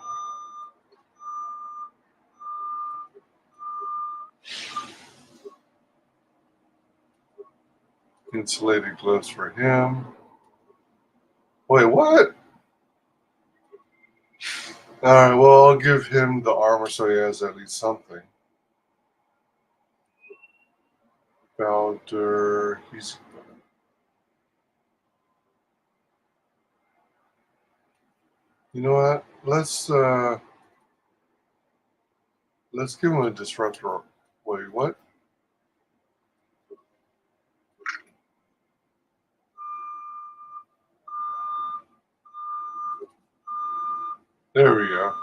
Insulated gloves for him. Wait, what? Alright, well, I'll give him the armor so he has at least something. Baldur, he's... You know what? Let's give him a disruptor. Wait, what? There we go.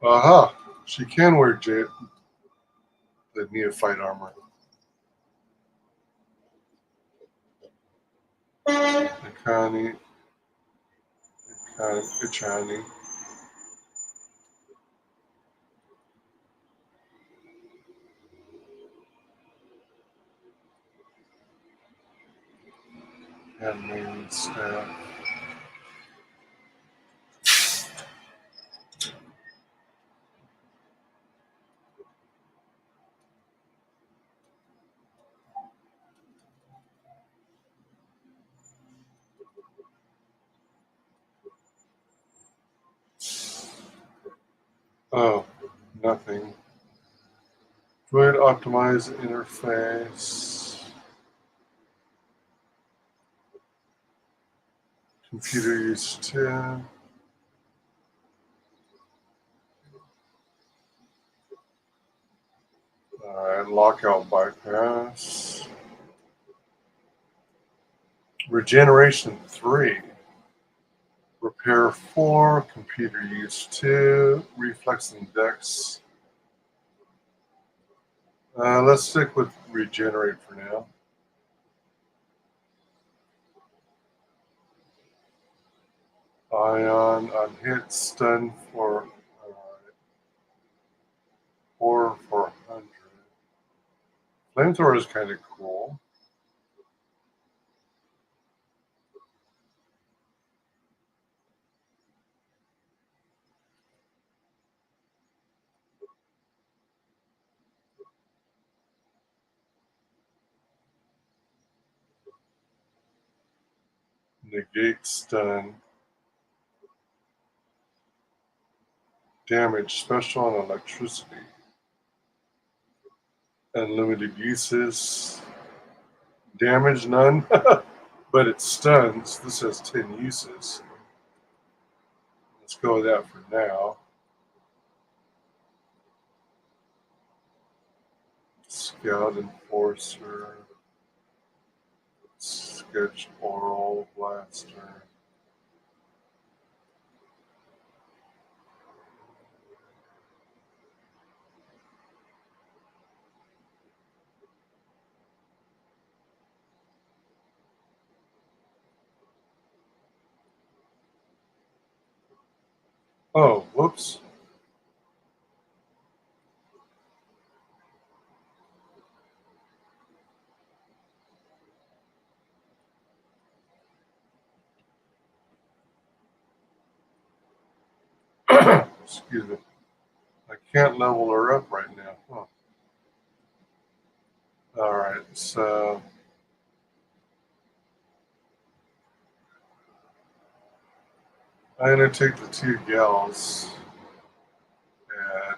Aha! She can wear the neophyte armor. Akani. Ichani. Handmaiden staff. Oh, nothing. Droid optimize interface. Computer use 10. Alright, lockout bypass. Regeneration 3. Repair 4. Computer use 2. Reflex index. Let's stick with regenerate for now. Ion on hit, stun for 4,400. Flamethrower is kind of cool. Negate stun. Damage special on electricity. Unlimited uses. Damage none, but it stuns. This has 10 uses. Let's go with that for now. Scout Enforcer. Sketch Oral Blaster. Oh, whoops. Excuse me. I can't level her up right now. Huh. Alright, so I'm going to take the 2 gals and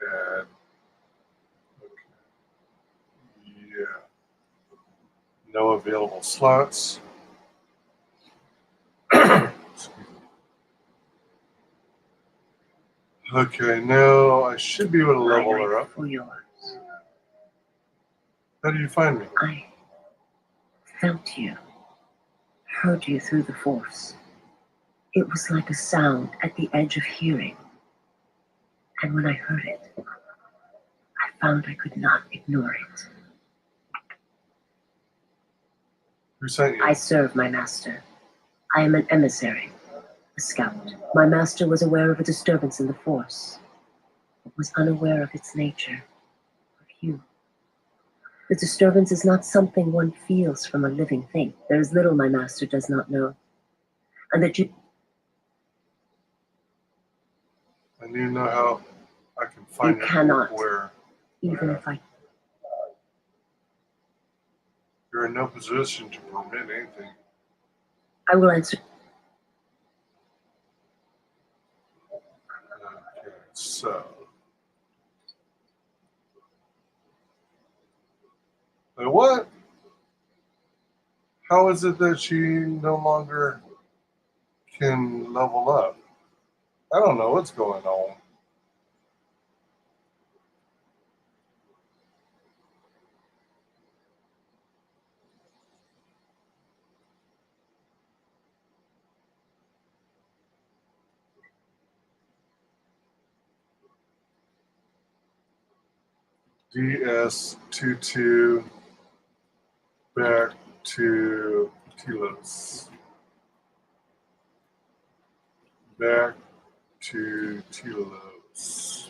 okay. Yeah. No available slots. Okay, now I should be able to level her up. For yours. How did you find me? I felt you, heard you through the force. It was like a sound at the edge of hearing. And when I heard it, I found I could not ignore it. Who sent you? I serve my master. I am an emissary, a scout. My master was aware of a disturbance in the force, but was unaware of its nature, of you. The disturbance is not something one feels from a living thing. There is little my master does not know. And that you... I need to know how I can find You cannot. where. Even if I... You're in no position to permit anything. I will answer. Okay, so. Wait, what? How is it that she no longer can level up? I don't know what's going on. DS22 back to Telos. Back to Telos.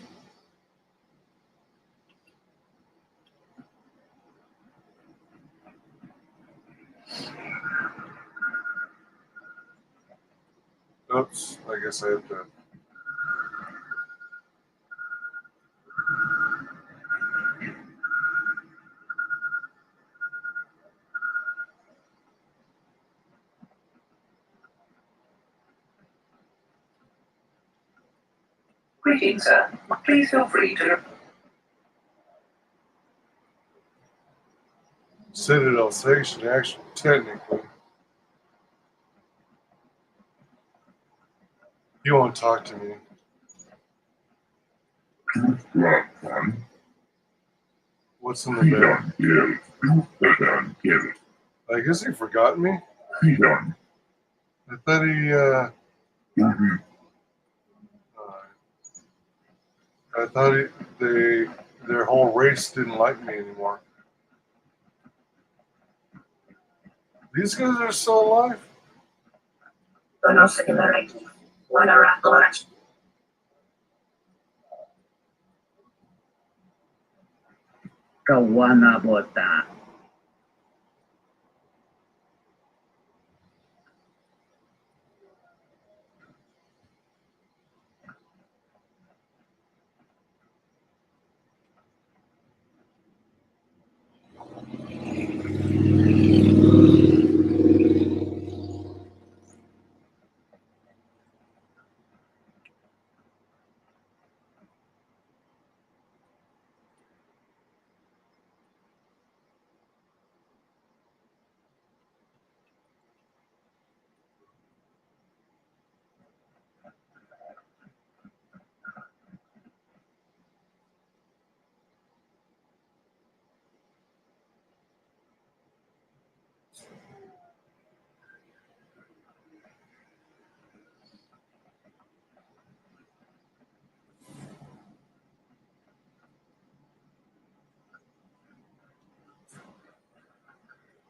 Oops, I guess I have to. Greetings, sir. Please feel free to... Citadel Station, actually, technically. You won't talk to me. What's in the bag? I guess he forgot me. I thought he, I thought their whole race didn't like me anymore. These guys are still alive? Kawana bota.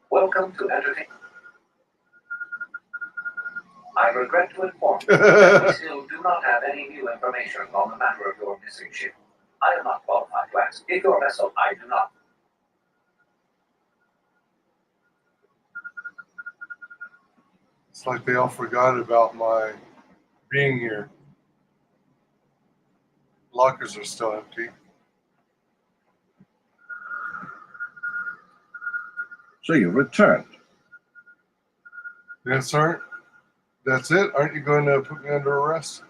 Welcome to entertainment. I regret to inform you that we still do not have any new information on the matter of your missing ship. I am not qualified to ask if your vessel. I do not. It's like they all forgot about my being here. Lockers are still empty. So you returned. Yes, sir. That's it? Aren't you going to put me under arrest?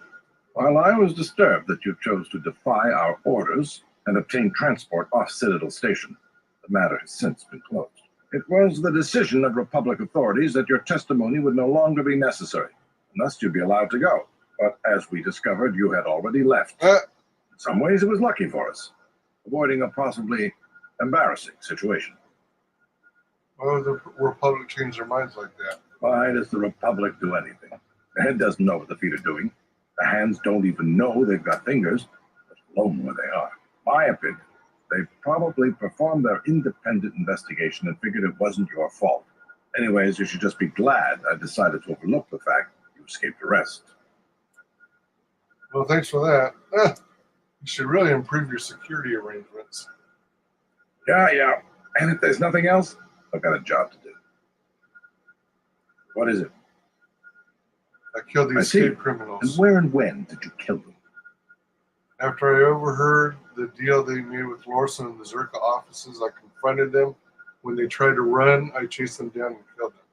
While I was disturbed that you chose to defy our orders and obtain transport off Citadel Station, the matter has since been closed. It was the decision of Republic authorities that your testimony would no longer be necessary, and thus you'd be allowed to go. But as we discovered, you had already left. In some ways, it was lucky for us, avoiding a possibly embarrassing situation. Why would the Republic change their minds like that? Why does the Republic do anything? The head doesn't know what the feet are doing. The hands don't even know they've got fingers, let alone where they are. My opinion, they probably performed their independent investigation and figured it wasn't your fault. Anyways, you should just be glad I decided to overlook the fact you escaped arrest. Well, thanks for that. You should really improve your security arrangements. Yeah. And if there's nothing else, I've got a job to do. What is it? I killed the escaped criminals. And where and when did you kill them? After I overheard the deal they made with Lawson and the Zerka offices, I confronted them. When they tried to run, I chased them down and killed them.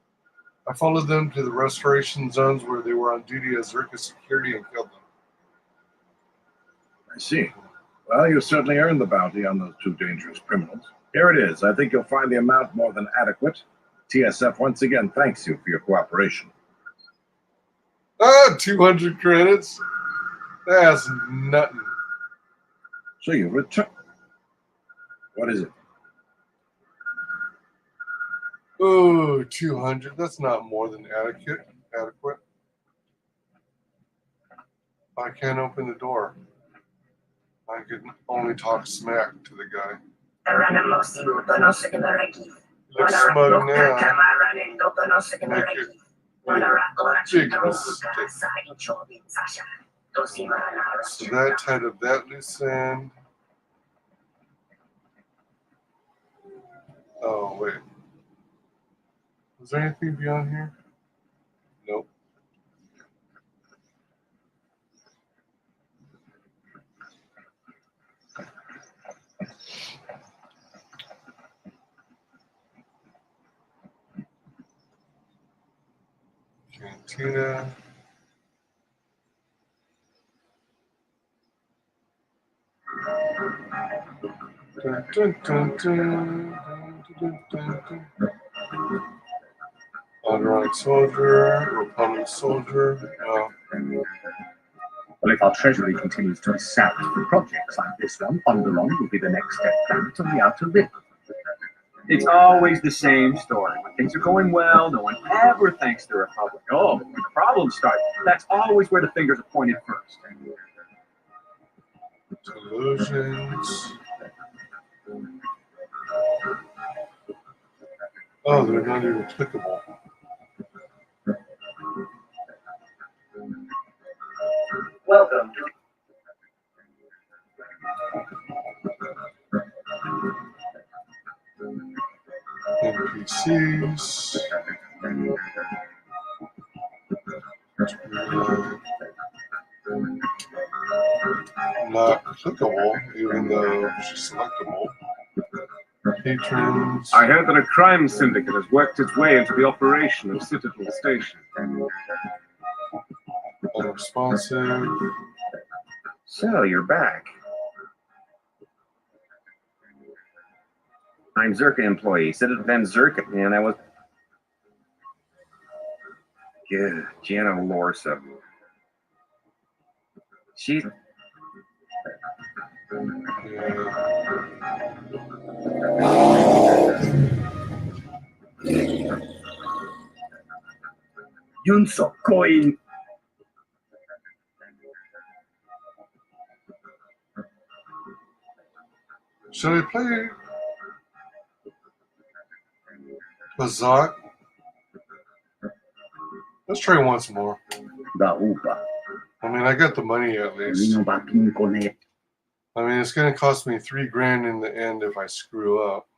I followed them to the restoration zones where they were on duty as Zerka security and killed them. I see. Well, you certainly earned the bounty on those two dangerous criminals. Here it is. I think you'll find the amount more than adequate. TSF once again thanks you for your cooperation. 200 credits? That's nothing. So you return. What is it? Oh, 200. That's not more than adequate. I can't open the door. I can only talk smack to the guy. He looks smug now. Make it big mistake. So that tied up that loose end. Oh, wait. Was there anything beyond here? Nope. Cantina. Dun, dun, dun, dun, dun, dun, dun. Ironic soldier, Republic soldier. Well, if our treasury continues to be sapped for projects like this one, Onderon will be the next step planet on the outer rim. It's always the same story. When things are going well, no one ever thanks the Republic. Oh, but when the problems start, that's always where the fingers are pointed first. Delusions. Oh, they're not even clickable. Welcome to NPCs. Not clickable, even though she's selectable. Patrons. I heard that a crime syndicate has worked its way into the operation of Citadel Station. Unresponsive. So, you're back. I'm Zerka employee. Citadel Van Zerka, man. That was... Yeah, Jana Lorsa. She's... Yunso coin. Should I play Bazak? Let's try once more. I mean, I got the money at least. I mean, it's going to cost me $3,000 in the end if I screw up.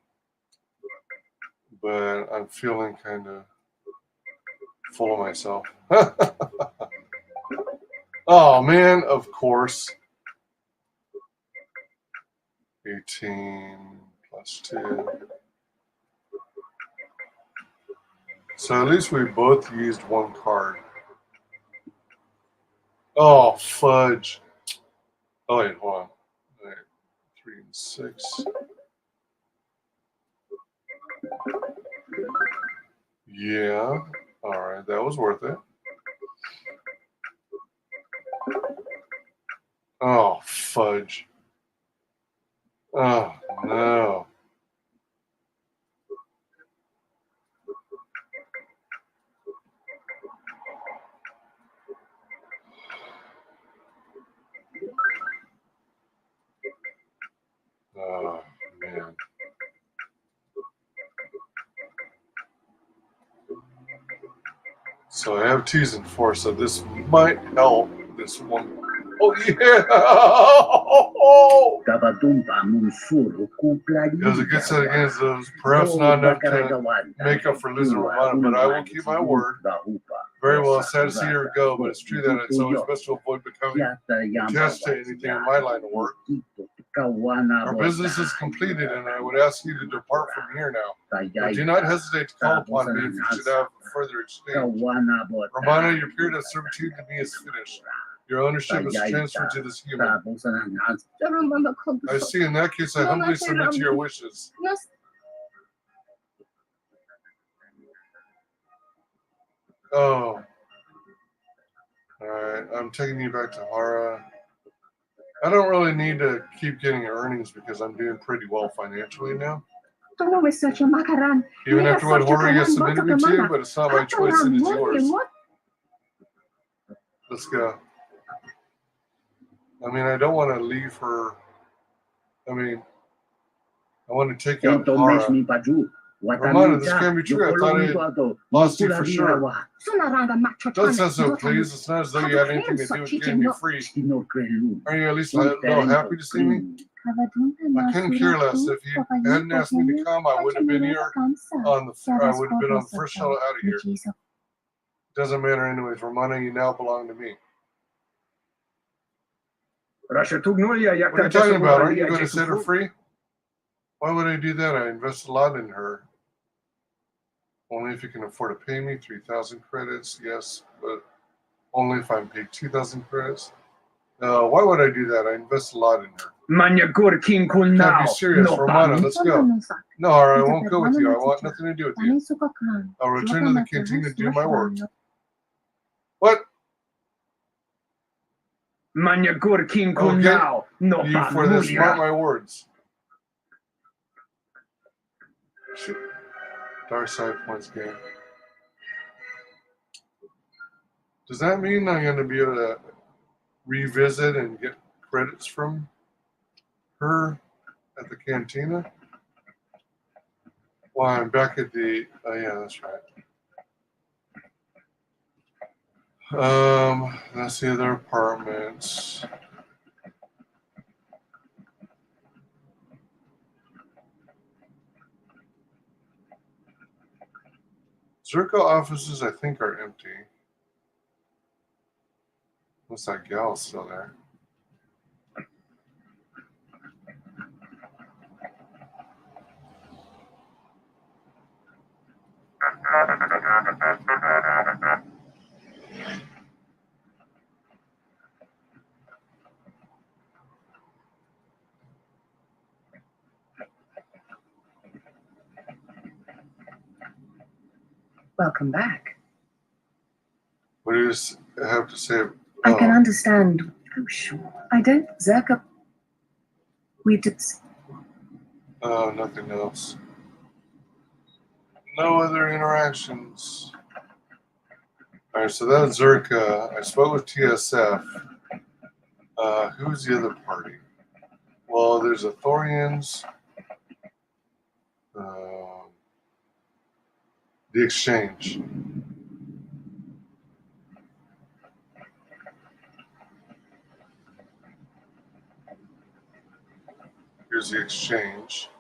But I'm feeling kind of full of myself. Oh, man, of course. 18 plus 2. So at least we both used one card. Oh, fudge. Oh, wait, hold on. Wait, 3 and 6. Yeah. All right, that was worth it. Oh, fudge. Oh, no. Oh, man. So I have 2s and 4s, so this might help this one. Oh, yeah! It was a good set against those. Perhaps not enough to make up for losing Romana, but I will keep my word. Very well, sad to see her go, but it's true that it's always best to avoid becoming attached to anything in my line of work. Our business is completed, and I would ask you to depart from here now. But do not hesitate to call upon me if you should have further exchange. Romana, your period of servitude to me is finished. Your ownership is transferred to this human. I see. In that case, I humbly submit to your wishes. Oh. Alright, I'm taking you back to Hara. I don't really need to keep getting earnings because I'm doing pretty well financially now. Even after what Hora has submitted me to, but it's not my choice, it is yours. Let's go. I mean, I don't want to leave her. I mean, I want to take out Hara. Romana, this can't be true. I thought I lost you for sure. Don't say so, please. It's not as though you had anything to do with getting me free. Are you at least a little happy to see me? I couldn't care less. If you hadn't asked me to come, I would have been here on the. I would have been on the first shuttle out of here. Doesn't matter anyways, Romana. You now belong to me. What are you talking about? Aren't you going to set her free? Why would I do that? I invest a lot in her. Only if you can afford to pay me 3,000 credits, yes, but only if I'm paid 2,000 credits. Why would I do that? I invest a lot in her. Can't be serious, Romana. Let's go. No, I won't go with you. I want nothing to do with you. I'll return to the canteen to do my work. What? Manyagurkin Okay. kunao, no You for this, mark pamulia. my words. Shit. Dark Side Points game. Does that mean I'm going to be able to revisit and get credits from her at the cantina? Well, I'm back at the. Oh, yeah, that's right. That's the other apartments. Zerko offices, I think, are empty. Unless that gal's still there. Welcome back. What do you have to say? I can understand. Oh, sure. I don't. Zerka. We did. Oh, nothing else. No other interactions. Alright, so that's Zerka. I spoke with TSF. Who's the other party? Well, there's Athorians. The Exchange. Here's the Exchange.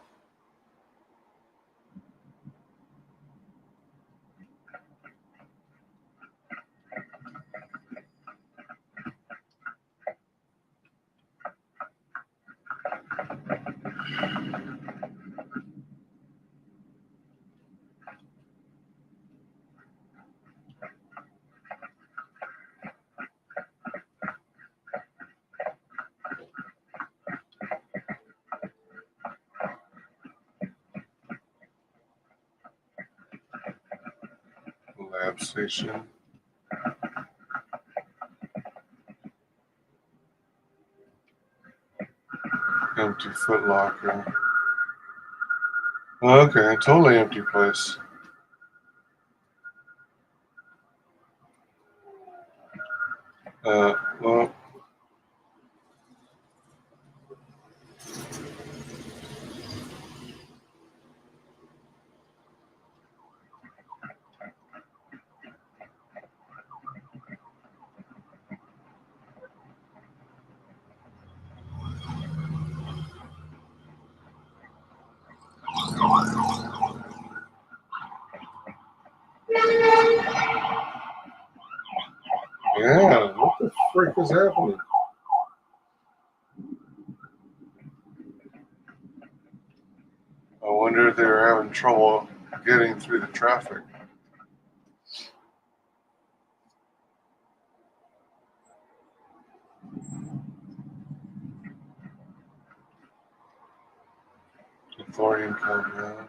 Lab station. Empty Foot Locker. Okay, totally empty place. Well. Yeah, what the frick is happening? I wonder if they're having trouble getting through the traffic. Thorium compound.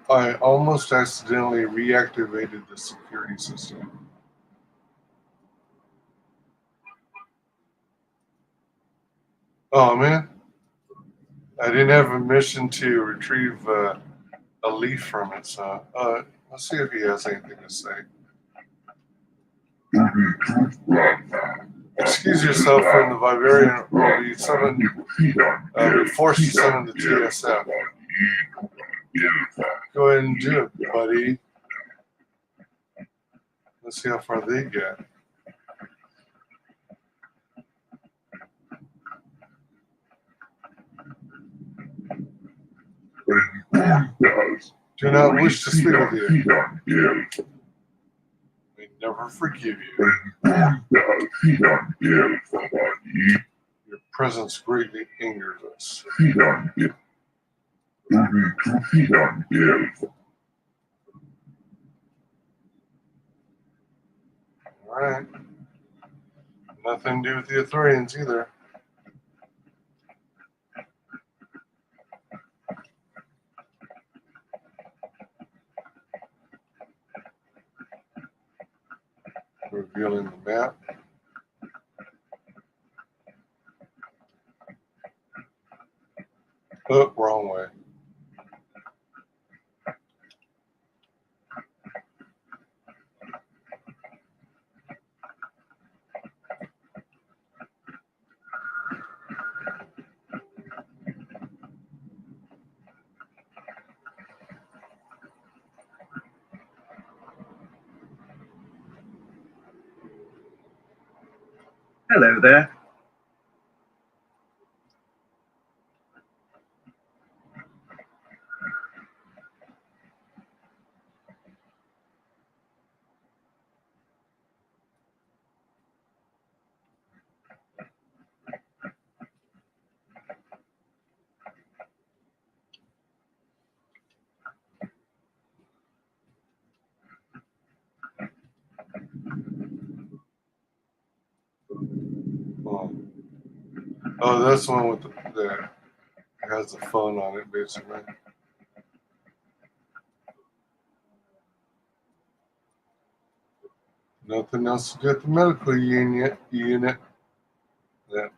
I almost accidentally reactivated the security system. Oh man, I didn't have a mission to retrieve a leaf from it, so let's see if he has anything to say. Excuse yourself from the Vivarian will be summoned, forced to summon the TSF. Go ahead and do it, buddy. Let's see how far they get. Do not wish to speak with you. We never forgive you. Your presence greatly angers us. Alright. Nothing to do with the Arthurians either. Revealing the map. Oh, wrong way. Hello there. Oh, that's the one with the has the phone on it, basically. Nothing else to do at the medical unit. That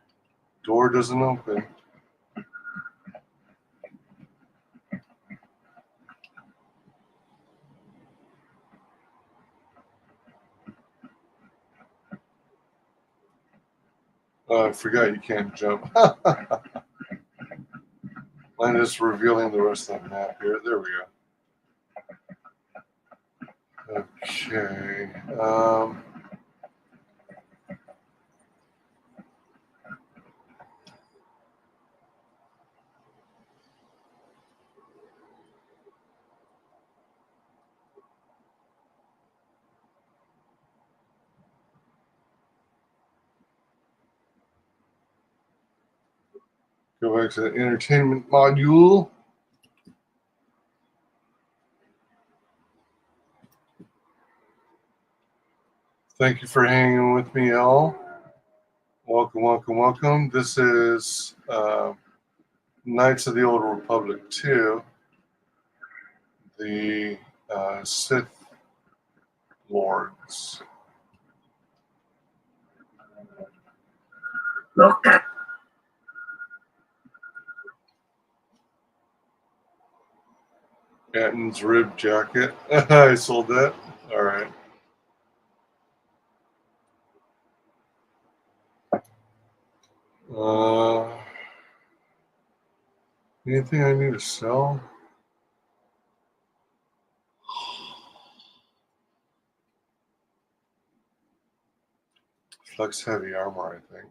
door doesn't open. Oh, I forgot you can't jump. I'm just revealing the rest of the map here. There we go. Okay. Go back to the entertainment module. Thank you for hanging with me, all. Welcome, welcome, welcome. This is Knights of the Old Republic 2, the Sith Lords. Look at Atton's rib jacket. I sold that. All right. Anything I need to sell? Flex heavy armor, I think.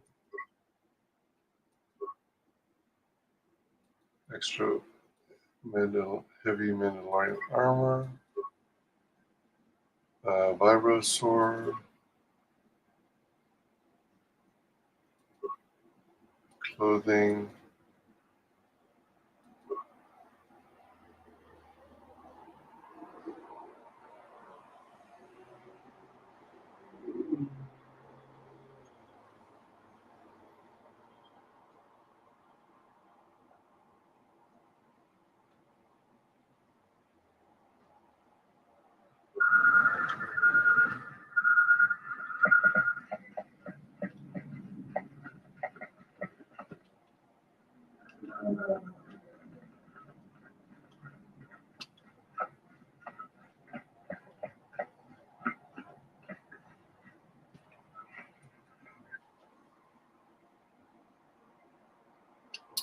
Extra heavy Mandalorian armor. Vibro sword. Clothing.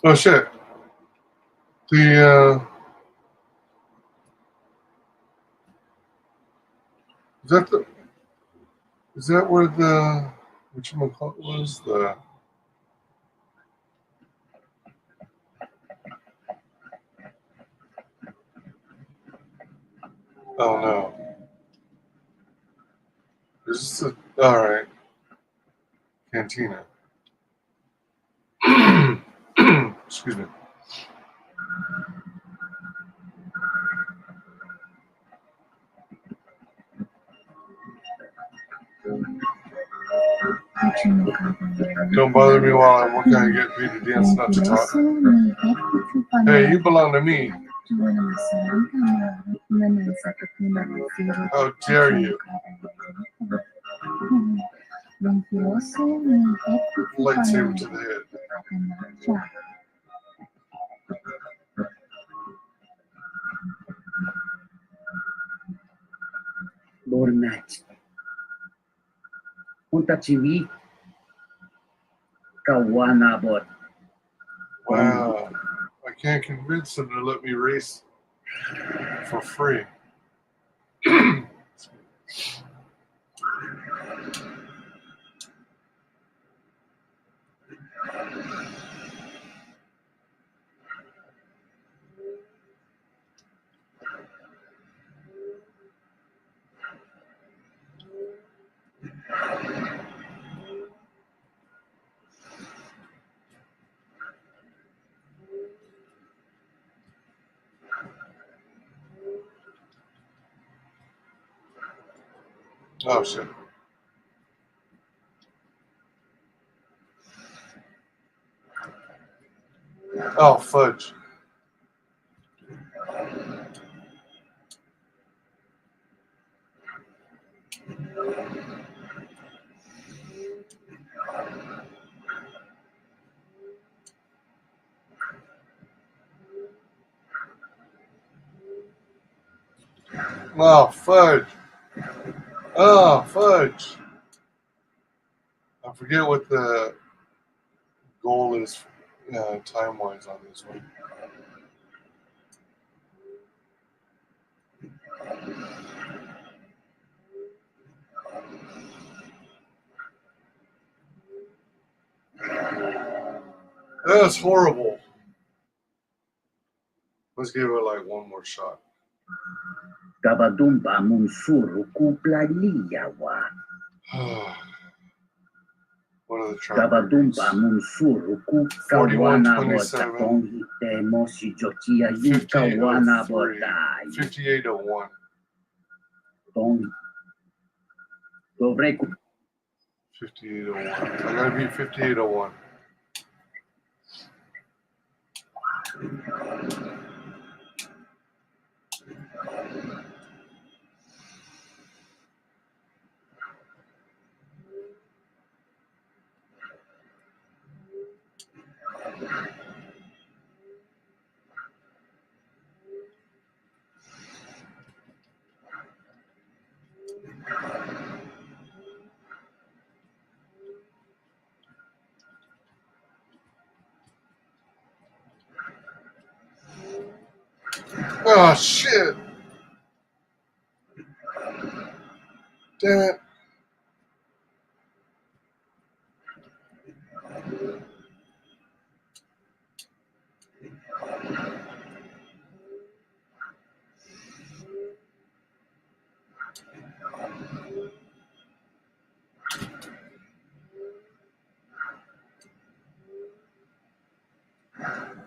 Oh shit. The is that where the whatchamacallit was? The oh no. Is this alright. Cantina. Excuse me. Don't bother me while I'm working on getting paid to dance, not to talk. Hey, you belong to me. How dare you? Lightsaber to the head. Bornat. Punta Chivi. Kawanabot. Wow. I can't convince them to let me race for free. Oh shit. Oh fudge. Oh fudge. Oh fudge. I forget what the goal is time wise on this one. That's horrible. Let's give it like one more shot. Gabadumba Munsuru Kuplaliyawa. What are the Gabadumba Munsuru Kukawana Bota Tongi Mosi Jotia Yukawana Bota. 5801. Tongi. Dobreku. 5801. I gotta be 5801. Oh shit! Damn it!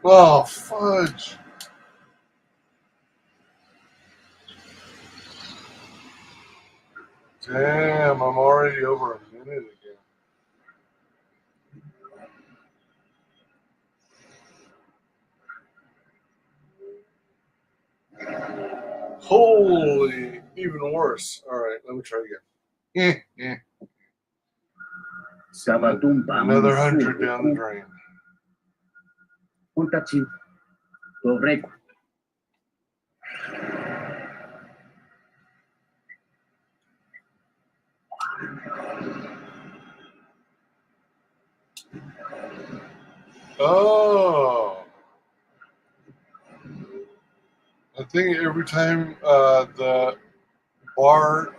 Oh fudge! Damn, I'm already over a minute again. Holy, even worse. All right, let me try again. Another 100 down the drain. Puntachi. Dobreku. Oh, I think every time the bar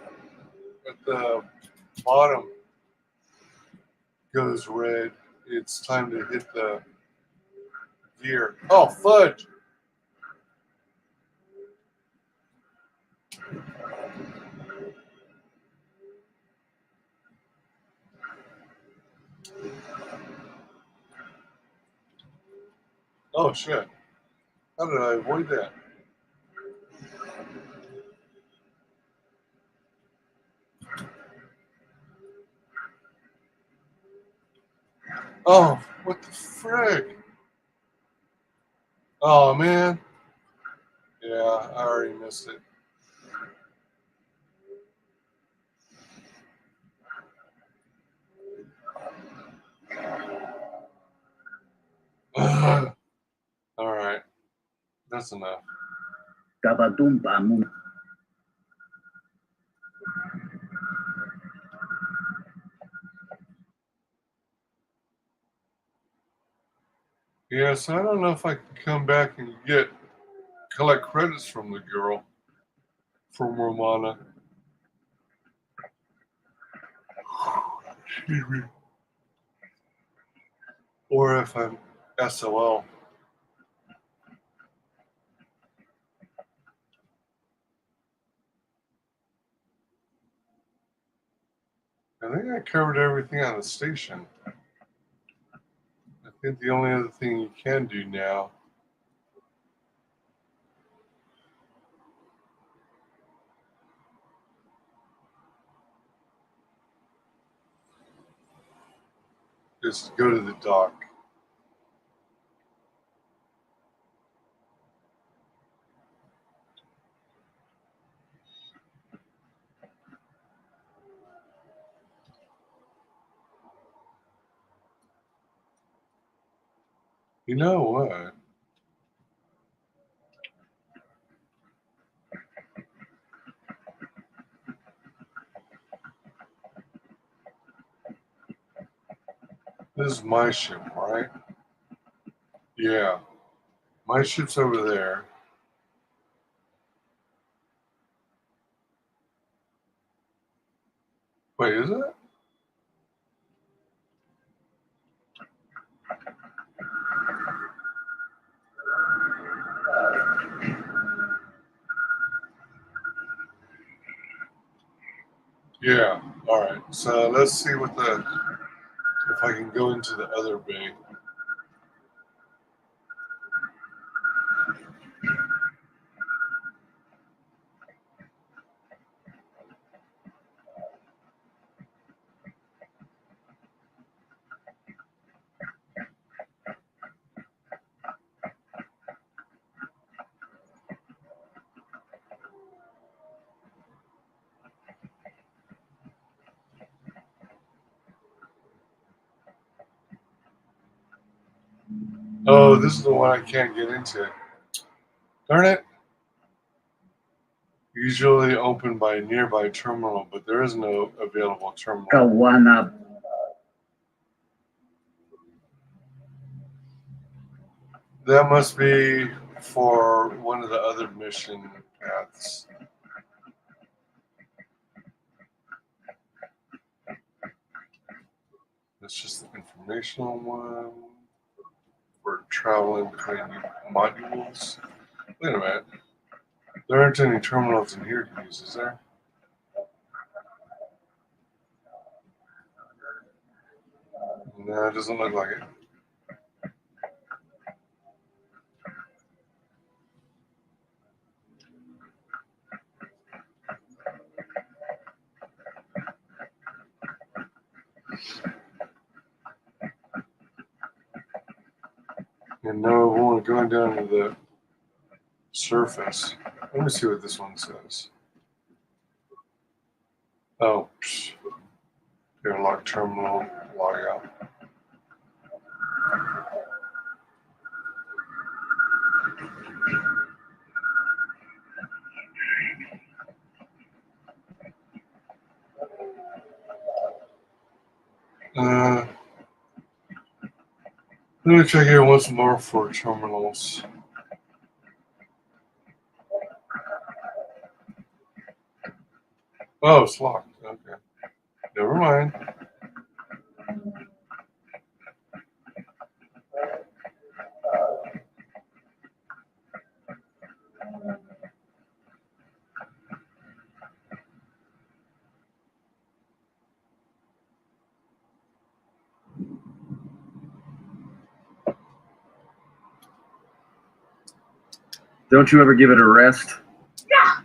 at the bottom goes red, it's time to hit the gear. Oh, fudge! Oh shit! How did I avoid that? Oh, what the frick? Oh, man. Yeah, I already missed it. All right. That's enough. Yeah, so I don't know if I can come back and collect credits from the girl, from Romana. Excuse me. Or if I'm SOL. I think I covered everything on the station. I think the only other thing you can do now is to go to the dock. You know what? This is my ship, right? Yeah. My ship's over there. Wait, is it? Yeah. All right. So let's see if I can go into the other bay. Oh, this is the one I can't get into. Darn it. Usually opened by a nearby terminal, but there is no available terminal. Kawana. That must be for one of the other mission paths. That's just the informational one for traveling between modules. Wait a minute. There aren't any terminals in here to use, is there? No, it doesn't look like it. And no, we're only going down to the surface. Let me see what this one says. Oh, airlock terminal, log out. Let me check here once more for terminals. Oh, it's locked. Okay. Never mind. Don't you ever give it a rest? Yeah.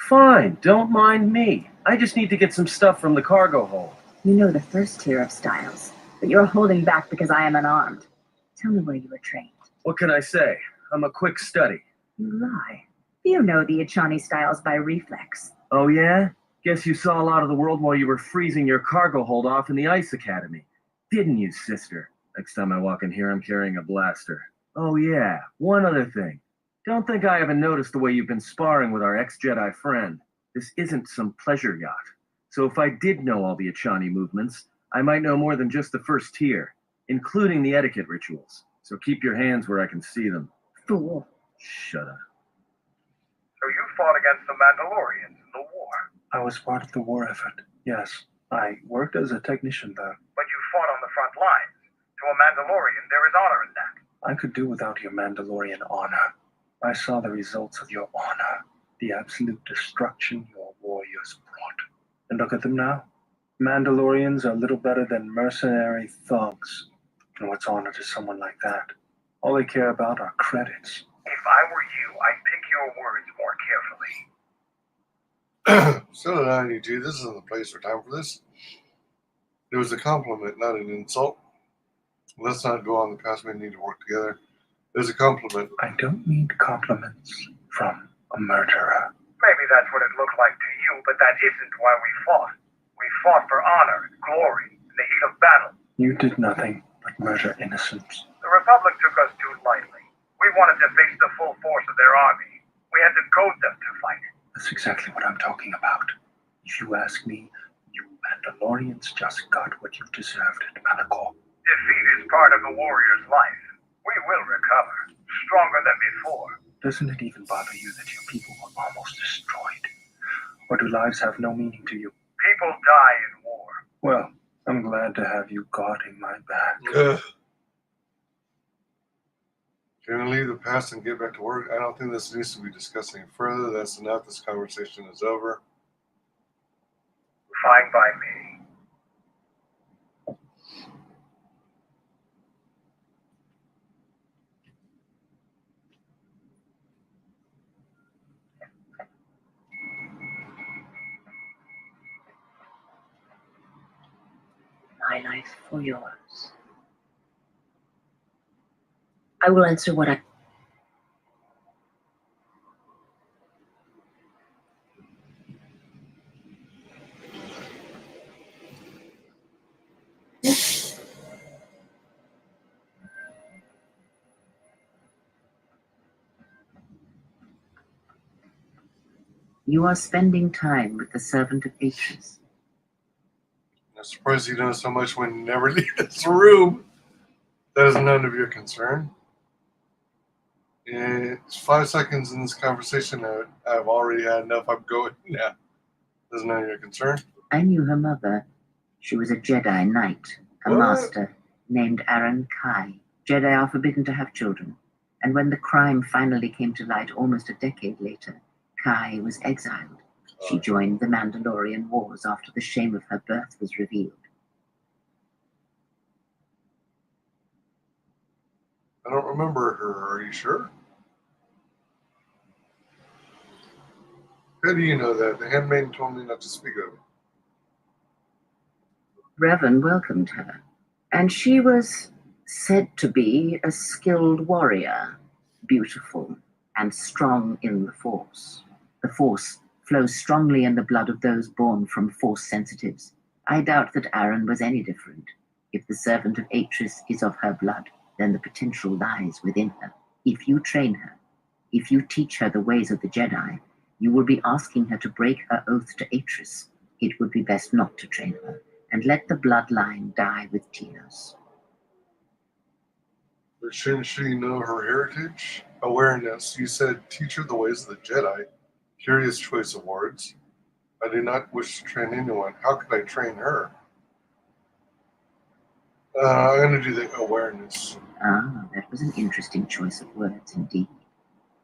Fine, don't mind me. I just need to get some stuff from the cargo hold. You know the first tier of styles, but you're holding back because I am unarmed. Tell me where you were trained. What can I say? I'm a quick study. You lie. You know the Echani styles by reflex. Oh yeah? Guess you saw a lot of the world while you were freezing your cargo hold off in the Ice Academy. Didn't you, sister? Next time I walk in here, I'm carrying a blaster. Oh yeah, one other thing. Don't think I haven't noticed the way you've been sparring with our ex-Jedi friend. This isn't some pleasure yacht. So if I did know all the Echani movements, I might know more than just the first tier, including the etiquette rituals. So keep your hands where I can see them. Fool. Shut up. So you fought against the Mandalorians in the war? I was part of the war effort, yes. I worked as a technician there. But you fought on the front lines. To a Mandalorian, there is honor in that. I could do without your Mandalorian honor. I saw the results of your honor, the absolute destruction your warriors brought. And look at them now. Mandalorians are little better than mercenary thugs. And what's honor to someone like that? All they care about are credits. If I were you, I'd pick your words more carefully. So did I, EG. This isn't the place or time for this. It was a compliment, not an insult. Let's not go on the past. We need to work together. It was a compliment. I don't need compliments from a murderer. Maybe that's what it looked like to you, but that isn't why we fought. We fought for honor, glory, in the heat of battle. You did nothing but murder innocents. The Republic took us too lightly. We wanted to face the full force of their army. We had to goad them to fight. That's exactly what I'm talking about. If you ask me, you Mandalorians just got what you deserved at Malachor. Defeat is part of the warrior's life. We will recover, stronger than before. Doesn't it even bother you that your people were almost destroyed? Or do lives have no meaning to you? People die in war. Well, I'm glad to have you guarding my back. Can we leave the past and get back to work? I don't think this needs to be discussed any further. That's enough. This conversation is over. Fine by me. My life for yours. I will answer what I... You are spending time with the servant of Atris. I'm surprised you know so much when you never leave this room. That is none of your concern. It's 5 seconds in this conversation. I've already had enough. I'm going now. That's none of your concern. I knew her mother. She was a Jedi Knight, a master named Aaron Kai. Jedi are forbidden to have children. And when the crime finally came to light almost a decade later, Kai was exiled. She joined the Mandalorian Wars after the shame of her birth was revealed. I don't remember her. Are you sure? How do you know that? The handmaiden told me not to speak of it. Revan welcomed her, and she was said to be a skilled warrior, beautiful and strong in the Force. The Force flows strongly in the blood of those born from Force sensitives. I doubt that Aaron was any different. If the servant of Atris is of her blood, then the potential lies within her. If you train her, if you teach her the ways of the Jedi, you will be asking her to break her oath to Atris. It would be best not to train her, and let the bloodline die with Tinos. But shouldn't she know her heritage? Awareness. You said teach her the ways of the Jedi. Curious choice of words. I do not wish to train anyone. How could I train her? I'm going to do the awareness. Ah, that was an interesting choice of words indeed.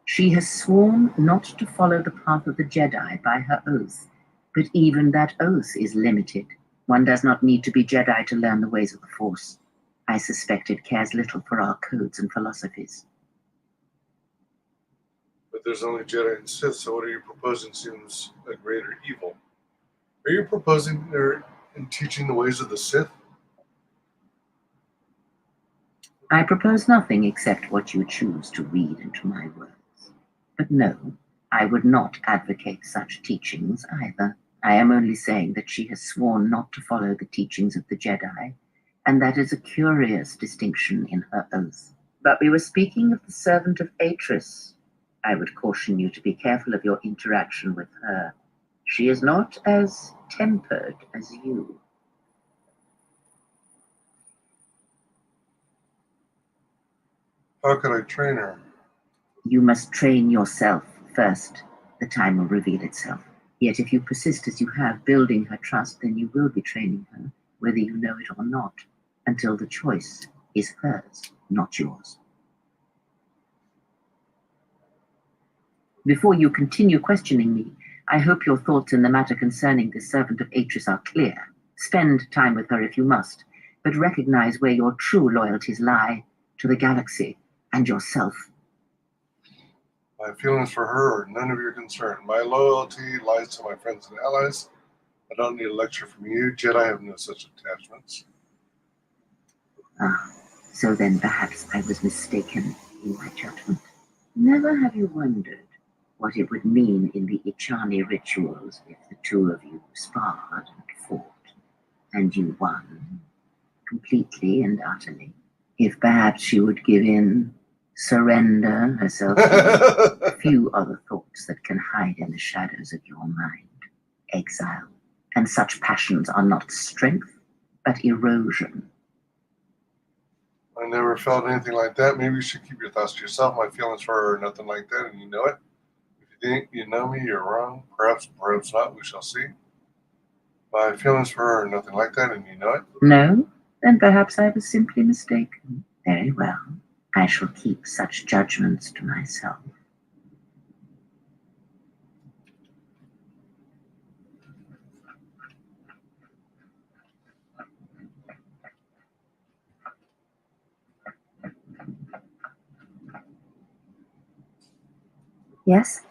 She has sworn not to follow the path of the Jedi by her oath, but even that oath is limited. One does not need to be Jedi to learn the ways of the Force. I suspect it cares little for our codes and philosophies. But there's only Jedi and Sith, so what are you proposing seems a greater evil. Are you proposing there in teaching the ways of the Sith? I propose nothing except what you choose to read into my words. But no, I would not advocate such teachings either. I am only saying that she has sworn not to follow the teachings of the Jedi, and that is a curious distinction in her oath. But we were speaking of the servant of Atris. I would caution you to be careful of your interaction with her. She is not as tempered as you. How could I train her? You must train yourself first. The time will reveal itself. Yet if you persist as you have, building her trust, then you will be training her, whether you know it or not, until the choice is hers, not yours. Before you continue questioning me, I hope your thoughts in the matter concerning this servant of Atris are clear. Spend time with her if you must, but recognize where your true loyalties lie, to the galaxy and yourself. My feelings for her are none of your concern. My loyalty lies to my friends and allies. I don't need a lecture from you. Jedi have no such attachments. Ah, so then perhaps I was mistaken in my judgment. Never have you wondered what it would mean in the Ichani rituals if the two of you sparred and fought, and you won, completely and utterly. If perhaps she would give in, surrender herself to a few other thoughts that can hide in the shadows of your mind. Exile. And such passions are not strength, but erosion. I never felt anything like that. Maybe you should keep your thoughts to yourself. My feelings for her are nothing like that, and you know it. If you think you know me, you're wrong. Perhaps, perhaps not. We shall see. My feelings for her are nothing like that, and you know it. No? Then perhaps I was simply mistaken. Very well. I shall keep such judgments to myself. Yes?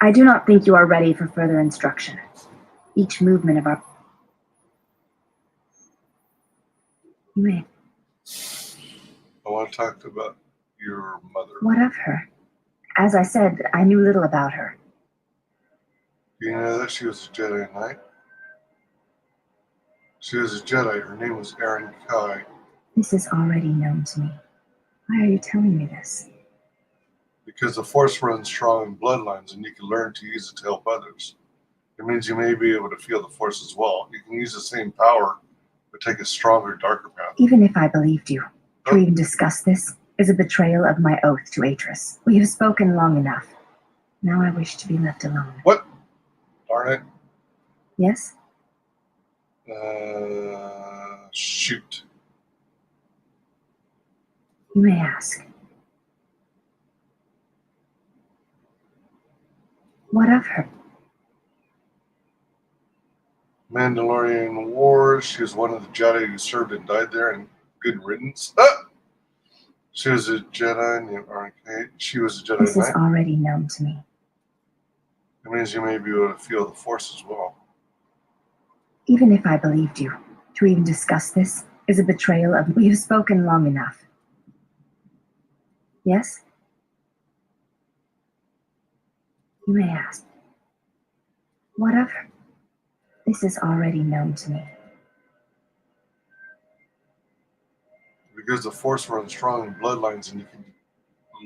I do not think you are ready for further instruction. Each movement of our... You may. I want to talk about your mother. What of her? As I said, I knew little about her. Do you know that she was a Jedi Knight? She was a Jedi. Her name was Aaron Kai. This is already known to me. Why are you telling me this? Because the Force runs strong in bloodlines, and you can learn to use it to help others. It means you may be able to feel the Force as well. You can use the same power, but take a stronger, darker path. Even if I believed you, to even discuss this is a betrayal of my oath to Atris. We have spoken long enough. Now I wish to be left alone. What? Darn it. Yes? Shoot. You may ask. What of her? Mandalorian Wars. She was one of the Jedi who served and died there, and good riddance. Ah! She was a Jedi named Arcade. She was a Jedi This is Knight. already known to me. It means you may be able to feel the Force as well. Even if I believed you, to even discuss this is a betrayal of... We have spoken long enough. Yes? You may ask. What of her? This is already known to me. Because the Force runs strong in bloodlines, and you can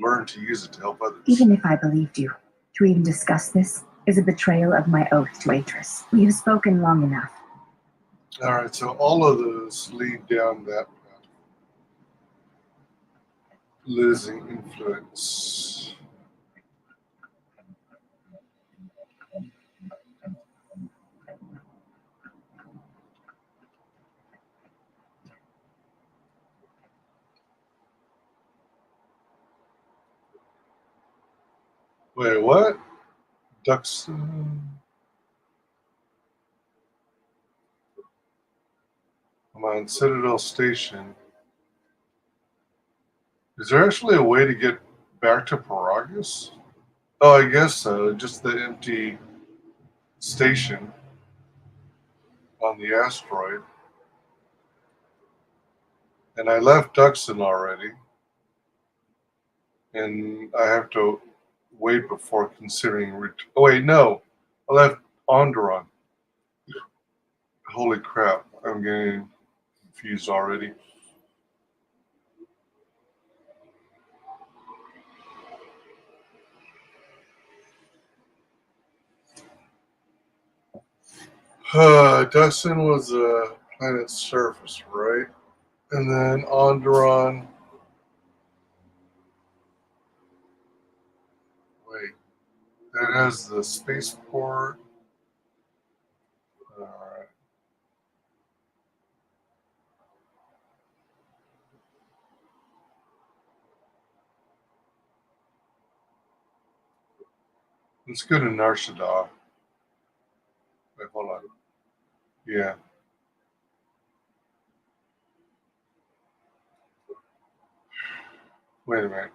learn to use it to help others. Even if I believed you, to even discuss this is a betrayal of my oath to Atris. We have spoken long enough. All right, so all of those lead down that path. Losing influence. Wait, what? Ducks. I'm on Citadel Station. Is there actually a way to get back to Paragus? Oh, I guess so. Just the empty station. on the asteroid. And I left Duxon already. And I have to wait before considering... Oh, wait, no. I left Onderon. Holy crap. I'm getting confused already. Duxon was a planet's surface, right? And then Onderon. Wait, that has the spaceport. Alright. Let's go to Narshada. Wait, hold on. Yeah. Wait a minute.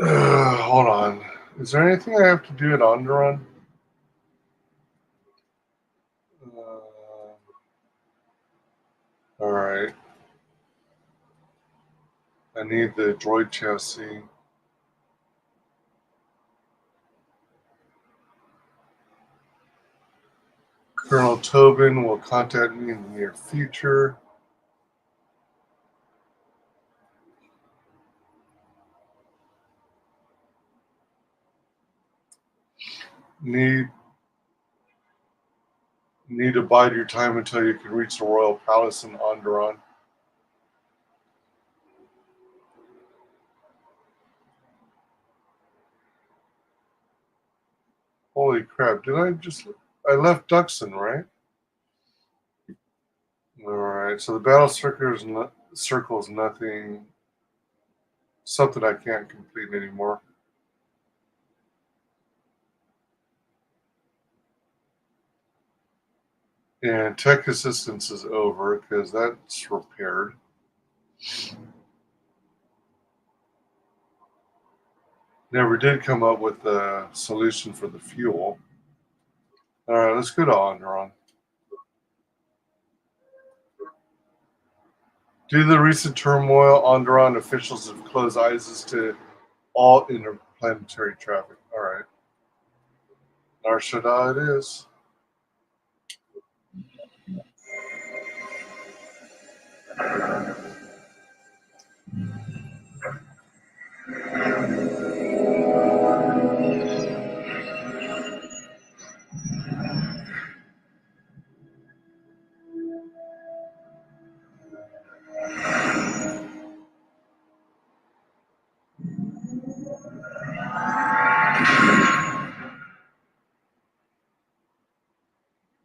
Hold on. Is there anything I have to do at Onderon? Alright. I need the droid chassis. Colonel Tobin will contact me in the near future. Need to bide your time until you can reach the Royal Palace in Onderon. Holy crap, I left Duxon, right? Alright, so the battle circle is nothing, something I can't complete anymore. And tech assistance is over because that's repaired. Never did come up with a solution for the fuel. Alright, let's go to Onderon. Due to the recent turmoil, Onderon officials have closed eyes to all interplanetary traffic. Alright. Narshada it is.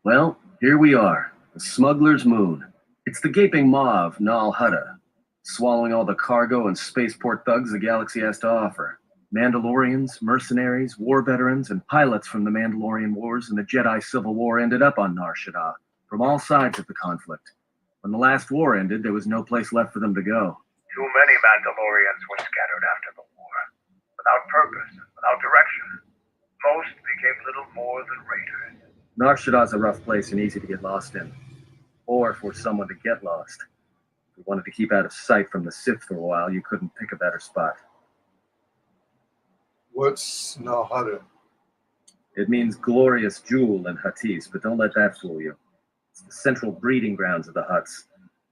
Well, here we are, the smuggler's moon. It's the gaping maw of Nal Hutta, swallowing all the cargo and spaceport thugs the galaxy has to offer. Mandalorians, mercenaries, war veterans, and pilots from the Mandalorian Wars and the Jedi Civil War ended up on Nar Shaddaa, from all sides of the conflict. When the last war ended, there was no place left for them to go. Too many Mandalorians were scattered after the war, without purpose, without direction. Most became little more than raiders. Nar Shaddaa's a rough place and easy to get lost in. Or for someone to get lost. If you wanted to keep out of sight from the Sith for a while, you couldn't pick a better spot. What's Nal Hutta? It means glorious jewel in Huttese, but don't let that fool you. It's the central breeding grounds of the Hutts.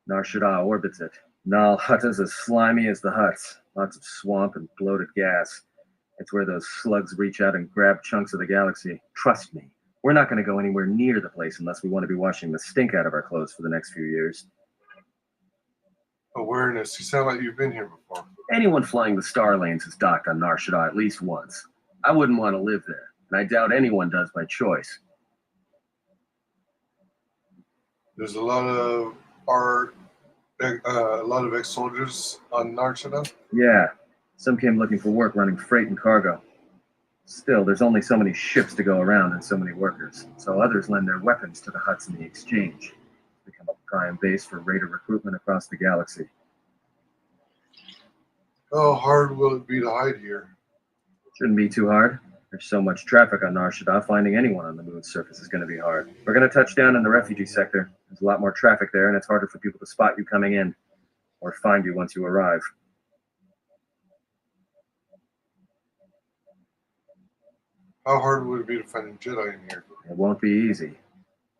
Nar Shaddaa orbits it. Nal Hutta's as slimy as the Hutts. Lots of swamp and bloated gas. It's where those slugs reach out and grab chunks of the galaxy. Trust me. We're not going to go anywhere near the place unless we want to be washing the stink out of our clothes for the next few years. Awareness. You sound like you've been here before. Anyone flying the star lanes has docked on Nar Shaddaa at least once. I wouldn't want to live there, and I doubt anyone does by choice. There's a lot of a lot of ex-soldiers on Nar Shaddaa? Yeah. Some came looking for work running freight and cargo. Still, there's only so many ships to go around and so many workers, so others lend their weapons to the Hutts in the exchange. It's become a prime base for raider recruitment across the galaxy. How hard will it be to hide here? Shouldn't be too hard. There's so much traffic on Nar Shaddaa, finding anyone on the moon's surface is going to be hard. We're going to touch down in the refugee sector. There's a lot more traffic there, and it's harder for people to spot you coming in, or find you once you arrive. How hard would it be to find a Jedi in here? It won't be easy.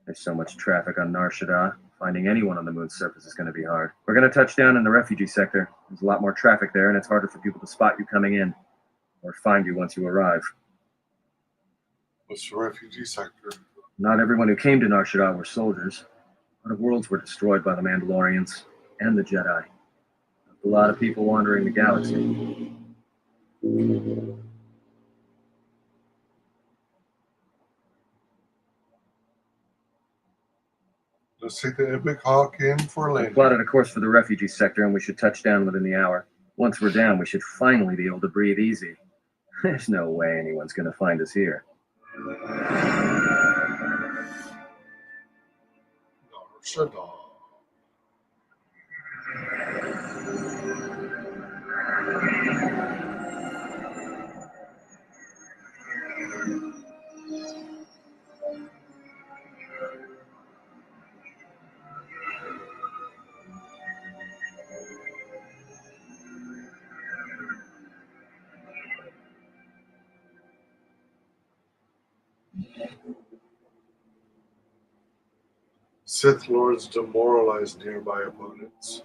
There's so much traffic on Nar Shaddaa, finding anyone on the moon's surface is going to be hard. We're going to touch down in the refugee sector. There's a lot more traffic there, and it's harder for people to spot you coming in, or find you once you arrive. What's the refugee sector? Not everyone who came to Nar Shaddaa were soldiers. A lot of worlds were destroyed by the Mandalorians and the Jedi. A lot of people wandering the galaxy. Let's take the Epic Hawk in for a We landing. plotted a course for the refugee sector, and we should touch down within the hour. Once we're down, we should finally be able to breathe easy. There's no way anyone's going to find us here. Shaddaa. Sith Lords demoralize nearby opponents.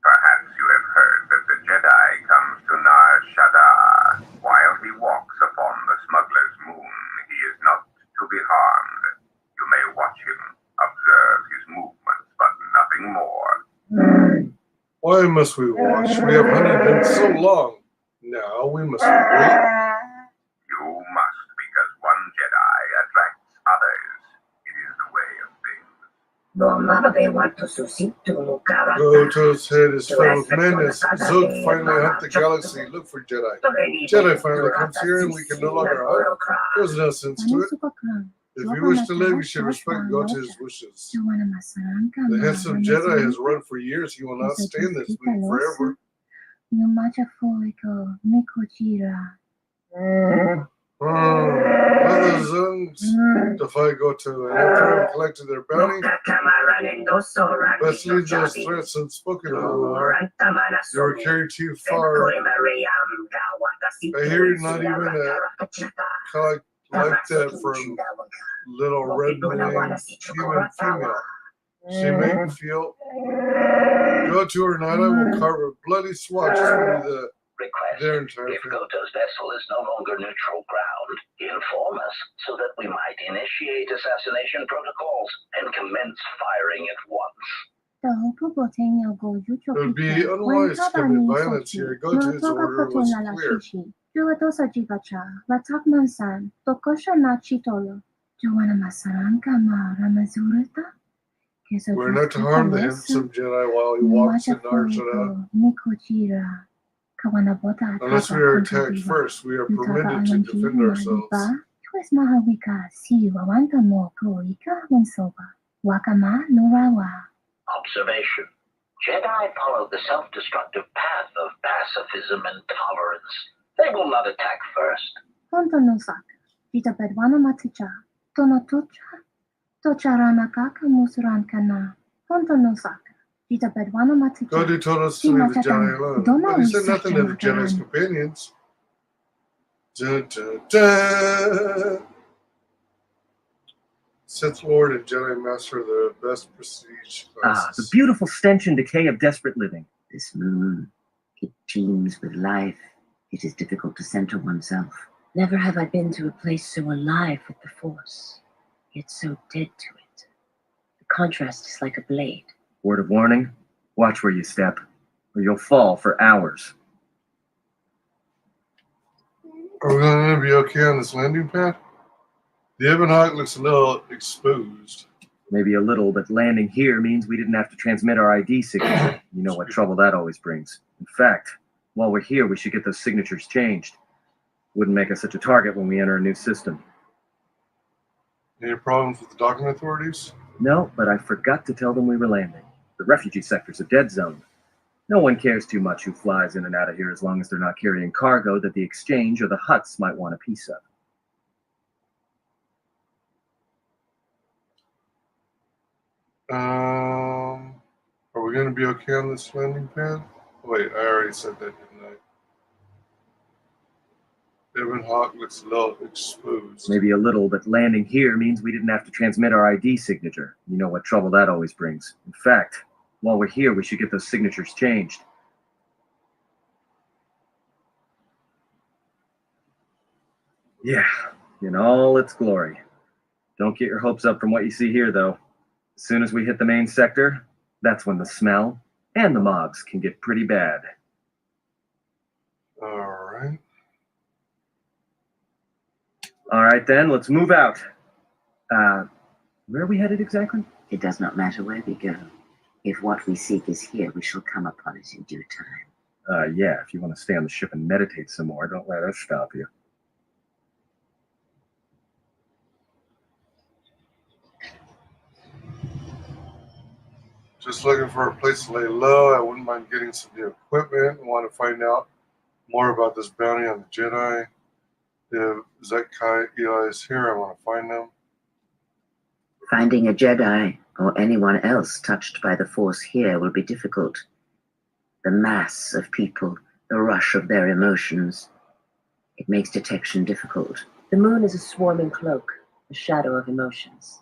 Perhaps you have heard that the Jedi comes to Nar Shaddaa. While he walks upon the smuggler's moon, he is not to be harmed. You may watch him, observe his movements, but nothing more. Why must we watch? We have hunted him so long. Now we must wait. You must, because one Jedi attracts others. It is the way of things. Goto's head is filled with menace. Zug finally hunt the galaxy. Look for Jedi. Jedi finally comes here and we can no longer hunt. There's no sense to it. If you wish to live, you should respect Goto's wishes. The handsome Jedi has run for years. He will not stay in this moon forever. Other Zungs defy Goto, and after having collected their bounty, best leave those threats unspoken, Alnar. You were carried too far. I hear you're not even like that from little red man human female. She made me feel. Go to her night, I will carve a bloody swatch through their entire If Goto's vessel is no longer neutral ground, inform us so that we might initiate assassination protocols and commence firing at once. It would be unwise to commit violence here. Goto's order was clear. We're not to harm the handsome Jedi while he walks in Nar Shaddaa. Unless we are attacked first, we are permitted to defend ourselves. Observation. Jedi follow the self-destructive path of pacifism and tolerance. They will not attack first. Goto told us to leave the Jedi alone, but he said nothing to the Jedi's companions. Dun, dun, dun. Sith Lord and Jedi Master are the best prestige classes. The beautiful stench and decay of desperate living. This moon, it teems with life. It is difficult to center oneself. Never have I been to a place so alive with the Force, yet so dead to it. The contrast is like a blade. Word of warning, watch where you step, or you'll fall for hours. Are we going to be okay on this landing pad? The Ebon Hawk looks a little exposed. Maybe a little, but landing here means we didn't have to transmit our ID signature. You know what trouble that always brings. In fact, While we're here, we should get those signatures changed. Wouldn't make us such a target when we enter a new system. Any problems with the docking authorities? No, but I forgot to tell them we were landing. The refugee sector's a dead zone. No one cares too much who flies in and out of here as long as they're not carrying cargo that the exchange or the Hutts might want a piece of. Are we going to be okay on this landing pad? Wait, I already said that, didn't I? Devin Hawk looks a little exposed. Maybe a little, but landing here means we didn't have to transmit our ID signature. You know what trouble that always brings. In fact, while we're here, we should get those signatures changed. Yeah, in all its glory. Don't get your hopes up from what you see here, though. As soon as we hit the main sector, that's when the smell and the mobs can get pretty bad. All right. All right, then, let's move out. Where are we headed exactly? It does not matter where we go. If what we seek is here, we shall come upon it in due time. Yeah, if you want to stay on the ship and meditate some more, don't let us stop you. Just looking for a place to lay low. I wouldn't mind getting some new equipment. I want to find out more about this bounty on the Jedi. If Zekai Eli is here, I want to find them. Finding a Jedi or anyone else touched by the Force here will be difficult. The mass of people, the rush of their emotions, it makes detection difficult. The moon is a swarming cloak, a shadow of emotions.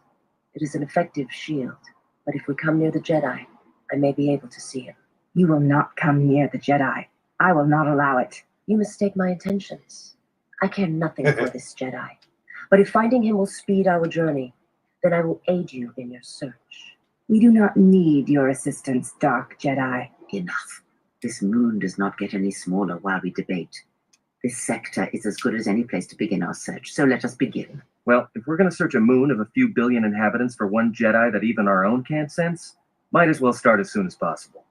It is an effective shield, but if we come near the Jedi, I may be able to see him. You will not come near the Jedi. I will not allow it. You mistake my intentions. I care nothing for this Jedi. But if finding him will speed our journey, then I will aid you in your search. We do not need your assistance, Dark Jedi. Enough. This moon does not get any smaller while we debate. This sector is as good as any place to begin our search, so let us begin. Well, if we're going to search a moon of a few billion inhabitants for one Jedi that even our own can't sense, might as well start as soon as possible.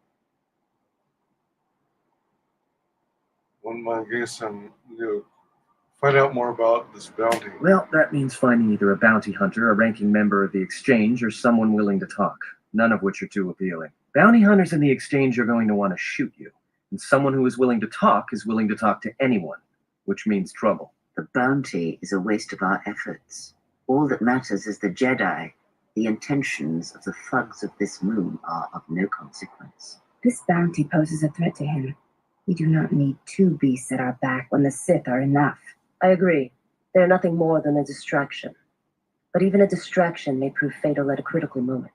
Wouldn't mind getting some new. Find out more about this bounty. Well, that means finding either a bounty hunter, a ranking member of the exchange, or someone willing to talk, none of which are too appealing. Bounty hunters in the exchange are going to want to shoot you, and someone who is willing to talk is willing to talk to anyone, which means trouble. The bounty is a waste of our efforts. All that matters is the Jedi. The intentions of the thugs of this moon are of no consequence. This bounty poses a threat to him. We do not need two beasts at our back when the Sith are enough. I agree. They are nothing more than a distraction. But even a distraction may prove fatal at a critical moment.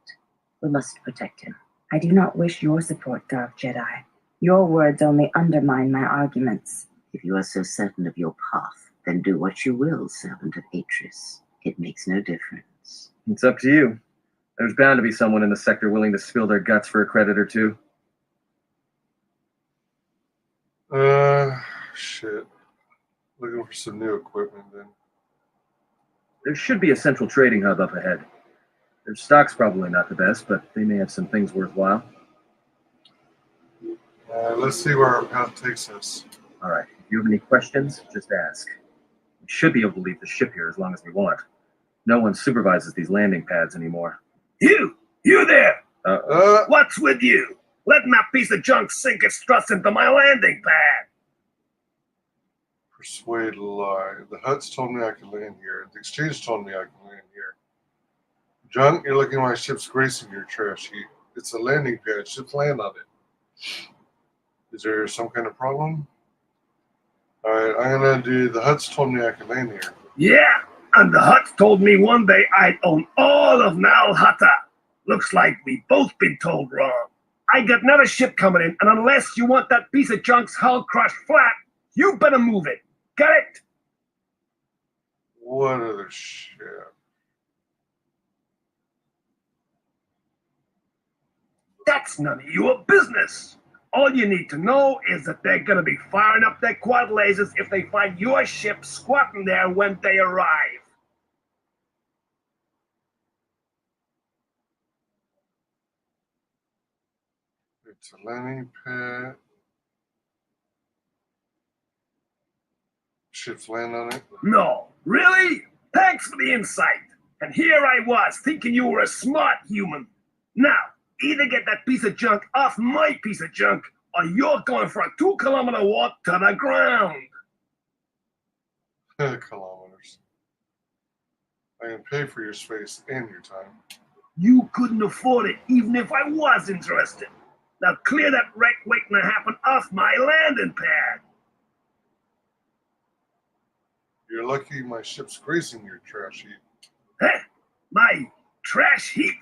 We must protect him. I do not wish your support, Dark Jedi. Your words only undermine my arguments. If you are so certain of your path, then do what you will, servant of Atris. It makes no difference. It's up to you. There's bound to be someone in the sector willing to spill their guts for a credit or two. Shit. Looking for some new equipment then. There should be a central trading hub up ahead. Their stock's probably not the best, but they may have some things worthwhile. Let's see where our path takes us. All right. If you have any questions, just ask. We should be able to leave the ship here as long as we want. No one supervises these landing pads anymore. You there! Uh-oh. What's with you? Letting that piece of junk sink its struts into my landing pad. Persuade lie. The Hutts told me I could land here. The exchange told me I could land here. Junk, you're looking at my ship's gracing your trash heap. It's a landing pad. Ships land on it. Is there some kind of problem? All right, I'm gonna do. The Hutts told me I could land here. Yeah, and the Hutts told me one day I'd own all of Nal Hutta. Looks like we've both been told wrong. I got another ship coming in, and unless you want that piece of junk's hull crushed flat, you better move it. Got it? What other ship? That's none of your business. All you need to know is that they're going to be firing up their quad lasers if they find your ship squatting there when they arrive. It's a landing pad. ships land on it? No. Really? Thanks for the insight. And here I was, thinking you were a smart human. Now, either get that piece of junk off my piece of junk, or you're going for a 2-kilometer walk to the ground. Kilometers. I can pay for your space and your time. You couldn't afford it, even if I was interested. Now clear that wreck waiting to happen off my landing pad. You're lucky my ship's grazing your trash heap. Huh? My trash heap?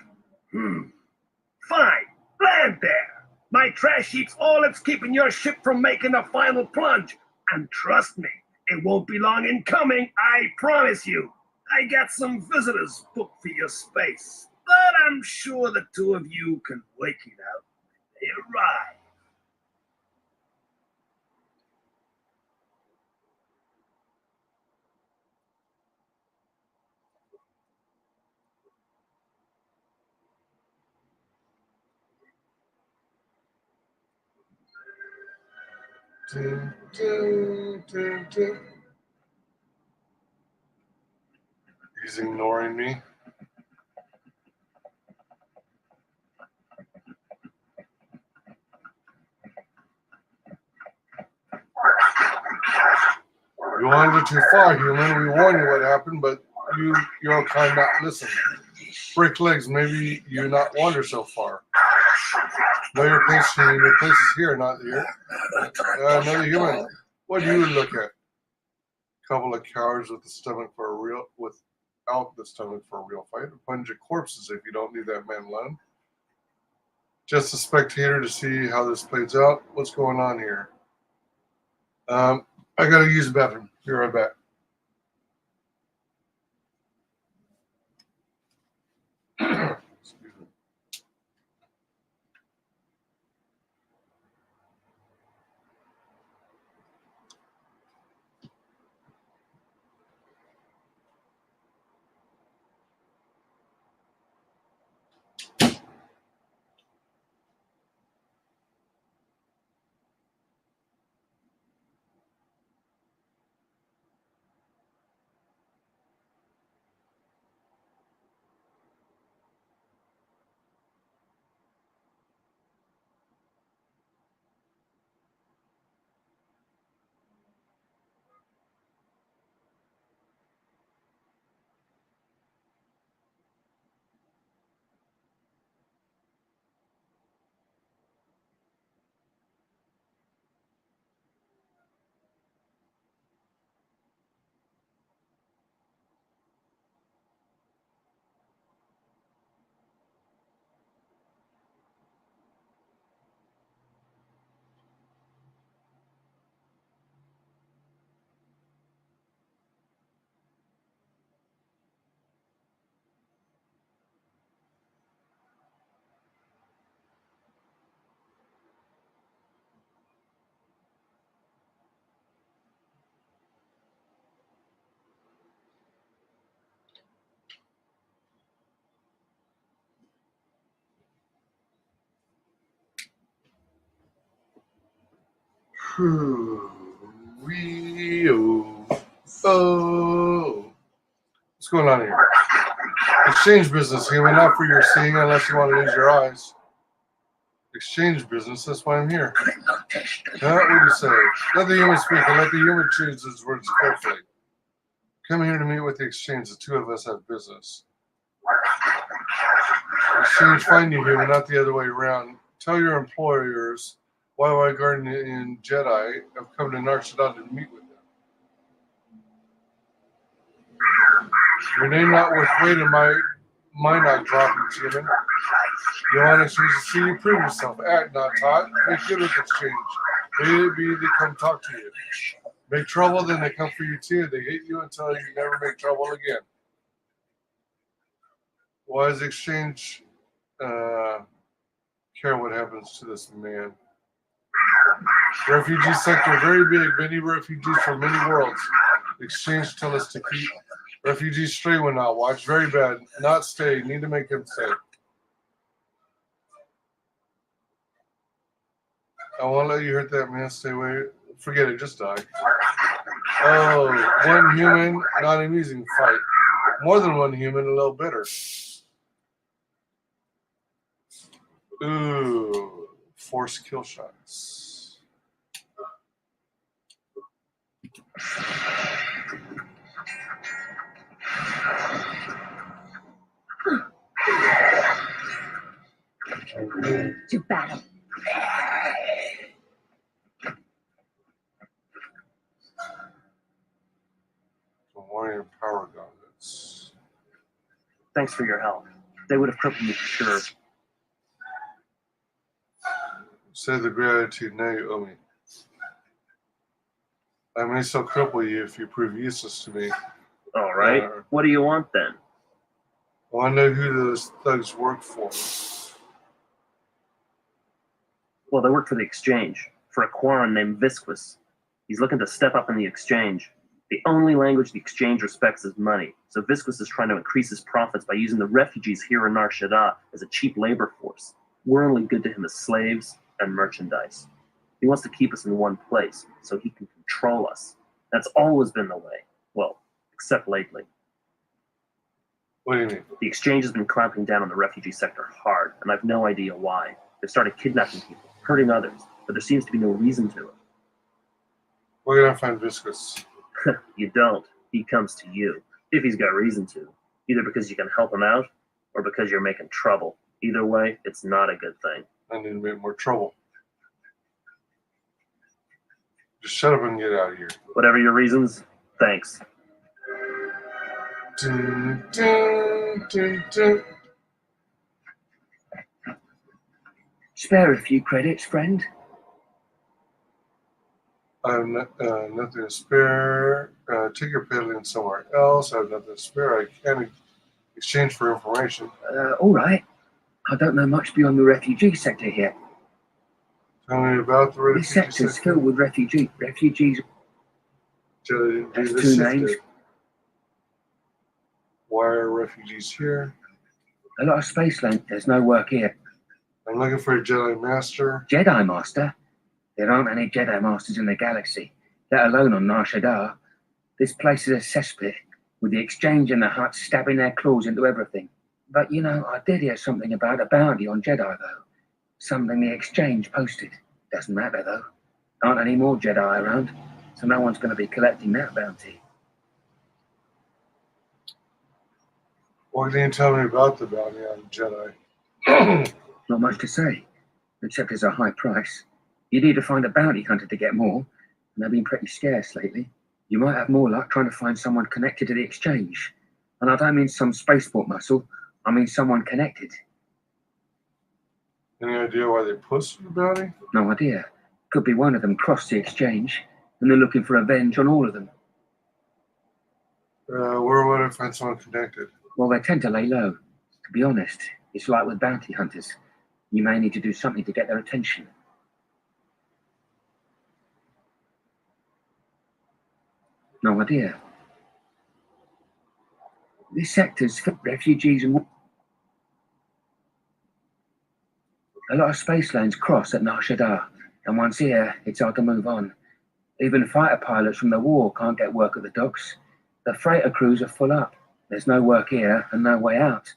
Fine, land there. My trash heap's all that's keeping your ship from making a final plunge. And trust me, it won't be long in coming, I promise you. I got some visitors booked for your space, but I'm sure the two of you can wake it out when they arrive. Dun, dun, dun, dun. He's ignoring me. You wandered too far, human. We warned you what happened, but you're kind not listen. Break legs, maybe you not wander so far. Know your place, human. Your place is here, not here. Another human. What do you look at? Couple of cowards with the stomach for a real, without the stomach for a real fight. A bunch of corpses if you don't leave that man alone. Just a spectator to see how this plays out. What's going on here? I gotta use the bathroom. Be right back. What's going on here? Exchange business, human, not for your seeing unless you want to use your eyes. Exchange business, that's why I'm here. Now, what do you say? Let the human speak and let the human choose his words carefully. Come here to meet with the exchange. The two of us have business. Exchange find you human, not the other way around. Tell your employers why Garden and Jedi have come to Nar Shaddaa to meet with them. Your name not worth waiting, my not dropping, human. You want exchange to see you, prove yourself. Act, not taught. Make good with exchange. Maybe they come talk to you. Make trouble, then they come for you too. They hate you until you never make trouble again. Why does exchange care what happens to this man? Refugee sector, very big. Many refugees from many worlds. Exchange tell us to keep refugees stray when not watch. Very bad. Not stay. Need to make him stay. I won't let you hurt that man. Stay away. Forget it. Just die. Oh, one human, not amusing fight. More than one human, a little bitter. Ooh, forced kill shots. To battle. Warrior power gauntlets. Thanks for your help. They would have crippled me for sure. Say the gratitude now you owe me. I may still cripple you if you prove useless to me. All right. What do you want then? I want to know who those thugs work for. Well, they work for the Exchange, for a Quarren named Visquis. He's looking to step up in the Exchange. The only language the Exchange respects is money, so Visquis is trying to increase his profits by using the refugees here in Nar Shaddaa as a cheap labor force. We're only good to him as slaves and merchandise. He wants to keep us in one place so he can control us. That's always been the way. Well, except lately. What do you mean? The Exchange has been clamping down on the refugee sector hard, and I've no idea why. They've started kidnapping people, hurting others, but there seems to be no reason to it. We're gonna find Visquis. You don't. He comes to you, if he's got reason to. Either because you can help him out, or because you're making trouble. Either way, it's not a good thing. I need to make more trouble. Just shut up and get out of here. Whatever your reasons, thanks. Dun, dun, dun, dun. Spare a few credits, friend. I have nothing to spare. Take your peddling somewhere else. I have nothing to spare. I can't exchange for information. All right. I don't know much beyond the refugee sector here. Tell me about the refugee This sector's sector. filled with refugees. That's This two names. sector. Why are refugees here? A lot of space length. There's no work here. I'm looking for a Jedi Master. Jedi Master? There aren't any Jedi Masters in the galaxy, let alone on Nar Shaddaa. This place is a cesspit, with the Exchange and the Hutt stabbing their claws into everything. But, you know, I did hear something about a bounty on Jedi, though. Something the Exchange posted. Doesn't matter, though. Aren't any more Jedi around, so no one's going to be collecting that bounty. What can you tell me about the bounty on Jedi? Not much to say, except it's a high price. You need to find a bounty hunter to get more, and they've been pretty scarce lately. You might have more luck trying to find someone connected to the Exchange. And I don't mean some spaceport muscle, I mean someone connected. Any idea why they posted the bounty? No idea. Could be one of them crossed the Exchange, and they're looking for revenge on all of them. Where would I find someone connected? Well, they tend to lay low. To be honest, it's like with bounty hunters. You may need to do something to get their attention. No idea. This sector's for refugees and... A lot of space lanes cross at Nar Shaddaa, and once here, it's hard to move on. Even fighter pilots from the war can't get work at the docks. The freighter crews are full up. There's no work here and no way out,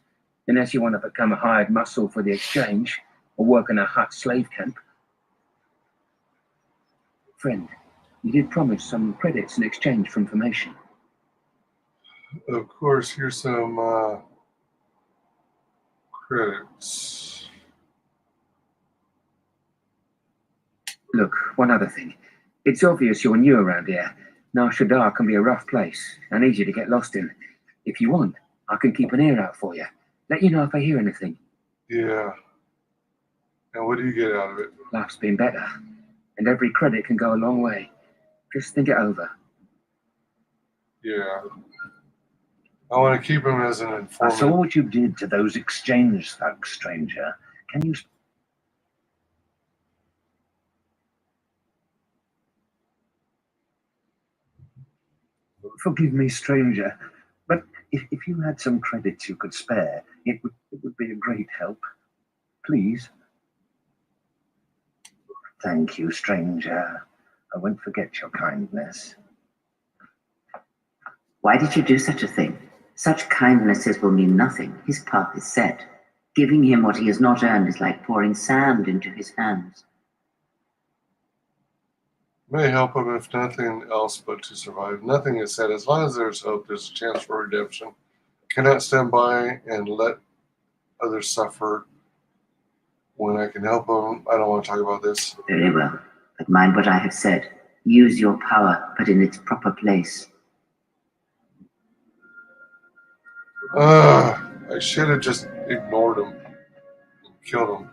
unless you want to become a hired muscle for the Exchange or work in a Hutt slave camp. Friend, you did promise some credits in exchange for information. Of course, here's some credits. Look, one other thing. It's obvious you're new around here. Nar Shaddaa can be a rough place and easy to get lost in. If you want, I can keep an ear out for you. Let you know if I hear anything. Yeah. And what do you get out of it? Life's been better, and every credit can go a long way. Just think it over. Yeah. I want to keep him as an I informant. saw what you did to those Exchange thugs, stranger. Can you... Forgive me, stranger, but if you had some credits you could spare, it would be a great help. Please. Thank you, stranger. I won't forget your kindness. Why did you do such a thing? Such kindnesses will mean nothing. His path is set. Giving him what he has not earned is like pouring sand into his hands. May help him if nothing else but to survive. Nothing is said. As long as there's hope, there's a chance for redemption. Cannot stand by and let others suffer when I can help them. I don't want to talk about this. Very well. But mind what I have said. Use your power, but in its proper place. I should have just ignored him and killed him.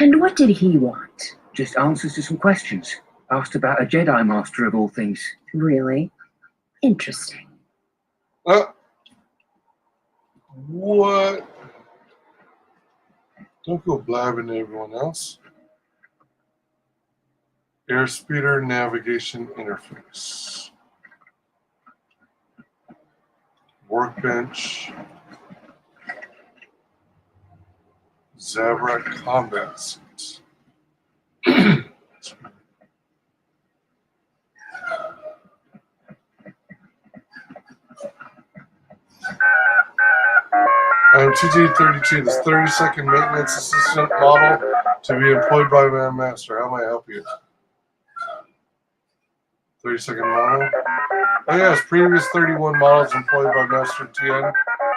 And what did he want? Just answers to some questions. Asked about a Jedi Master of all things. Really? Interesting. What? Don't go blabbing to everyone else. Airspeeder navigation interface. Workbench. Zabra combat suit. I'm TG32, this 30-second maintenance assistant model to be employed by my master. How may I help you? 30-second model. Oh yes, previous 31 models employed by Master Tien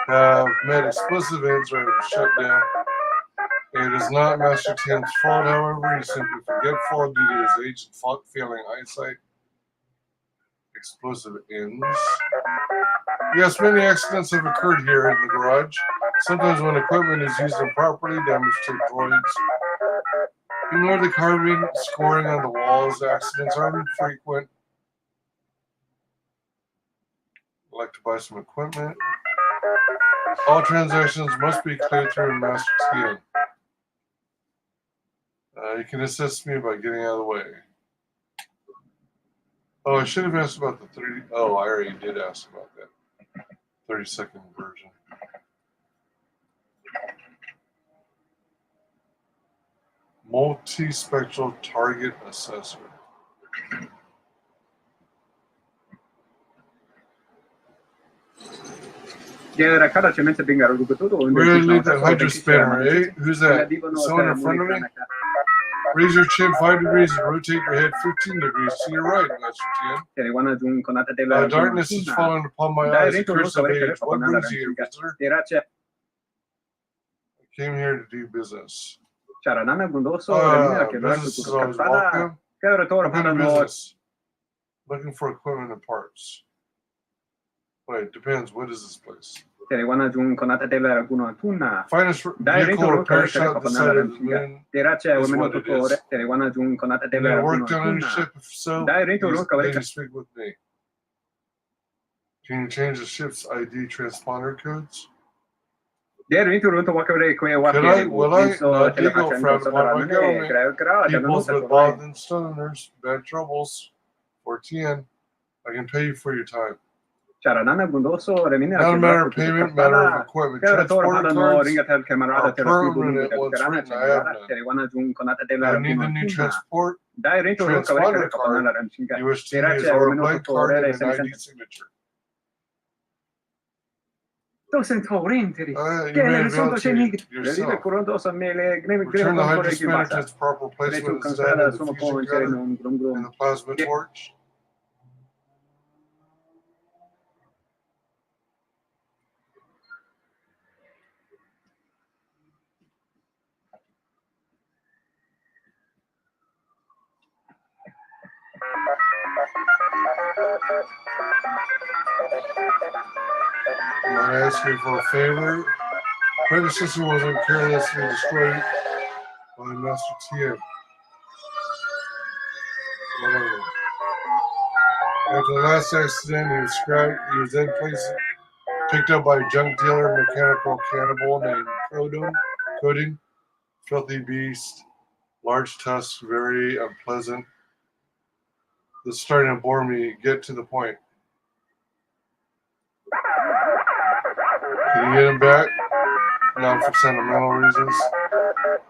have met explosive ends or have shut down. It is not Master Tien's fault, however. He's simply forgetful due to his age and failing eyesight. Explosive ends. Yes, many accidents have occurred here in the garage. Sometimes when equipment is used improperly, damage to droids. Ignore the carbon scoring on the walls. Accidents are infrequent. I'd like to buy some equipment. All transactions must be cleared through Master Tien. You can assist me by getting out of the way. Oh, I should have asked about the 30. Oh, I already did ask about that. 30-second version. Multispectral target assessor. We're gonna leave that Hydra spinner, eh? Who's that? Someone in front of me? Raise your chin 5 degrees and rotate your head 15 degrees to your right, Master Tien. Darkness is falling upon my eyes, curse of age. What brings you here, visitor? I came here to do business. Business is always welcome. What kind of business? Looking for equipment and parts. Wait, depends. What is this place? Finest vehicle repair shop this side of the moon is what it is. You need work done on your ship? If so, please speak with me. Can you change the ship's ID transponder codes? Could I? Will I? No, Diego frowned upon my government. Peoples with bothers and stoners, bad troubles. 14. I can pay you for your time. Not a matter of payment, matter of equipment. Transporter cards are permanent once written. I have none. I need a new transponder card you wish to use, or a blank card and an ID signature. You may avail to yourself. Return the Hydra spinner to its proper placement instead of the fusion cutter and the plasma torch. Might I ask you for a favor? Predecessor wasn't carelessly destroyed by Master Tien. Whatever. After the last accident, he was scrapped. He was then picked up by a junk dealer, mechanical cannibal named Coding. Filthy beast, large tusks, very unpleasant. This is starting to bore me. Get to the point. Can you get him back? Not for sentimental reasons.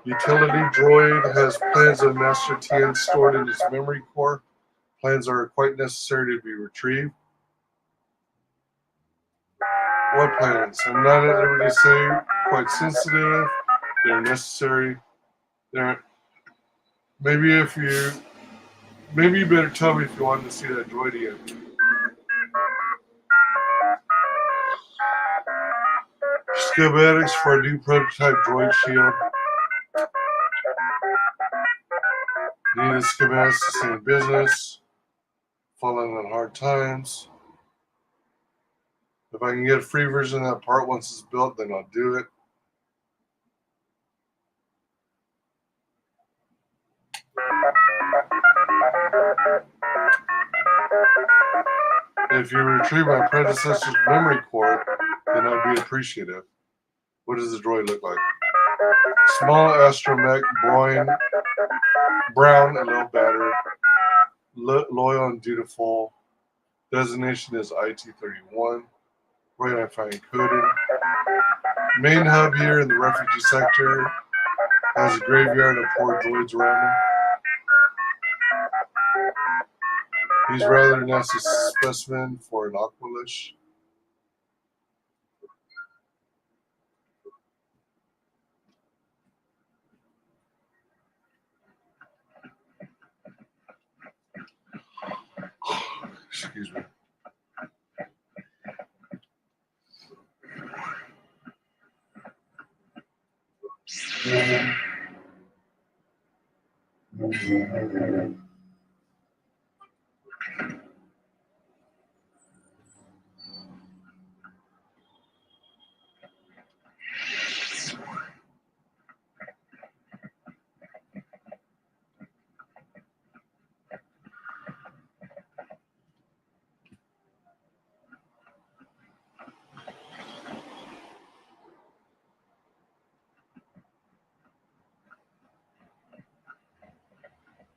Utility droid has plans of Master TN stored in its memory core. Plans are quite necessary to be retrieved. What plans? I'm not at liberty to say. Quite sensitive. They're necessary. Maybe you better tell me if you want to see that droid again. Schematics for a new prototype droid shield. Needed schematics to stay in business. Falling on hard times. If I can get a free version of that part once it's built, then I'll do it. If you retrieve my predecessor's memory core, then I'd be appreciative. What does the droid look like? Small astromech, brown and low battered, loyal and dutiful. Designation is IT-31. Right, I find coded. Main hub here in the refugee sector has a graveyard of poor droids around him. He's rather a nasty specimen for an Aqualish. Excuse me.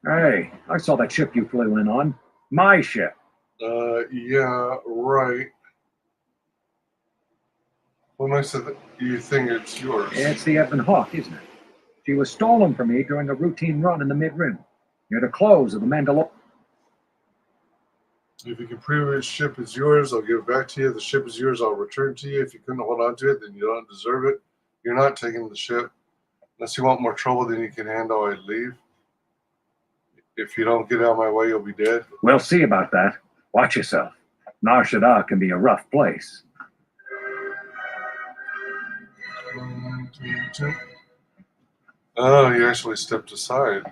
Hey, I saw that ship you flew in on. My ship. Yeah, right. What makes it you think it's yours? It's the effing Hawk, isn't it? She was stolen from me during a routine run in the mid-rim, near the close of the Mandalorian. If you can prove his ship is yours, I'll give it back to you. If the ship is yours, I'll return it to you. If you couldn't hold on to it, then you don't deserve it. You're not taking the ship. Unless you want more trouble than you can handle, I'd leave. If you don't get out of my way, you'll be dead. We'll see about that. Watch yourself. Nar Shaddaa can be a rough place. Oh, he actually stepped aside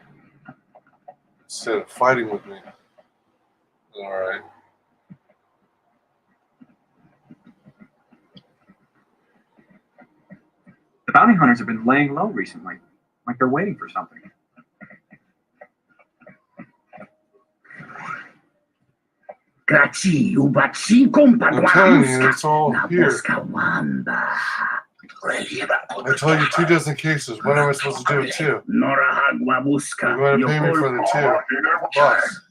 instead of fighting with me. All right. The bounty hunters have been laying low recently, like they're waiting for something. Grazie, ubaci I'm telling you, it's all here. I told you 2 dozen cases. When am I supposed to do it too? You're going to pay me for the 2. Boss.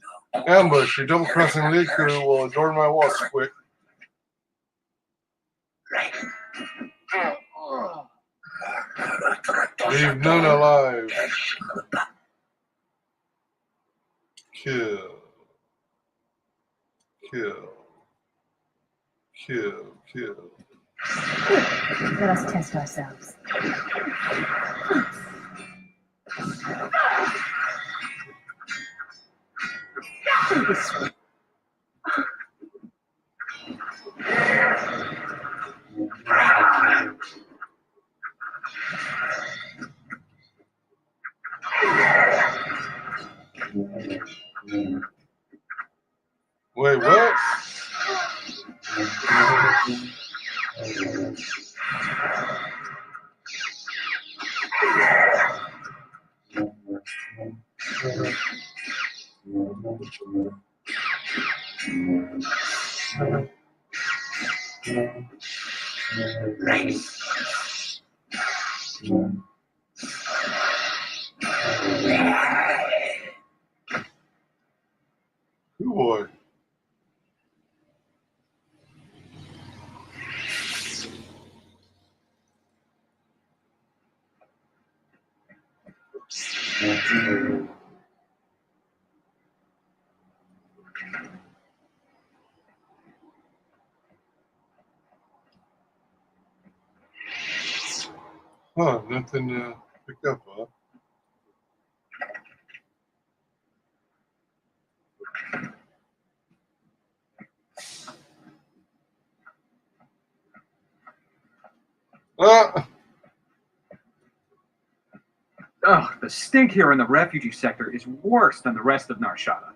Ambush. Your double-crossing lead crew will adorn my walls quick. Leave none alive. Kill. Kill. Kill. Kill. Let us test ourselves. Wait, what? Good boy. Huh, nothing to pick up, huh? Ugh, the stink here in the refugee sector is worse than the rest of Narshada.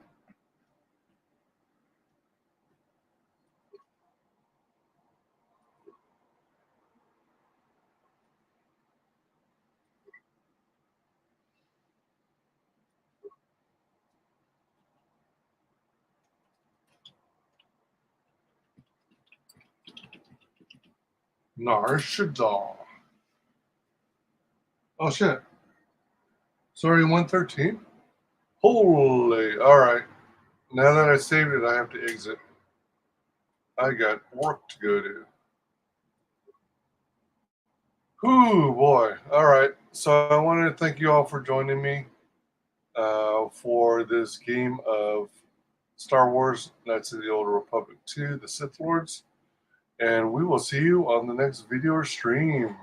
Narshada. Oh shit. Sorry, 113? Holy, alright. Now that I saved it, I have to exit. I got work to go do. Whoo, boy. Alright, so I wanted to thank you all for joining me for this game of Star Wars Knights of the Old Republic 2, The Sith Lords. And we will see you on the next video or stream.